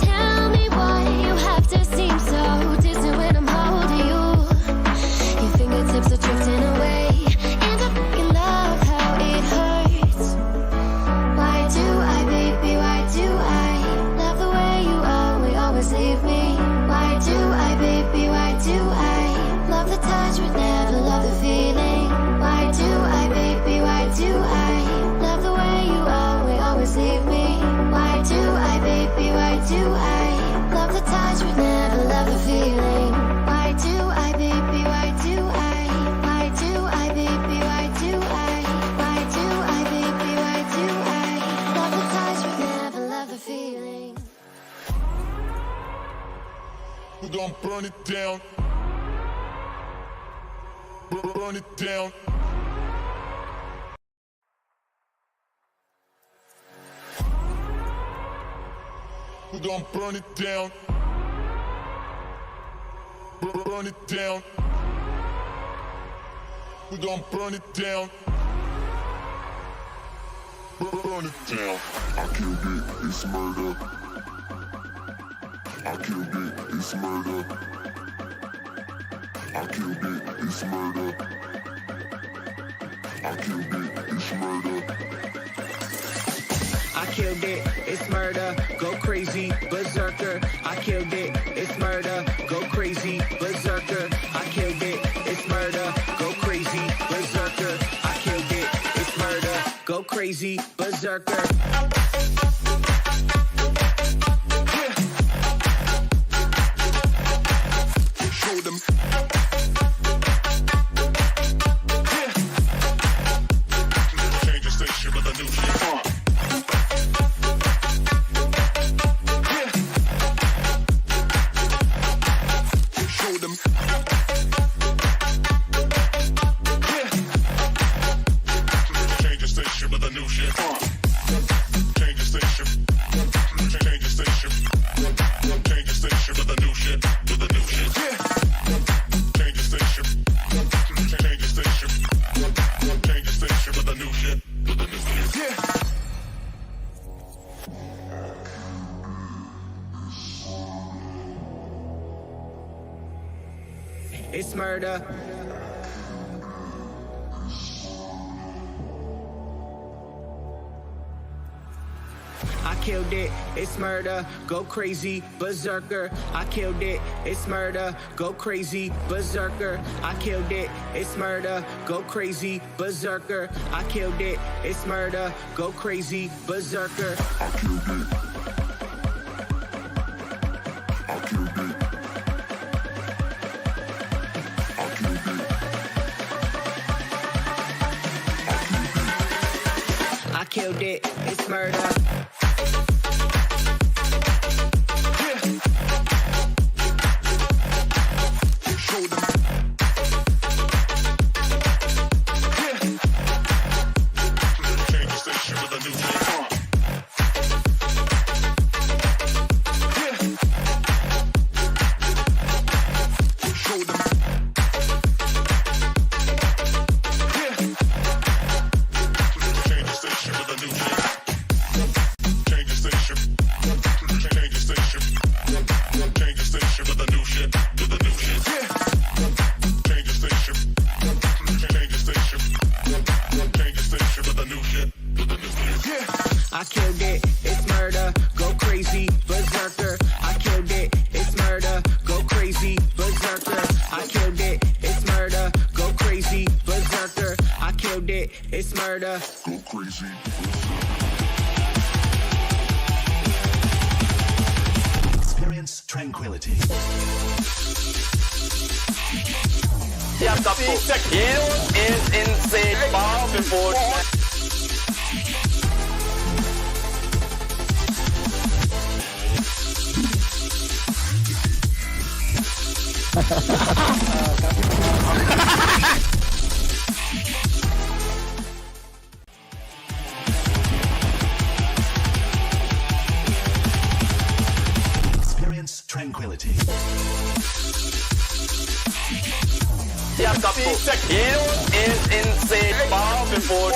Tell me why you have to seem so distant when I'm holding you. Your fingertips are drifting away, and I fucking love how it hurts. Why do I, baby, why do I love the way you always, always leave me? Why do I, baby, why do I love the touch but never love the feeling? Why do I, baby, why do I love the way you always, always leave me? Why do I, baby, why do I love the touch but never love the feeling? Why do I, baby, why do why do I, baby, why do why do I, baby, why do I love the touch but burn it down. Burn it down. We're gonna burn it down. Burn it down. We're gonna burn it down. Burn it down. I killed it, it's murder. I killed it, it's murder. I killed it, it's murder. I killed it, it's murder. I killed it, it's murder, go crazy, berserker. I killed it, it's murder, go crazy, berserker. I killed it, it's murder, go crazy, berserker. I killed it, it's murder, go crazy, berserker. Show them. Change the station with a new shit. Show them. Change the station with a new shit. Change the station. Change the station. Change the station with a new shit. With a new shit. Change the station. Change the station. Change the station with a new shit. With a new shit. It's murder. I killed it, it's murder, go crazy, berserker. I killed it, it's murder, go crazy, berserker. I killed it, it's murder, go crazy, berserker. I killed it, it's murder, go crazy, berserker. I killed it. I killed it. I killed it. I killed it, it's murder. Show them. Change the station with a new shit. Show them. Change the station with a new shit. Change the station. Change the station. Change the station with a new shit. With a new shit. Change the station. Change the station. Change the station with a new shit. With a new shit. I killed it, it's murder, go crazy, berserker. I killed it, it's murder, go crazy, berserker. I killed it, it's murder, go crazy, berserker. I killed it, it's murder. Go crazy. Experience tranquility. Yeah, Tapo. You is insane. Bow before. Experience tranquility. Yeah, Tapo. You is insane. Bow before.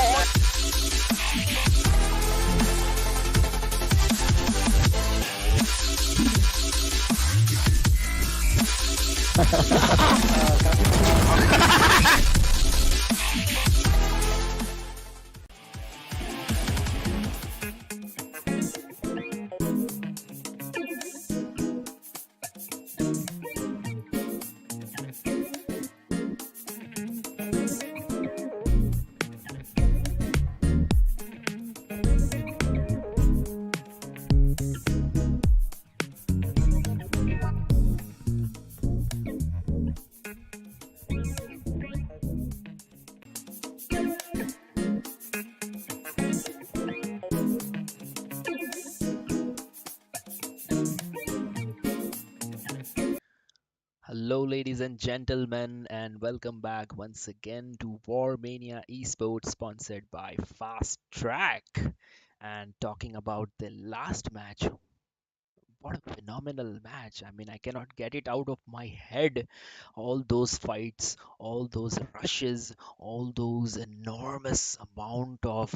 Hello, ladies and gentlemen, and welcome back once again to Mania Esports, sponsored by Fast Track. And talking about the last match, what a phenomenal match. I mean, I cannot get it out of my head. All those fights, all those rushes, all those enormous amount of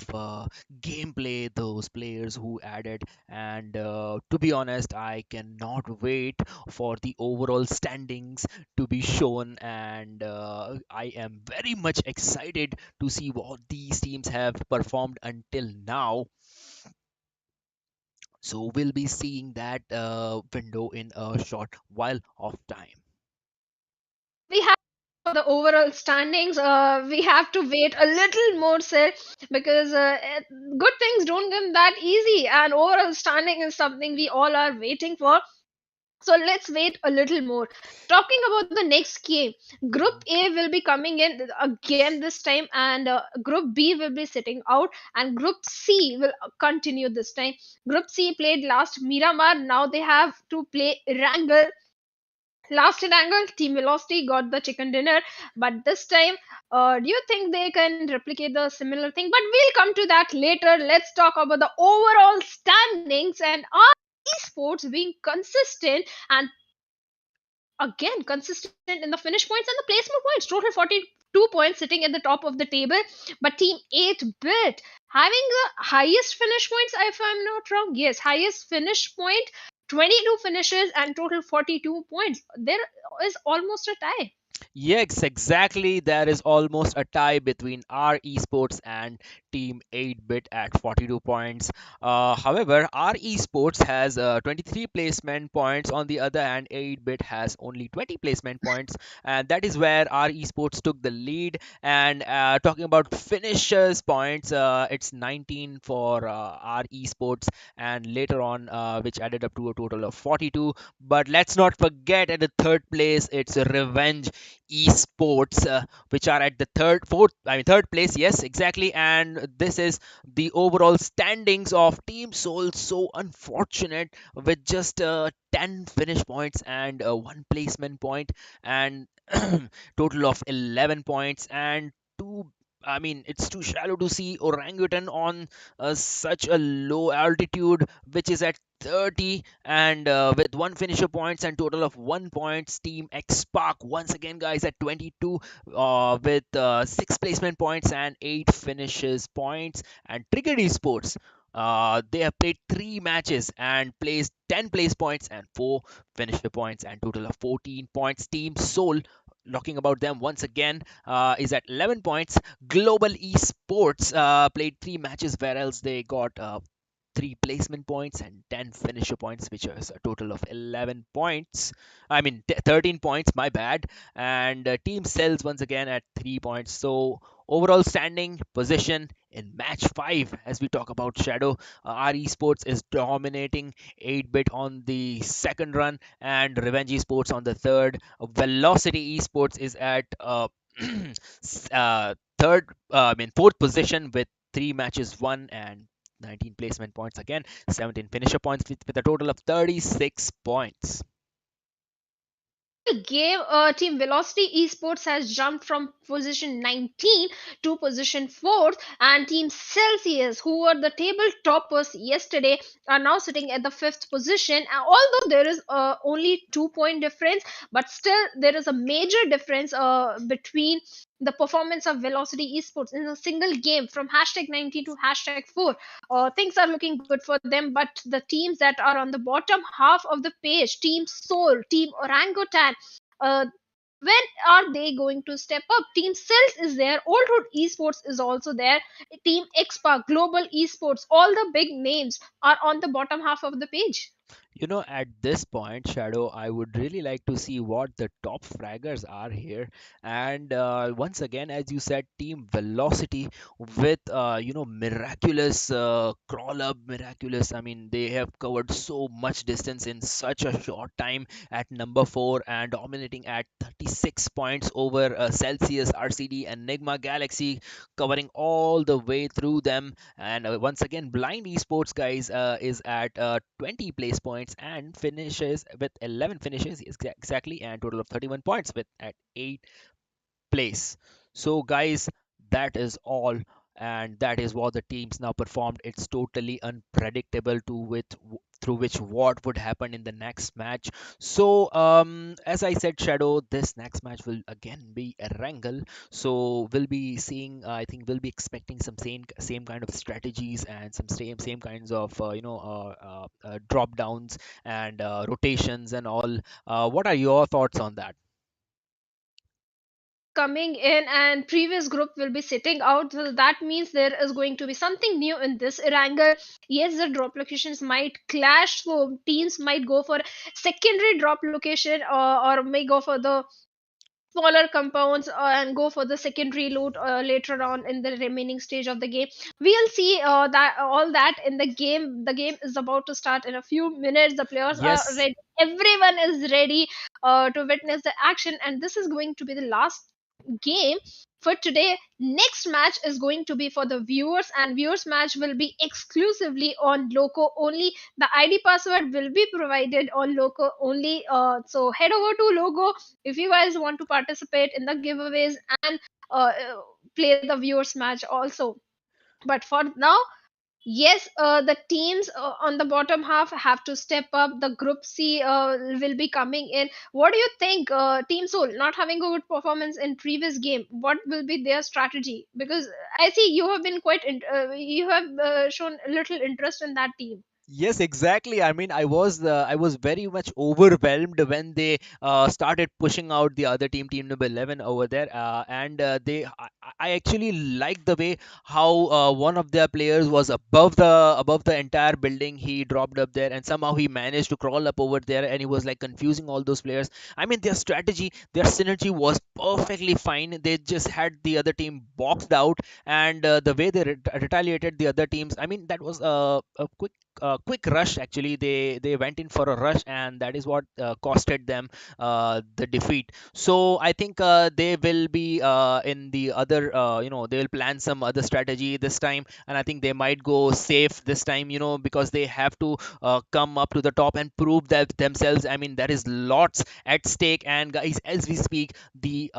gameplay those players who added. And to be honest, I cannot wait for the overall standings to be shown. And I am very much excited to see what these teams have performed until now. So we'll be seeing that window in a short while of time. We have for the overall standings. We have to wait a little more, sir, because good things don't come that easy, and overall standing is something we all are waiting for. So let's wait a little more. Talking about the next game, Group A will be coming in again this time, and Group B will be sitting out, and Group C will continue this time. Group C played last Miramar, now they have to play Erangel. Last Erangel, Team Velocity got the chicken dinner, but this time, do you think they can replicate the similar thing? But we'll come to that later. Let's talk about the overall standings and our esports being consistent and again consistent in the finish points and the placement points. Total 42 points sitting at the top of the table, but Team 8-bit having the highest finish points, if I'm not wrong. Yes, highest finish point, 22 finishes and total 42 points. There is almost a tie. Yes, exactly. There is almost a tie between our esports and Team 8-bit at 42 points. However, our esports has 23 placement points. On the other hand, 8-bit has only 20 placement points, and that is where our esports took the lead. And talking about finishers points, it's 19 for our esports, and later on, which added up to a total of 42. But let's not forget at the third place, it's Revenge Esports, which are at the third place. Yes, exactly. And this is the overall standings of Team SouL. So unfortunate with just 10 finish points and one placement point, and total of 11 points and two. I mean, it's too shallow to see Orangutan on such a low altitude, which is at 30, and with one finisher points and total of 1 points. Team xROCK once again, guys, at 22 with 6 placement points and 8 finishes points. And Triggered Esports, they have played 3 matches and placed 10 place points and 4 finisher points and total of 14 points. Team SouL, talking about them once again, is at 11 points. Global Esports played 3 matches, where else they got 3 placement points and 10 finisher points, which is a total of 11 points. I mean, 13 points, my bad. And Team Celtz once again at 3 points. So, overall standing position in match 5, as we talk about Shadow, our esports is dominating. 8-bit on the second run, and Revenge Esports on the third. Velocity Esports is at fourth position with 3 matches won and 19 placement points again, 17 finisher points with a total of 36 points. Game Team Velocity Esports has jumped from position 19 to position 4th, and Team Celsius, who were the table toppers yesterday, are now sitting at the 5th position. Although there is only 2 point difference, but still there is a major difference between the performance of Velocity Esports in a single game from hashtag 19 to hashtag 4. Things are looking good for them, but the teams that are on the bottom half of the page, Team SouL, Team Orangutan, when are they going to step up? Team Celtz is there, Old Hood Esports is also there, Team xROCK, Global Esports, all the big names are on the bottom half of the page. At this point, Shadow, I would really like to see what the top fraggers are here. And once again, as you said, Team Velocity with, miraculous crawl up, miraculous. I mean, they have covered so much distance in such a short time at number 4 and dominating at 36 points over Celsius, RCD, and Enigma Galaxy, covering all the way through them. And once again, Blind Esports, guys, is at 20 place points points and finishes with 11 finishes exactly, and total of 31 points with at 8th place. So guys, that is all, and that is what the teams now performed. It's totally unpredictable to with through which what would happen in the next match. So as I said, Shadow, this next match will again be Erangel. So we'll be seeing, I think we'll be expecting some same kind of strategies and some same kinds of drop downs and rotations and all. What are your thoughts on that? Coming in and previous group will be sitting out, so that means there is going to be something new in this Erangel. Yes, the drop locations might clash, so teams might go for secondary drop location, or may go for the smaller compounds, and go for the secondary loot later on in the remaining stage of the game. We'll see that all that in the game. The game is about to start in a few minutes. The players are Yes. ready, everyone is ready to witness the action, and this is going to be the last game for today. Next match is going to be for the viewers, and viewers match will be exclusively on Loco only. The ID password will be provided on Loco only. So head over to Logo if you guys want to participate in the giveaways and play the viewers match also. But for now, yes, the teams on the bottom half have to step up. The Group C will be coming in. What do you think, Team SouL, not having a good performance in previous game, what will be their strategy? Because I see you have been you have shown a little interest in that team. Yes, exactly. I mean, I was very much overwhelmed when they started pushing out the other team, team number 11 over there, and I actually liked the way how one of their players was above the entire building. He dropped up there, and somehow he managed to crawl up over there, and he was like confusing all those players. I mean, their strategy, their synergy was perfectly fine. They just had the other team boxed out, and the way they retaliated the other teams. I mean, that was a quick rush. Actually, they went in for a rush, and that is what costed them the defeat. So I think they will be in the other they will plan some other strategy this time, and I think they might go safe this time, because they have to come up to the top and prove that themselves. I mean, there is lots at stake. And guys, as we speak, the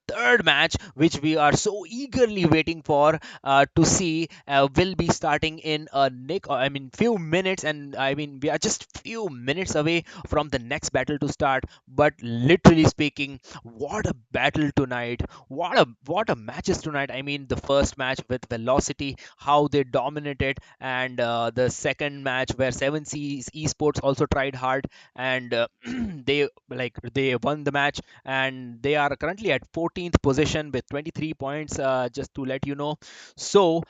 third match, which we are so eagerly waiting for to see, will be starting in I mean, few minutes. And I mean, we are just few minutes away from the next battle to start. But literally speaking, what a battle tonight! What a matches tonight! I mean, the first match with Velocity, how they dominated, and the second match where 7C Esports also tried hard, and they won the match, and they are currently at 14th position with 23 points. Just to let you know. So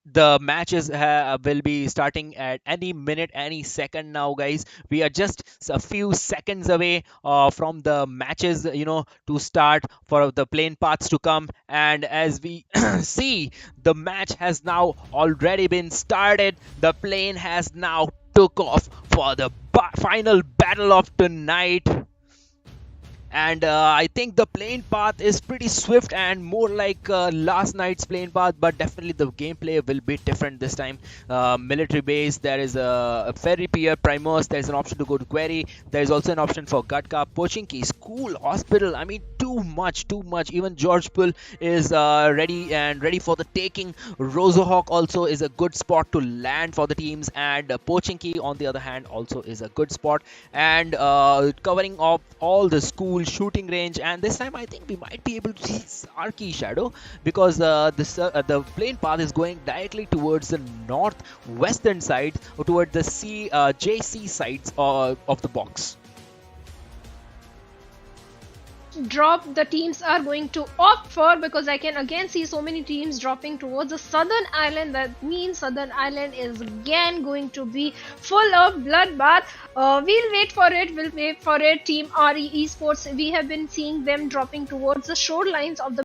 the matches will be starting at any minute, any second now, guys. We are just a few seconds away from the matches, to start, for the plane paths to come. And as we see, the match has now already been started. The plane has now took off for the final battle of tonight. And I think the plane path is pretty swift and more like last night's plane path, but definitely the gameplay will be different this time. Military base, there is a ferry pier, Primos, there's an option to go to Quarry, there's also an option for Gatka, Pochinki, school, hospital. I mean, too much. Even George Pool is ready for the taking. Rozohawk also is a good spot to land for the teams, and Pochinki on the other hand also is a good spot, and covering up all the school shooting range. And this time I think we might be able to see Sarky Shadow, because the plane path is going directly towards the northwestern side, or toward the JC sides of the box. Drop the teams are going to opt for, because I can again see so many teams dropping towards the southern island. That means southern island is again going to be full of bloodbath. We'll wait for it. Team RE Esports, we have been seeing them dropping towards the shorelines of the